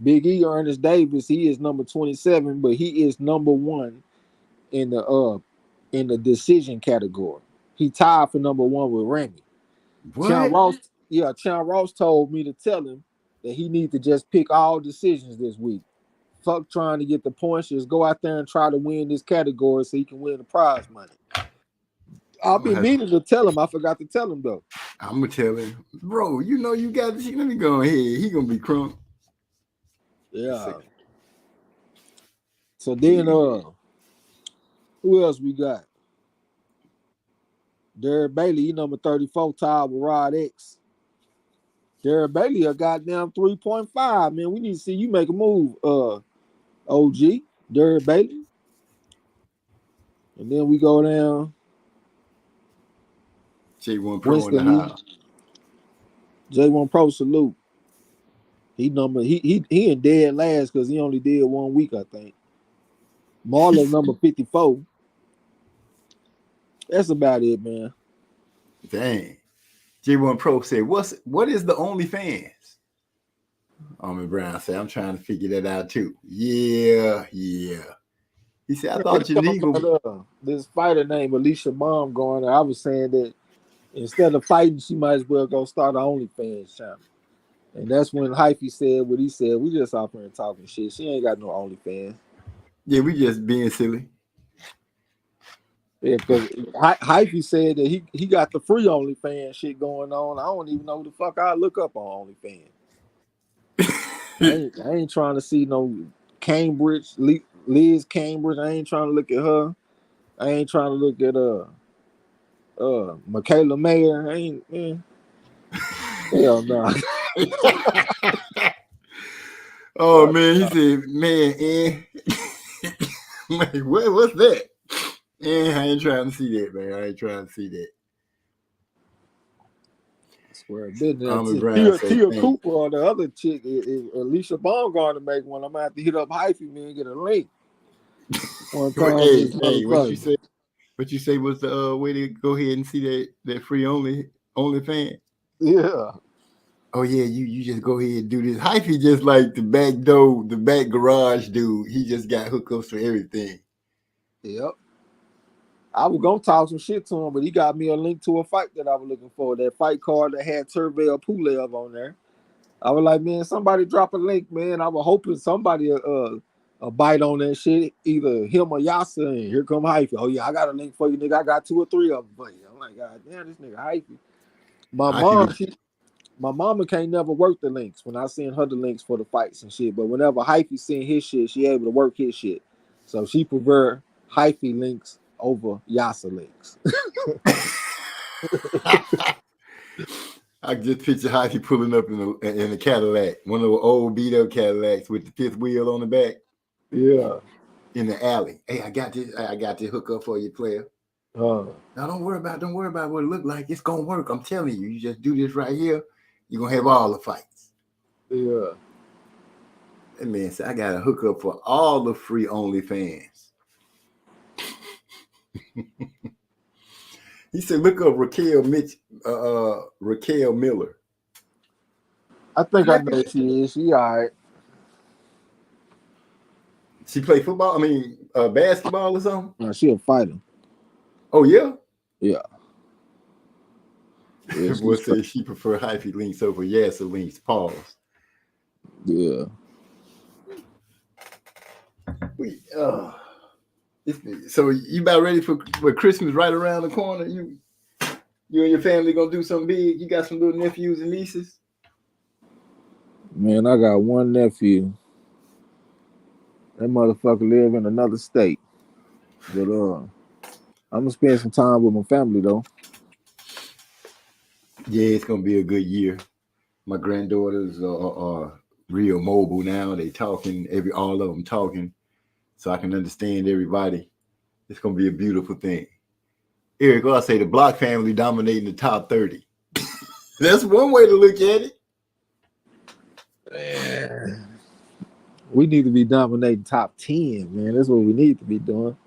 Big E Ernest Davis, he is number 27, but he is number 1 in the decision category. He tied for number 1 with Remy. Chow Ross told me to tell him that he need to just pick all decisions this week. Fuck trying to get the points, just go out there and try to win this category so he can win the prize money. I've been meaning to tell him. I forgot to tell him though. I'm gonna tell him, bro. You know you got this. Let me go ahead. He gonna be crunk. Yeah. So then, who else we got? Derek Bailey, he number 34, tied with Rod X. Derek Bailey a goddamn 3.5. Man, we need to see you make a move. OG, Derek Bailey. And then we go down. J1 Pro in the house. J1 Pro salute. He in dead last because he only did 1 week, I think. Marlon number 54. That's about it, man. Dang. J1 Pro said, what is the OnlyFans? Armin Brown said, I'm trying to figure that out too. Yeah. He said, I thought Janine this fighter named Alicia Baum going there. I was saying that Instead of fighting, she might as well go start her OnlyFans channel. And that's when Hyphy said what he said. We just off here talking shit. She ain't got no OnlyFans. Yeah, we just being silly. Yeah, because Hyphy said that he got the free OnlyFans shit going on. I don't even know who the fuck I look up on OnlyFans. I ain't trying to see no Cambridge, Liz Cambridge. I ain't trying to look at her. I ain't trying to look at Michaela Mayer. I ain't, man. Hell no. Oh man, he said, man, man, what's that? I ain't trying to see that, man. I ain't trying to see that. I swear, Tia Cooper or the other chick, if Alicia Baumgartner make one, I'm gonna have to hit up Hyphy, man, and get a link. Hey, what you say was the way to go ahead and see that free OnlyFans? Yeah. Oh yeah, you just go ahead and do this. Hyphy just like the back garage dude. He just got hookups for everything. Yep. I was gonna talk some shit to him, but he got me a link to a fight that I was looking for. That fight card that had Tervel Pulev on there. I was like, man, somebody drop a link, man. I was hoping somebody a bite on that shit, either him or Yasa. And here come Hyphy. Oh yeah, I got a link for you, nigga. I got 2 or 3 of them for you. I'm like, God damn, this nigga Hyphy. My mama can't never work the links when I send her the links for the fights and shit. But whenever Hyphy send his shit, she able to work his shit. So she prefer Hyphy links over Yasa links. I just picture Hyphy pulling up in a Cadillac, one of those old beat up Cadillacs with the 5th wheel on the back. Yeah. In the alley. Hey, I got this hookup for you, player. Now don't worry about what it look like. It's gonna work. I'm telling you. You just do this right here. You're gonna have all the fights. Yeah. That man said, I got a hookup for all the free OnlyFans. He said, look up Raquel Miller. I think I know she is. She all right. She play football? I mean, basketball or something? No, she a fighter. Oh, yeah? Yeah. Boy say she prefer Hyphy links over Yasa links. Pause. Yeah. So you about ready for Christmas right around the corner? You and your family gonna do something big? You got some little nephews and nieces? Man, I got one nephew. That motherfucker live in another state. But I'm gonna spend some time with my family though. Yeah, it's gonna be a good year. My granddaughters are real mobile now. They talking, all of them talking, so I can understand everybody. It's gonna be a beautiful thing. Eric, I say the Block family dominating the top 30. That's one way to look at it. Man. We need to be dominating top 10, man. That's what we need to be doing.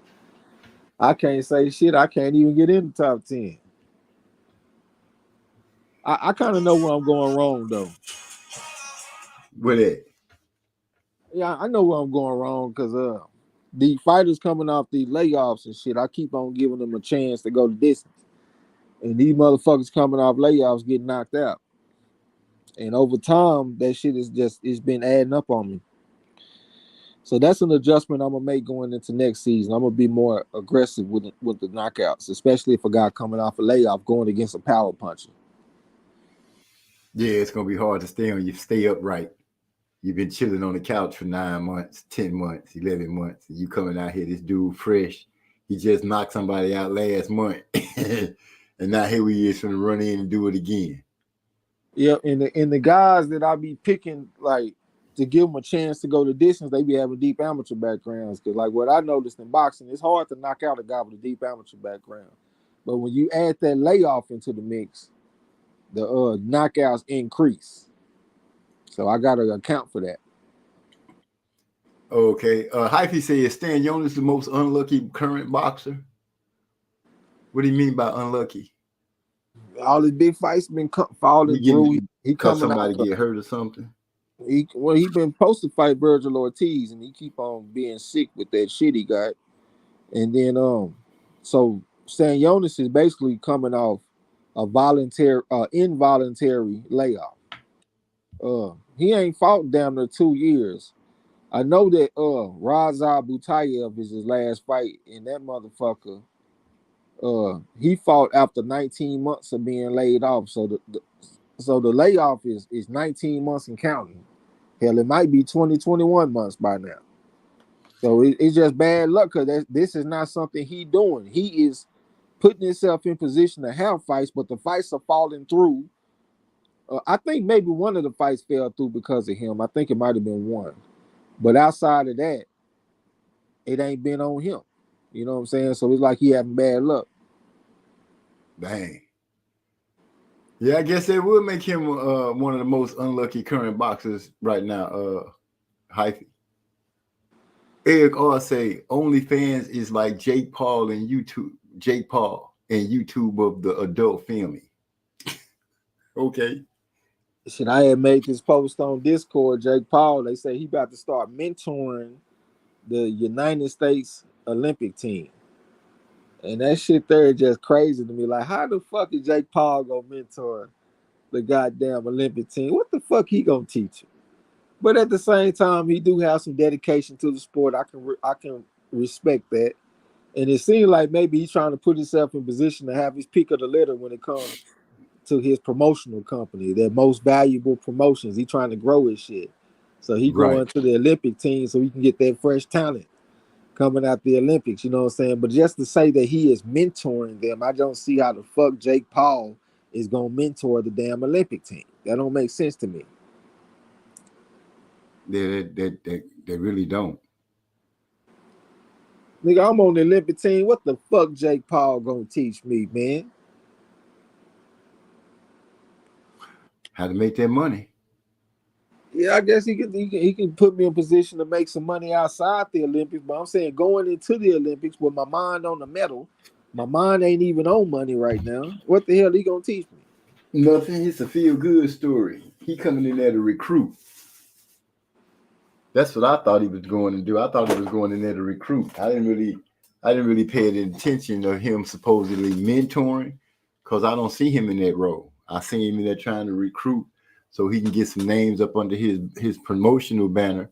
I can't say shit. I can't even get in the top 10. I kind of know where I'm going wrong, though. With it? Yeah, I know where I'm going wrong because the fighters coming off the layoffs and shit, I keep on giving them a chance to go the distance. And these motherfuckers coming off layoffs getting knocked out. And over time, that shit it's been adding up on me. So that's an adjustment I'm gonna make going into next season. I'm gonna be more aggressive with the knockouts, especially if a guy coming off a layoff going against a power puncher. Yeah, it's gonna be hard to stay upright. You've been chilling on the couch for 9 months, 10 months, 11 months, and you coming out here, this dude fresh. He just knocked somebody out last month, and now here he is gonna run in and do it again. Yeah, and the guys that I be picking like to give them a chance to go the distance, they be having deep amateur backgrounds. Because like what I noticed in boxing, it's hard to knock out a guy with a deep amateur background. But when you add that layoff into the mix, the knockouts increase. So I got to account for that. Okay. Hyphy says Stan Jonas the most unlucky current boxer. What do you mean by unlucky? All his big fights been falling through. He coming somebody get hurt or something. He been supposed to fight Virgil Ortiz, and he keep on being sick with that shit he got. And then so Stan Jonas is basically coming off involuntary layoff. He ain't fought damn near 2 years. I know that Raza Butayev is his last fight, and that motherfucker, he fought after 19 months of being laid off. So the layoff is 19 months and counting. Hell, it might be 20, 21 months by now. So it's just bad luck because this is not something he doing. He is putting himself in position to have fights, but the fights are falling through. I think maybe one of the fights fell through because of him. I think it might have been one. But outside of that, it ain't been on him. You know what I'm saying? So it's like he having bad luck. Dang. Yeah, I guess it would make him one of the most unlucky current boxers right now, Hyphy. Eric R say OnlyFans is like Jake Paul and YouTube of the adult filming. Okay. Shit, I had made this post on Discord, Jake Paul. They say he about to start mentoring the United States Olympic team. And that shit there is just crazy to me. Like, how the fuck is Jake Paul gonna mentor the goddamn Olympic team? What the fuck he gonna teach you? But at the same time, he do have some dedication to the sport. I can respect that. And it seems like maybe he's trying to put himself in position to have his pick of the litter when it comes to his promotional company, their most valuable promotions. He trying to grow his shit. So he going to the Olympic team so he can get that fresh talent coming out the Olympics, you know what I'm saying? But just to say that he is mentoring them, I don't see how the fuck Jake Paul is going to mentor the damn Olympic team. That don't make sense to me. They really don't. Nigga, I'm on the Olympic team. What the fuck Jake Paul gonna teach me, man? How to make that money. Yeah, I guess he can put me in position to make some money outside the Olympics, but I'm saying going into the Olympics with my mind on the medal, my mind ain't even on money right now. What the hell he gonna teach me? Nothing. It's a feel-good story. He coming in there to recruit. That's what I thought he was going to do. I thought he was going in there to recruit. I didn't really pay any attention to him supposedly mentoring because I don't see him in that role. I see him in there trying to recruit so he can get some names up under his promotional banner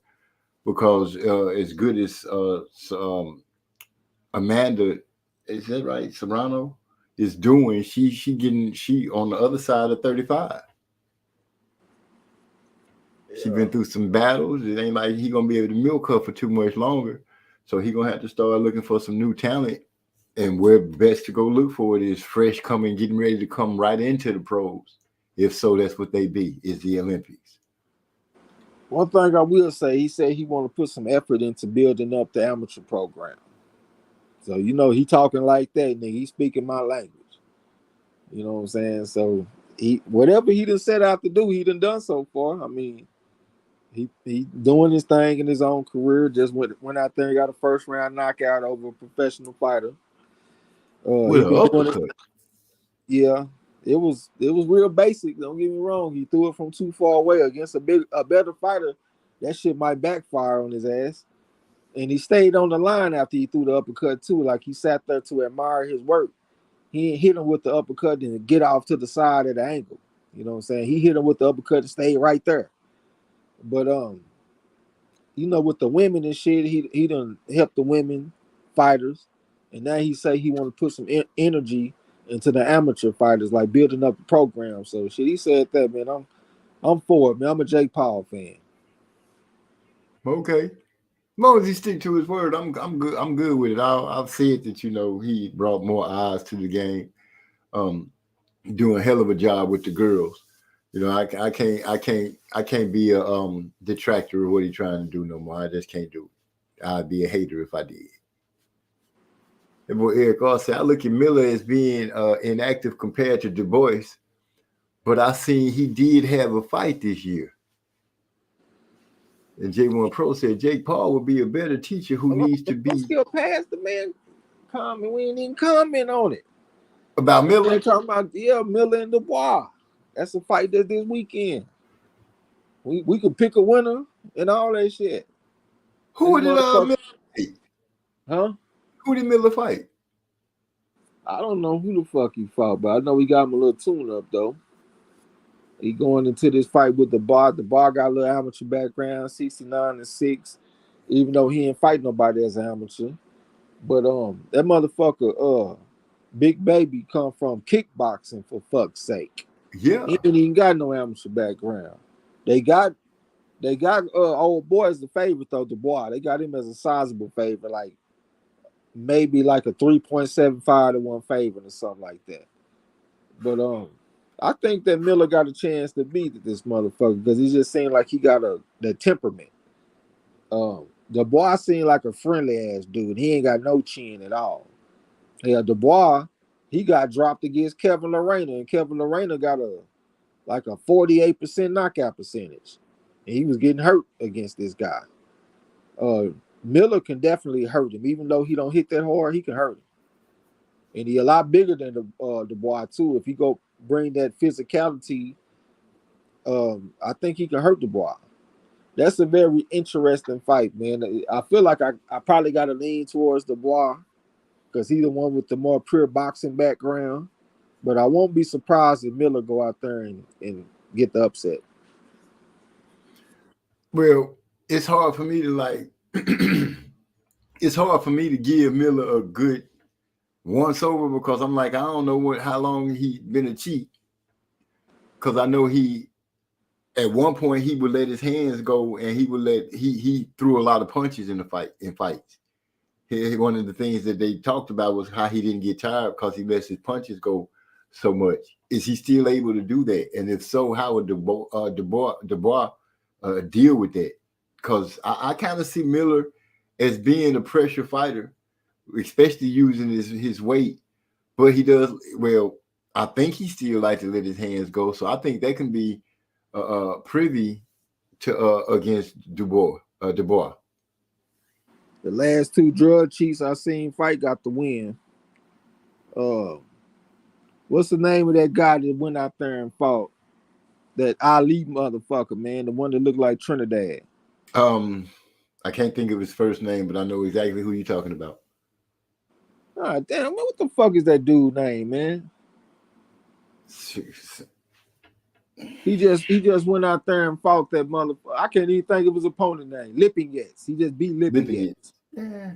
because as good as Amanda, is that right? Serrano is doing, she on the other side of 35. She been through some battles. It ain't like he gonna be able to milk her for too much longer. So he gonna have to start looking for some new talent. And where best to go look for it is fresh coming, getting ready to come right into the pros. If so, that's what they be, is the Olympics. One thing I will say, he said he want to put some effort into building up the amateur program. So, you know, he talking like that, nigga. He speaking my language. You know what I'm saying? So, whatever he done set out to do, he done so far. I mean, he doing his thing in his own career. Just went out there and got a first round knockout over a professional fighter. Yeah, it was real basic. Don't get me wrong. He threw it from too far away against a better fighter. That shit might backfire on his ass. And he stayed on the line after he threw the uppercut too. Like he sat there to admire his work. He ain't hit him with the uppercut and get off to the side of the ankle. You know what I'm saying? He hit him with the uppercut and stayed right there. But you know, with the women and shit, he done helped the women fighters, and now he say he want to put some energy into the amateur fighters, like building up the program. So shit, he said that, man. I'm for it, man. I'm a Jake Paul fan. Okay, as long as he stick to his word, I'm good. I'm good with it. I've said that, you know, he brought more eyes to the game, doing a hell of a job with the girls. You know, I can't be a detractor of what he's trying to do no more. I just can't do it. I'd be a hater if I did. And boy, Eric also said, I look at Miller as being inactive compared to Du Bois, but I seen he did have a fight this year. And J1 Pro said Jake Paul would be a better teacher who needs to be. Still past the man comment. We ain't even comment on it. About Miller? They're talking about, yeah, Miller and Dubois. That's a fight that's this weekend. We could pick a winner and all that shit. Who did Miller fight? Huh? Who did Miller fight? I don't know who the fuck he fought, but I know he got him a little tune up though. He going into this fight with the bar. The bar got a little amateur background, 69-6, even though he ain't fight nobody as an amateur. But that motherfucker, Big Baby come from kickboxing for fuck's sake. Yeah. He ain't even got no amateur background. They got old boy as the favorite though, Dubois. They got him as a sizable favorite, like maybe like a 3.75 to 1 favorite or something like that. But I think that Miller got a chance to beat this motherfucker because he just seemed like he got the temperament. Dubois seemed like a friendly ass dude. He ain't got no chin at all. Yeah, Dubois, he got dropped against Kevin Lorena, and Kevin Lorena got a 48% knockout percentage. And he was getting hurt against this guy. Miller can definitely hurt him. Even though he don't hit that hard, he can hurt him. And he a lot bigger than Dubois too. If he go bring that physicality, I think he can hurt Dubois. That's a very interesting fight, man. I feel like I probably got to lean towards Dubois because he's the one with the more pure boxing background. But I won't be surprised if Miller go out there and get the upset. Well, it's hard for me to it's hard for me to give Miller a good once over because I'm like, I don't know how long he been a cheat. Because I know at one point he would let his hands go and he threw a lot of punches in fights. One of the things that they talked about was how he didn't get tired because he lets his punches go so much. Is he still able to do that? And if so, how would Dubois deal with that? Because I kind of see Miller as being a pressure fighter, especially using his weight. But he does well. I think he still likes to let his hands go, so I think they can be privy to against Dubois. The last two drug cheats I seen fight got the win. What's the name of that guy that went out there and fought? That Ali motherfucker, man, the one that looked like Trinidad. I can't think of his first name, but I know exactly who you're talking about. Ah, damn, man, what the fuck is that dude's name, man? He just went out there and fought that motherfucker. I can't even think of his opponent name. Lipinets. He just beat Lipinets. Yeah.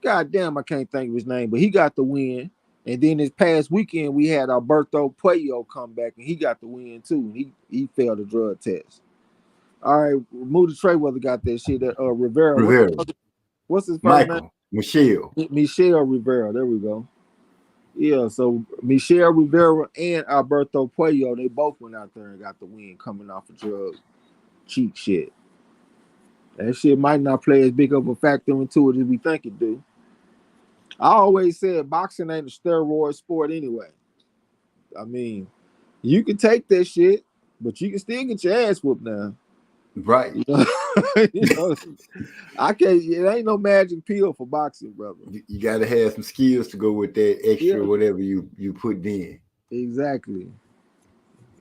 God damn, I can't think of his name, but he got the win. And then this past weekend, we had Alberto Puello come back, and he got the win too. He failed the drug test. All right, Moody Trayweather got that shit. Rivera. What's his first name? Michelle Rivera. There we go. Yeah, so Michelle Rivera and Alberto Puello, they both went out there and got the win coming off of drug cheat shit. That shit might not play as big of a factor into it as we think it do. I always said boxing ain't a steroid sport anyway. I mean, you can take that shit, but you can still get your ass whooped now. Right. I can't. It ain't no magic pill for boxing, brother. You got to have some skills to go with that extra whatever you put in. Exactly.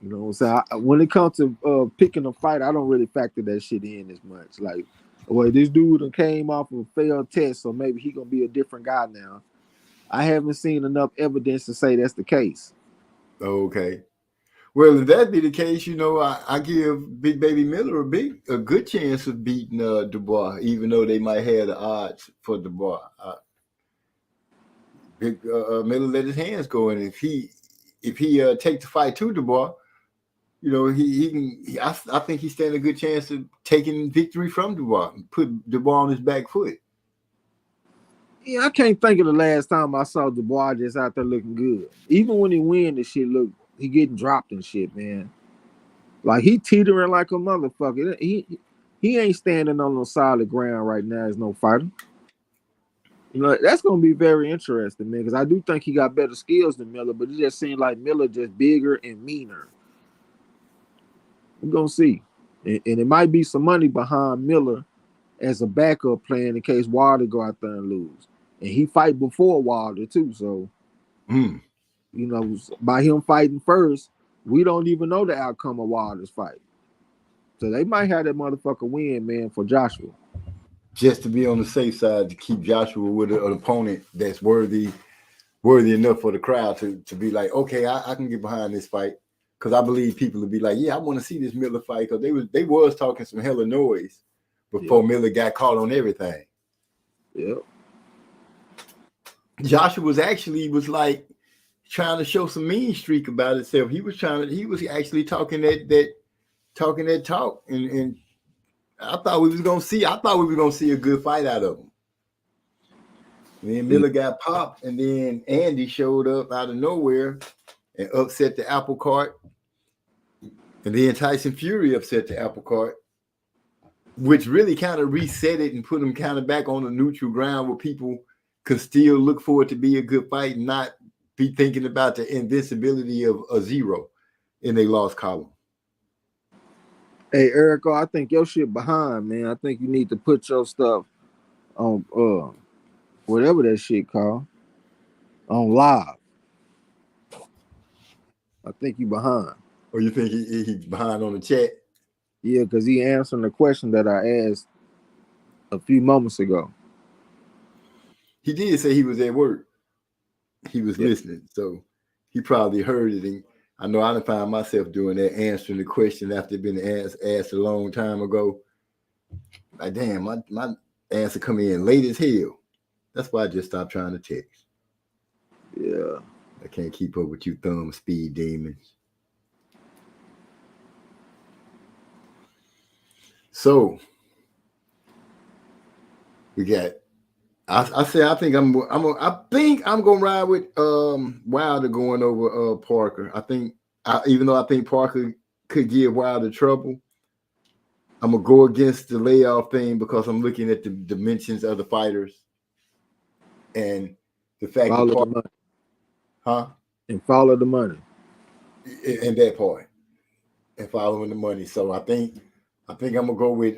You know, so when it comes to picking a fight, I don't really factor that shit in as much. Like, well, this dude came off of a failed test, so maybe he gonna be a different guy now. I haven't seen enough evidence to say that's the case. Okay. Well, if that be the case, you know, I give Big Baby Miller a good chance of beating Dubois, even though they might have the odds for Dubois. Miller let his hands go, and if he take the fight to Dubois, you know, he can. I think he stand a good chance of taking victory from Dubois and put Dubois on his back foot. Yeah, I can't think of the last time I saw Dubois just out there looking good. Even when he win, the shit look. He getting dropped and shit, man. Like he teetering like a motherfucker. He ain't standing on no solid ground right now as no fighter. You know, that's gonna be very interesting, man, because I do think he got better skills than Miller, but it just seemed like Miller just bigger and meaner. We're gonna see. And it might be some money behind Miller as a backup plan in case Wilder go out there and lose. And he fight before Wilder too, so you know, by him fighting first, we don't even know the outcome of Wilder's fight. So they might have that motherfucker win, man, for Joshua. just to be on the safe side, to keep Joshua with an opponent that's worthy enough for the crowd to be like, okay, I can get behind this fight. Because I believe people would be like, yeah, I want to see this Miller fight, because they was talking some hella noise before Miller got caught on everything. Yep. Joshua was like trying to show some mean streak about himself. He was actually talking that talk, and I thought we was gonna see a good fight out of him. And then Miller got popped, and then Andy showed up out of nowhere and upset the apple cart. And then Tyson Fury upset the apple cart, which really kind of reset it and put him kind of back on the neutral ground where people could still look for it to be a good fight and not be thinking about the invincibility of a zero in a loss column. Hey, Erico, I think your shit behind, man. I think you need to put your stuff on whatever that shit called on live. I think you behind. Or you think he behind on the chat? Yeah, because he answering the question that I asked a few moments ago. He did say he was at work. He was listening, so he probably heard it. And I know I done found myself doing that, answering the question after it been asked a long time ago. Like, damn, my answer come in late as hell. That's why I just stopped trying to text. Yeah. I can't keep up with you thumb speed demons. So we got. I think I'm gonna ride with Wilder going over Parker. Even though I think Parker could give Wilder trouble, I'm gonna go against the layoff thing because I'm looking at the dimensions of the fighters and the fact follow that the money. And follow the money. In that part. And following the money. So I think I'm gonna go with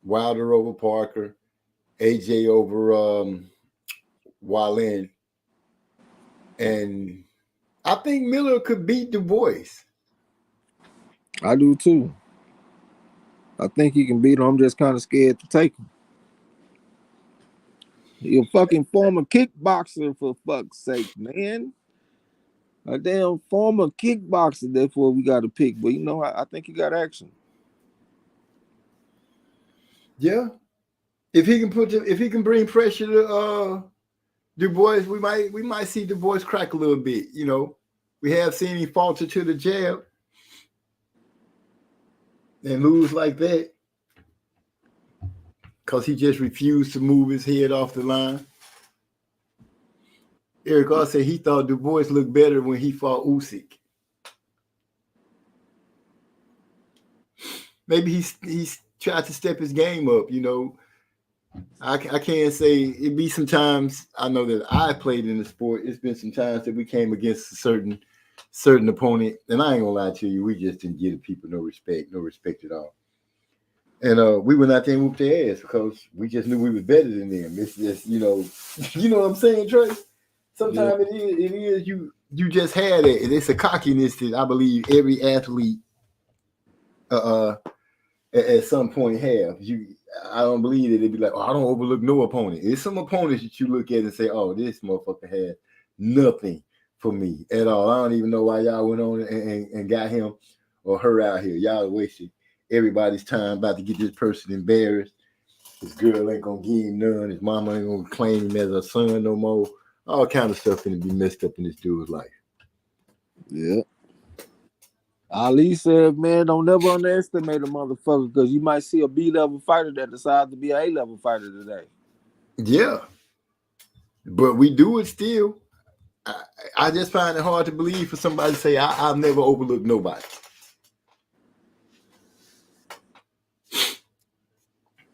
Wilder over Parker, AJ over Wallin, and I think Miller could beat Du Bois. I do too. I think he can beat him. I'm just kind of scared to take him. You're a fucking former kickboxer, for fuck's sake, man. A damn former kickboxer. Therefore, we got to pick. But you know, I think he got action. Yeah, if he can bring pressure to Du Bois, we might see Du Bois crack a little bit. You know, we have seen him falter to the jab and lose like that because he just refused to move his head off the line. Eric R said he thought Du Bois looked better when he fought Usyk. Maybe he's tried to step his game up, you know. I can't say it be sometimes. I know that I played in the sport. It's been some times that we came against a certain opponent, and I ain't gonna lie to you, we just didn't give the people no respect at all. And we went out there and whooped their ass because we just knew we was better than them. It's just, you know what I'm saying, Trey? Sometimes it is you just had it, and it's a cockiness that I believe every athlete at some point have. I don't believe that they'd be like, oh, I don't overlook no opponent. It's some opponents that you look at and say, oh, this motherfucker had nothing for me at all. I don't even know why y'all went on and got him or her out here. Y'all wasted everybody's time about to get this person embarrassed. His girl ain't gonna give him none. His mama ain't gonna claim him as a son no more. All kind of stuff gonna be messed up in this dude's life. Yeah. Ali said, man, don't never underestimate a motherfucker because you might see a B-level fighter that decides to be an A-level fighter today. Yeah. But we do it still. I just find it hard to believe for somebody to say, I've never overlooked nobody.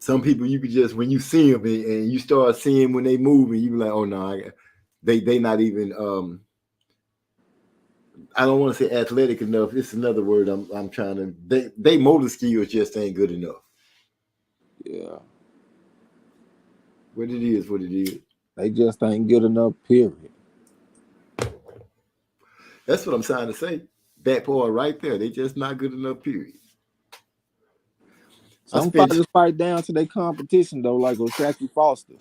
Some people you could just, when you see them and you start seeing when they move and you be like, oh no, they not even I don't want to say athletic enough. It's another word I'm trying to. They motor skills just ain't good enough. Yeah. What it is. They just ain't good enough, period. That's what I'm trying to say. That part right there. They just not good enough, period. Some fighters fight down to their competition though, like O'Shaquie Foster.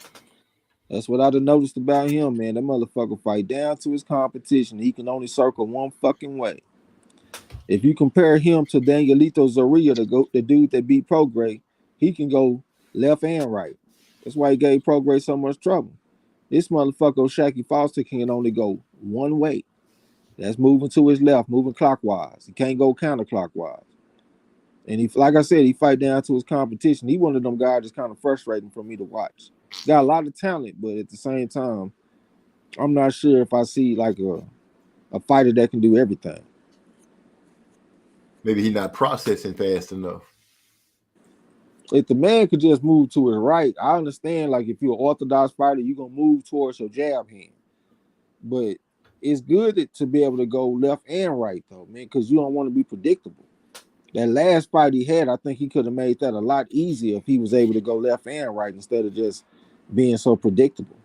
That's what I done noticed about him, man. That motherfucker fight down to his competition. He can only circle one fucking way. If you compare him to Danielito Zorrilla, the dude that beat Prograis, he can go left and right. That's why he gave Prograis so much trouble. This motherfucker O'Shaquie Foster can only go one way. That's moving to his left, moving clockwise. He can't go counterclockwise. And he, like I said, he fight down to his competition. He one of them guys that's kind of frustrating for me to watch. Got a lot of talent, but at the same time, I'm not sure if I see like a fighter that can do everything. Maybe he's not processing fast enough. If the man could just move to his right, I understand. Like if you're an orthodox fighter, you're gonna move towards your jab hand. But it's good to be able to go left and right though, man, because you don't want to be predictable. That last fight he had, I think he could have made that a lot easier if he was able to go left and right instead of just being so predictable.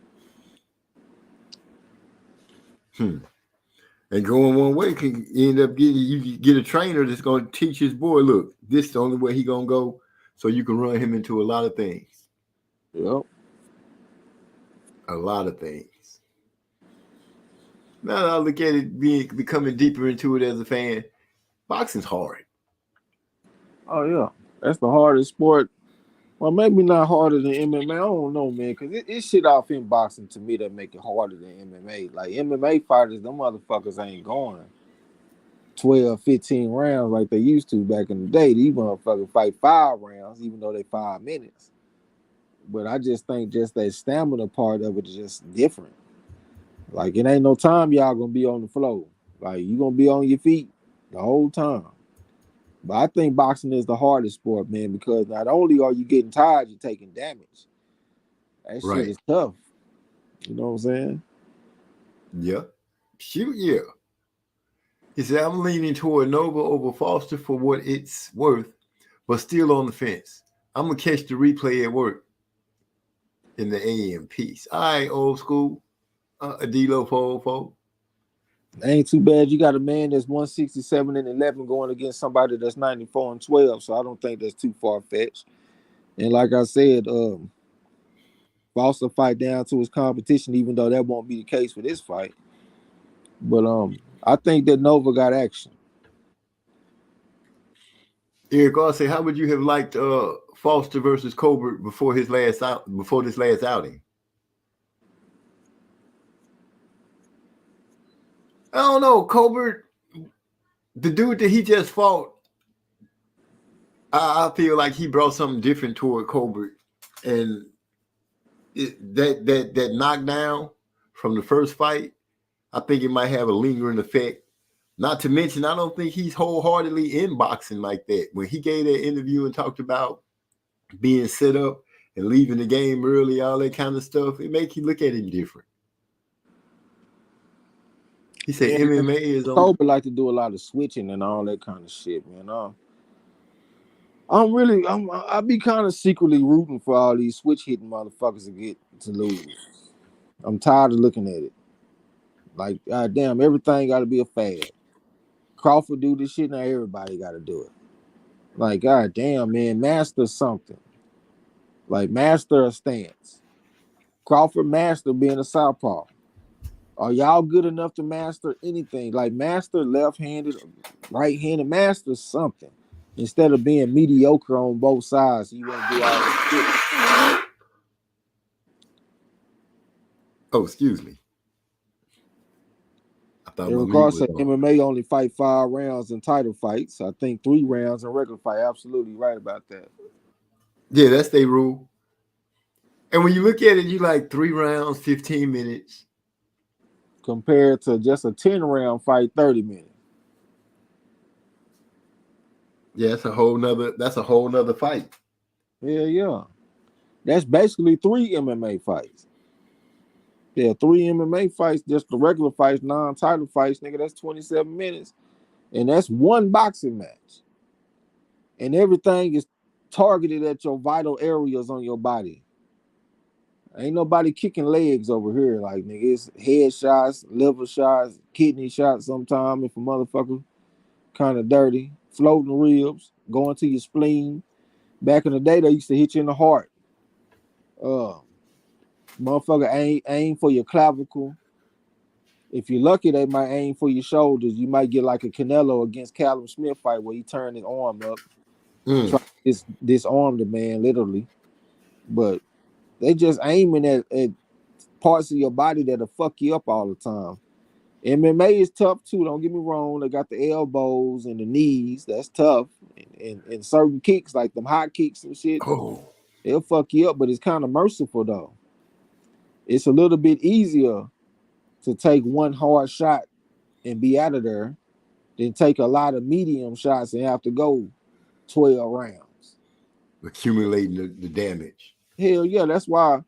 And going one way can end up getting you get a trainer that's going to teach his boy, look, this is the only way he going to go, so you can run him into a lot of things. Yep. A lot of things. Now that I look at it becoming deeper into it as a fan, boxing's hard. Oh, yeah. That's the hardest sport. Well, maybe not harder than MMA. I don't know, man, because it's shit off in boxing to me that make it harder than MMA. Like, MMA fighters, them motherfuckers ain't going 12, 15 rounds like they used to back in the day. These motherfuckers fight 5 rounds, even though they 5 minutes. But I just think just that stamina part of it is just different. Like, it ain't no time y'all gonna be on the floor. Like, you gonna be on your feet the whole time. But I think boxing is the hardest sport, man, because not only are you getting tired, you're taking damage. That shit is tough. You know what I'm saying? Yeah. Shoot, yeah. He said, I'm leaning toward Nova over Foster for what it's worth, but still on the fence. I'm going to catch the replay at work in the AM. Peace. All right, old school. Adilo 404. Ain't too bad. You got a man that's 167-11 going against somebody that's 94-12, so I don't think that's too far-fetched. And like I said, Foster fight down to his competition, even though that won't be the case for this fight. But I think that Nova got action. Eric Arce, how would you have liked Foster versus Colbert before this last outing? I don't know. Colbert, the dude that he just fought, I feel like he brought something different toward Colbert. And that knockdown from the first fight, I think it might have a lingering effect. Not to mention, I don't think he's wholeheartedly in boxing like that. When he gave that interview and talked about being set up and leaving the game early, all that kind of stuff, it makes you look at him different. He said MMA is on. Colbert like to do a lot of switching and all that kind of shit, man. I be kind of secretly rooting for all these switch hitting motherfuckers to get to lose. I'm tired of looking at it. Like, goddamn, everything got to be a fad. Crawford do this shit, now everybody got to do it. Like, goddamn, man, master something. Like, master a stance. Crawford master being a southpaw. Are y'all good enough to master anything? Like, master left-handed, right-handed, master something. Instead of being mediocre on both sides, you want to do all this shit. Oh, excuse me. I thought Regardless of MMA only fight 5 rounds in title fights. I think 3 rounds in regular fight. Absolutely right about that. Yeah, that's their rule. And when you look at it, you like 3 rounds, 15 minutes. Compared to just a 10-round fight, 30 minutes. Yeah, that's a whole nother fight. Yeah. That's basically 3 MMA fights. Yeah, 3 MMA fights, just the regular fights, non-title fights, nigga, that's 27 minutes. And that's 1 boxing match. And everything is targeted at your vital areas on your body. Ain't nobody kicking legs over here. Like, nigga, it's head shots, liver shots, kidney shots sometimes if a motherfucker kind of dirty, floating ribs, going to your spleen. Back in the day, they used to hit you in the heart. Motherfucker aim for your clavicle. If you're lucky, they might aim for your shoulders. You might get like a Canelo against Callum Smith fight where he turned his arm up, try to disarm the man, literally. But they just aiming at parts of your body that'll fuck you up all the time. MMA is tough too. Don't get me wrong. They got the elbows and the knees. That's tough. And certain kicks, like them hot kicks and shit, they'll fuck you up. But it's kind of merciful though. It's a little bit easier to take one hard shot and be out of there than take a lot of medium shots and have to go 12 rounds. Accumulating the damage. Hell yeah, that's why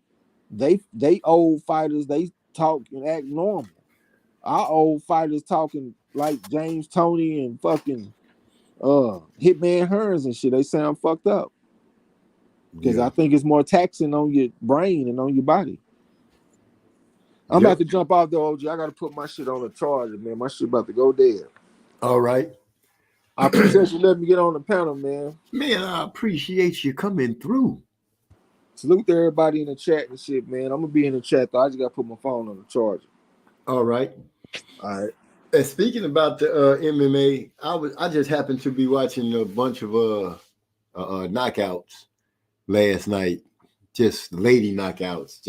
they old fighters, they talk and act normal. Our old fighters talking like James Toney and fucking Hitman Hearns and shit. They sound fucked up. Because I think it's more taxing on your brain and on your body. I'm about to jump off the OG. I got to put my shit on the charger, man. My shit about to go dead. All right. I appreciate you letting me get on the panel, man. Man, I appreciate you coming through. Salute to everybody in the chat and shit, man. I'm going to be in the chat, though. I just got to put my phone on the charger. All right. All right. And speaking about the MMA, I just happened to be watching a bunch of knockouts last night. Just lady knockouts.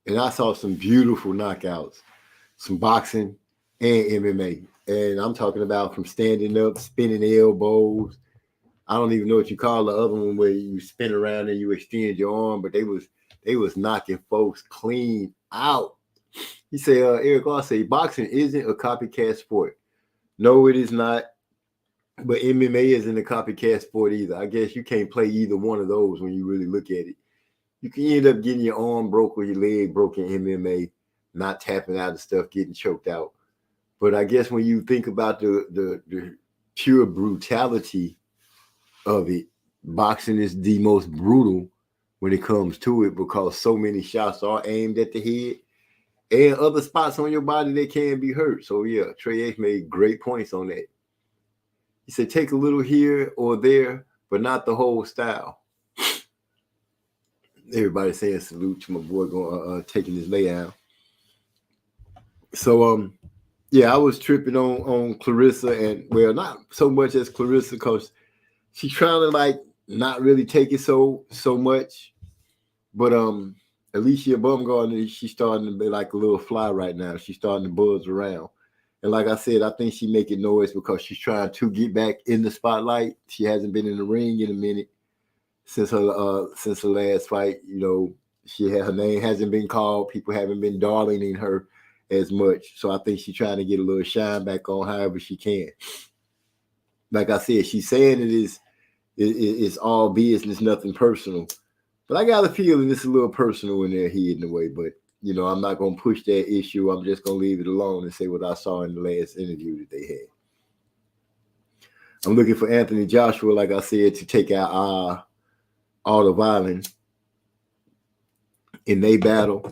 And I saw some beautiful knockouts, some boxing and MMA. And I'm talking about from standing up, spinning elbows. I don't even know what you call the other one where you spin around and you extend your arm, but they was knocking folks clean out. He said, Eric Ross say boxing isn't a copycat sport. No, it is not. But MMA isn't a copycat sport either. I guess you can't play either one of those when you really look at it. You can end up getting your arm broke or your leg broken in MMA, not tapping out of stuff, getting choked out. But I guess when you think about the pure brutality of it, boxing is the most brutal when it comes to it because so many shots are aimed at the head and other spots on your body that can be hurt. So yeah, Trey X made great points on that. He said, take a little here or there, but not the whole style. Everybody saying salute to my boy going taking his layout. So yeah, I was tripping on Clarissa, and well, not so much as Clarissa because she's trying to like not really take it so much, but Alicia Baumgartner, she's starting to be like a little fly right now. She's starting to buzz around. And like I said, I think she's making noise because she's trying to get back in the spotlight. She hasn't been in the ring in a minute since her last fight. You know, her name hasn't been called. People haven't been darlinging her as much. So I think she's trying to get a little shine back on however she can. Like I said, she's saying it's all business, nothing personal. But I got a feeling it's a little personal in there hidden away. But, you know, I'm not going to push that issue. I'm just going to leave it alone and say what I saw in the last interview that they had. I'm looking for Anthony Joshua, like I said, to take out Otto Wallin in their battle.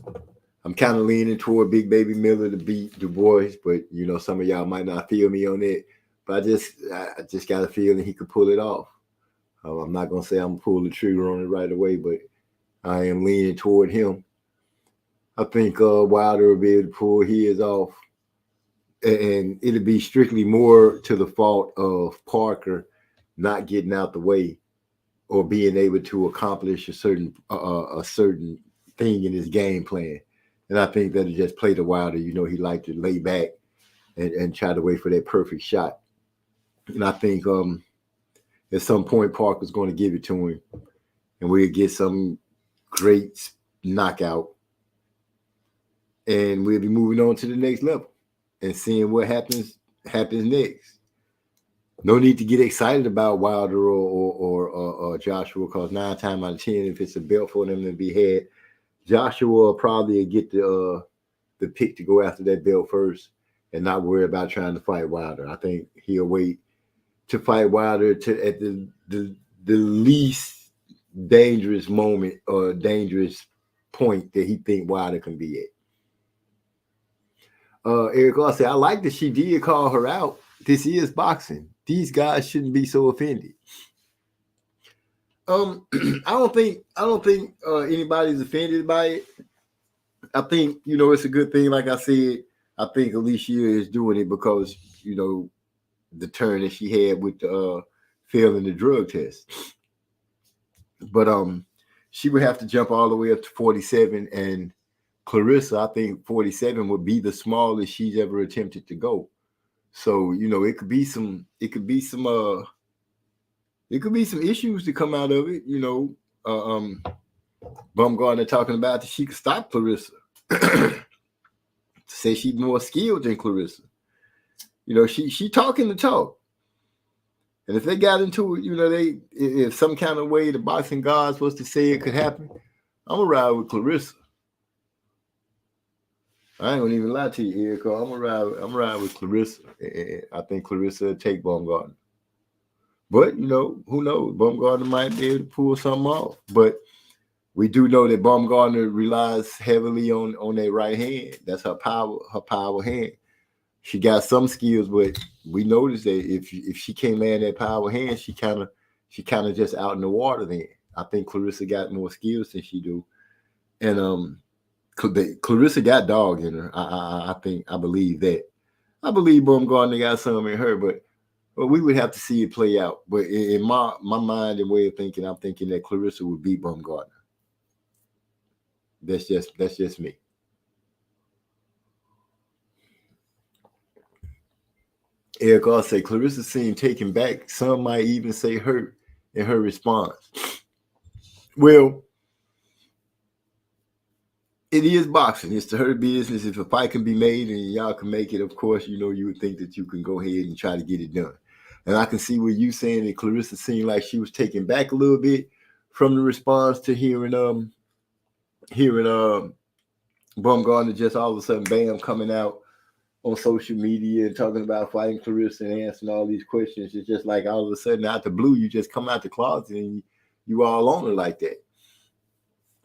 I'm kind of leaning toward Big Baby Miller to beat Du Bois, but, you know, some of y'all might not feel me on it. But I just got a feeling he could pull it off. I'm not going to say I'm going to pull the trigger on it right away, but I am leaning toward him. I think Wilder will be able to pull his off. And it'll be strictly more to the fault of Parker not getting out the way or being able to accomplish a certain thing in his game plan. And I think that'll just play to Wilder. You know, he liked to lay back and try to wait for that perfect shot. And I think at some point Parker's going to give it to him, and we'll get some great knockout, and we'll be moving on to the next level and seeing what happens next. No need to get excited about Wilder or Joshua, because 9 times out of 10, if it's a belt for them to be had, Joshua will probably get the pick to go after that belt first and not worry about trying to fight Wilder. I think he'll wait to fight Wilder at the least dangerous moment or dangerous point that he think Wilder can be at. Eric Law said, I like that she did call her out. This is boxing. These guys shouldn't be so offended. I don't think anybody's offended by it. I think, you know, it's a good thing. Like I said, I think Alicia is doing it because, you know, the turn that she had with failing the drug test. But she would have to jump all the way up to 47, and Clarissa, I think 47 would be the smallest she's ever attempted to go. So, you know, it could be some issues to come out of it, you know. Bumgarner talking about that she could stop Clarissa. Say she's more skilled than Clarissa. You know, she talking the talk. And if they got into it, you know, if some kind of way the boxing gods was to say it could happen, I'm gonna ride with Clarissa. I ain't gonna even lie to you, Eric. I'm gonna ride with Clarissa. I think Clarissa will take Bumgarner. But, you know, who knows? Bumgarner might be able to pull something off. But we do know that Bumgarner relies heavily on that right hand. That's her power hand. She got some skills, but we noticed that if she can't land that power hand, she kind of just out in the water then. I think Clarissa got more skills than she do. And Clarissa got dog in her. I believe that. I believe Bumgarner got some in her, but we would have to see it play out. But in my mind and way of thinking, I'm thinking that Clarissa would beat Bumgarner. That's just me. Eric also say Clarissa seemed taken back. Some might even say hurt in her response. Well, it is boxing. It's to her business. If a fight can be made and y'all can make it, of course, you know, you would think that you can go ahead and try to get it done. And I can see what you saying that Clarissa seemed like she was taken back a little bit from the response to hearing Bumgarner just all of a sudden, bam, coming out on social media and talking about fighting Clarissa and answering all these questions. It's just like all of a sudden out the blue, you just come out the closet and you all on her like that.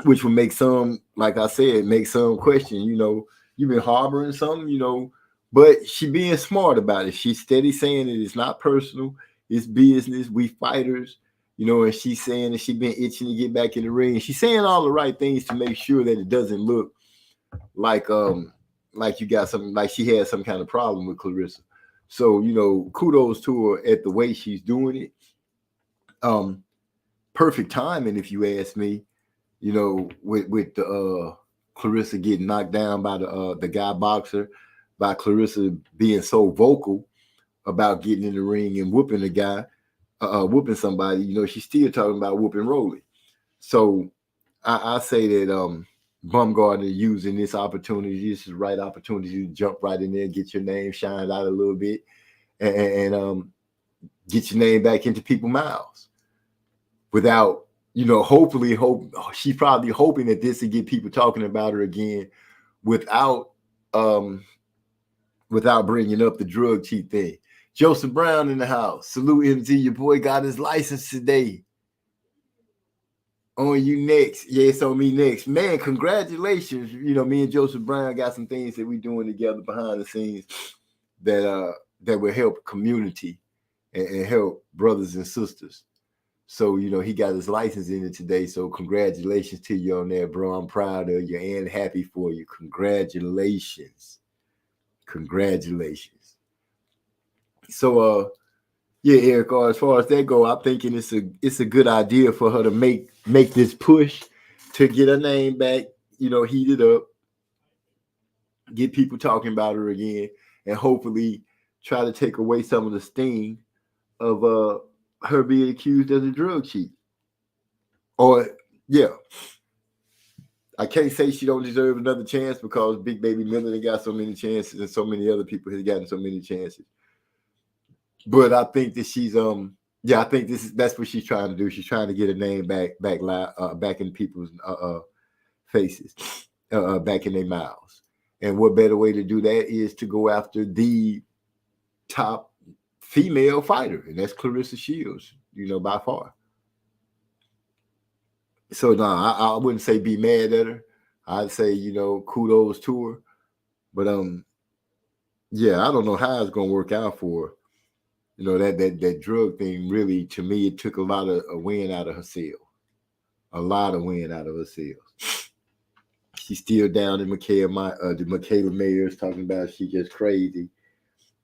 Which would make some, like I said, make some question, you know, you've been harboring something, you know, but she being smart about it. She's steady saying that it's not personal, it's business, we fighters, you know, and she's saying that she's been itching to get back in the ring. She's saying all the right things to make sure that it doesn't look like you got something, like she had some kind of problem with Clarissa. So, you know, kudos to her at the way she's doing it. Perfect timing, if you ask me, you know, with the Clarissa getting knocked down by the guy boxer, by Clarissa being so vocal about getting in the ring and whooping the guy, whooping somebody, you know, she's still talking about whooping Rolly. So I say that Bumgarner using this opportunity, this is the right opportunity to jump right in there, get your name shined out a little bit, and get your name back into people's mouths. Without, you know, she's probably hoping that this will get people talking about her again, without bringing up the drug cheat thing. Joseph Brown in the house. Salute MZ. Your boy got his license today. On you next. Yeah, it's on me next. Man, congratulations. You know, me and Joseph Brown got some things that we're doing together behind the scenes that will help community and help brothers and sisters. So, you know, he got his license in it today. So congratulations to you on that, bro. I'm proud of you and happy for you. Congratulations. Congratulations. So yeah, Eric, as far as that go, I'm thinking it's a good idea for her to make this push to get her name back, you know, heated up, get people talking about her again, and hopefully try to take away some of the sting of her being accused as a drug cheat. Or yeah, I can't say she don't deserve another chance because Big Baby Miller got so many chances and so many other people has gotten so many chances. But I think that she's I think that's what she's trying to do. She's trying to get her name back in people's faces, back in their mouths. And what better way to do that is to go after the top female fighter, and that's Clarissa Shields, you know, by far. So no, I wouldn't say be mad at her. I'd say, you know, kudos to her. But yeah, I don't know how it's gonna work out for her. You know, that drug thing really, to me, it took a lot of wind out of her sails. A lot of wind out of her sails. She's still down in the Michaela Mayers talking about she just crazy.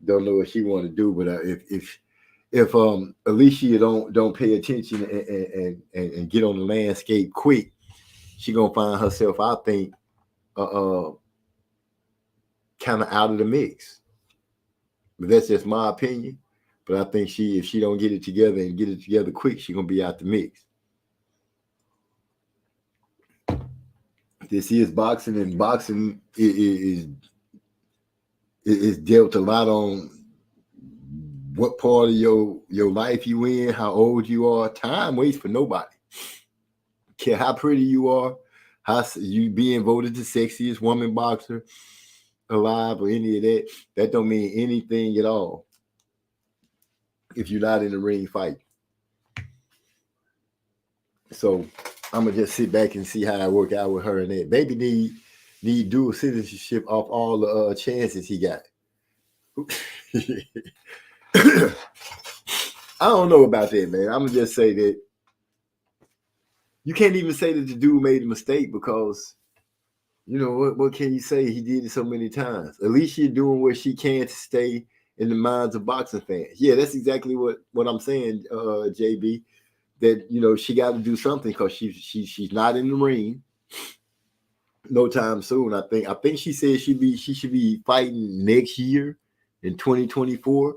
Don't know what she want to do, but if Alicia don't pay attention and get on the landscape quick, she gonna find herself, I think, kind of out of the mix. But that's just my opinion. But I think if she don't get it together and get it together quick, she gonna be out the mix. This is boxing, and boxing is dealt a lot on what part of your life you in, how old you are. Time waits for nobody. Care how pretty you are, how you being voted the sexiest woman boxer alive or any of that. That don't mean anything at all if you're not in the ring fight. So I'm gonna just sit back and see how I work out with her and that. Baby need dual citizenship off all the chances he got. I don't know about that, man. I'm gonna just say that you can't even say that the dude made a mistake, because you know what can you say? He did it so many times. Alicia doing what she can to stay in the minds of boxing fans. Yeah, that's exactly what I'm saying, JB. That, you know, she got to do something, because she's not in the ring no time soon. I think she said she should be fighting next year in 2024,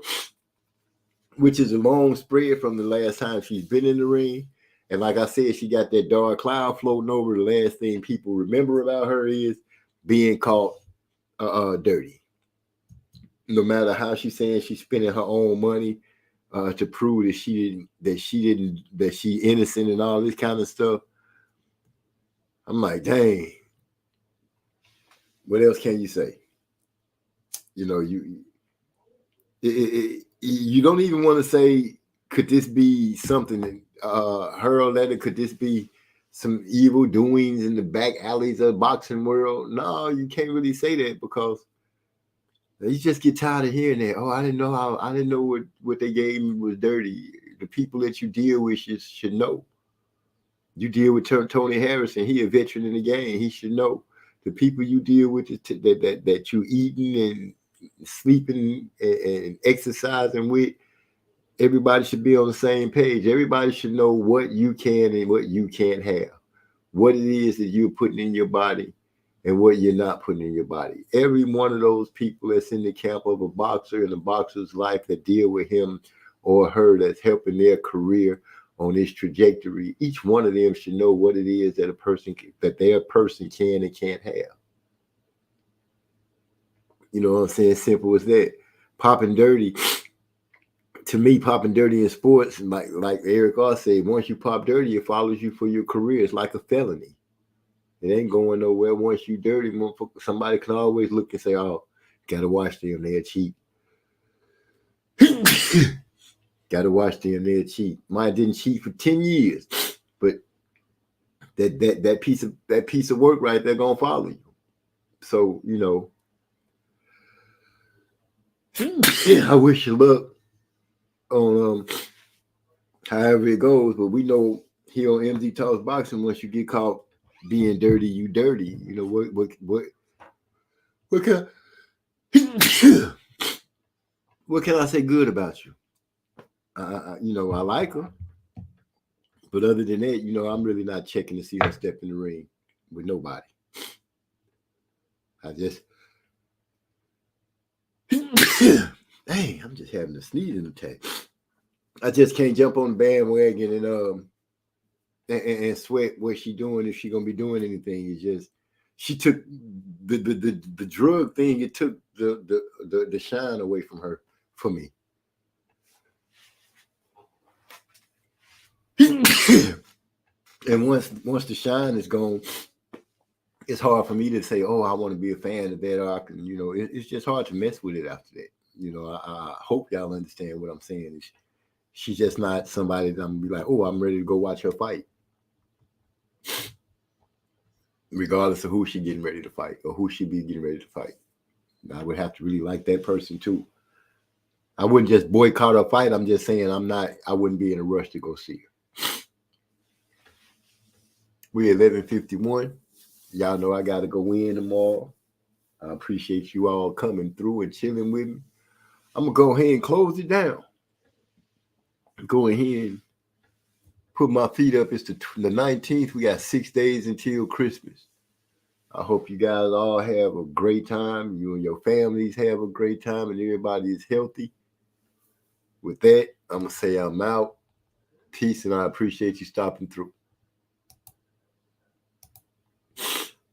which is a long spread from the last time she's been in the ring. And like I said, she got that dark cloud floating over. The last thing people remember about her is being caught dirty. No matter how she's saying she's spending her own money to prove that she innocent and all this kind of stuff. I'm like, dang. What else can you say? You know, you don't even want to say, could this be something? Her or letter, could this be some evil doings in the back alleys of the boxing world? No, you can't really say that, because you just get tired of hearing that. Oh, I didn't know what they gave me was dirty. The people that you deal with should know. You deal with Tony Harrison. He a veteran in the game. He should know. The people you deal with that you eating and sleeping and exercising with, everybody should be on the same page. Everybody should know what you can and what you can't have, what it is that you're putting in your body and what you're not putting in your body. Every one of those people that's in the camp of a boxer and a boxer's life that deal with him or her that's helping their career on this trajectory, each one of them should know what it is that their person can and can't have. You know what I'm saying? Simple as that. Popping dirty. To me, popping dirty in sports, like Eric Ross said, once you pop dirty, it follows you for your career. It's like a felony. It ain't going nowhere. Once you dirty, somebody can always look and say, oh, gotta watch them, they'll cheat. Gotta watch them, they'll cheat. Mine didn't cheat for 10 years, but that piece of work right there gonna follow you. So, you know, I wish you luck on however it goes, but we know here on MZ Talks Boxing, once you get caught being dirty, you dirty. You know what can I say good about you? You know, I like her, but other than that, you know, I'm really not checking to see her step in the ring with nobody. I just dang, I'm just having a sneezing attack. I just can't jump on the bandwagon and sweat what she doing, if she gonna be doing anything. It's just she took the drug thing. It took the shine away from her for me. And once the shine is gone, it's hard for me to say, oh, I want to be a fan of that, or I can, you know, it's just hard to mess with it after that. You know, I hope y'all understand what I'm saying. She's just not somebody that I'm gonna be like, oh, I'm ready to go watch her fight, regardless of who she getting ready to fight or who she be getting ready to fight. I would have to really like that person too. I wouldn't just boycott a fight. I'm just saying I wouldn't be in a rush to go see her. We're 11:51. Y'all know I got to go in tomorrow. I appreciate you all coming through and chilling with me. I'm going to go ahead and close it down. Go ahead and put my feet up. It's the 19th. We got 6 days until Christmas. I hope you guys all have a great time. You and your families have a great time, and everybody is healthy. With that, I'm going to say I'm out. Peace, and I appreciate you stopping through.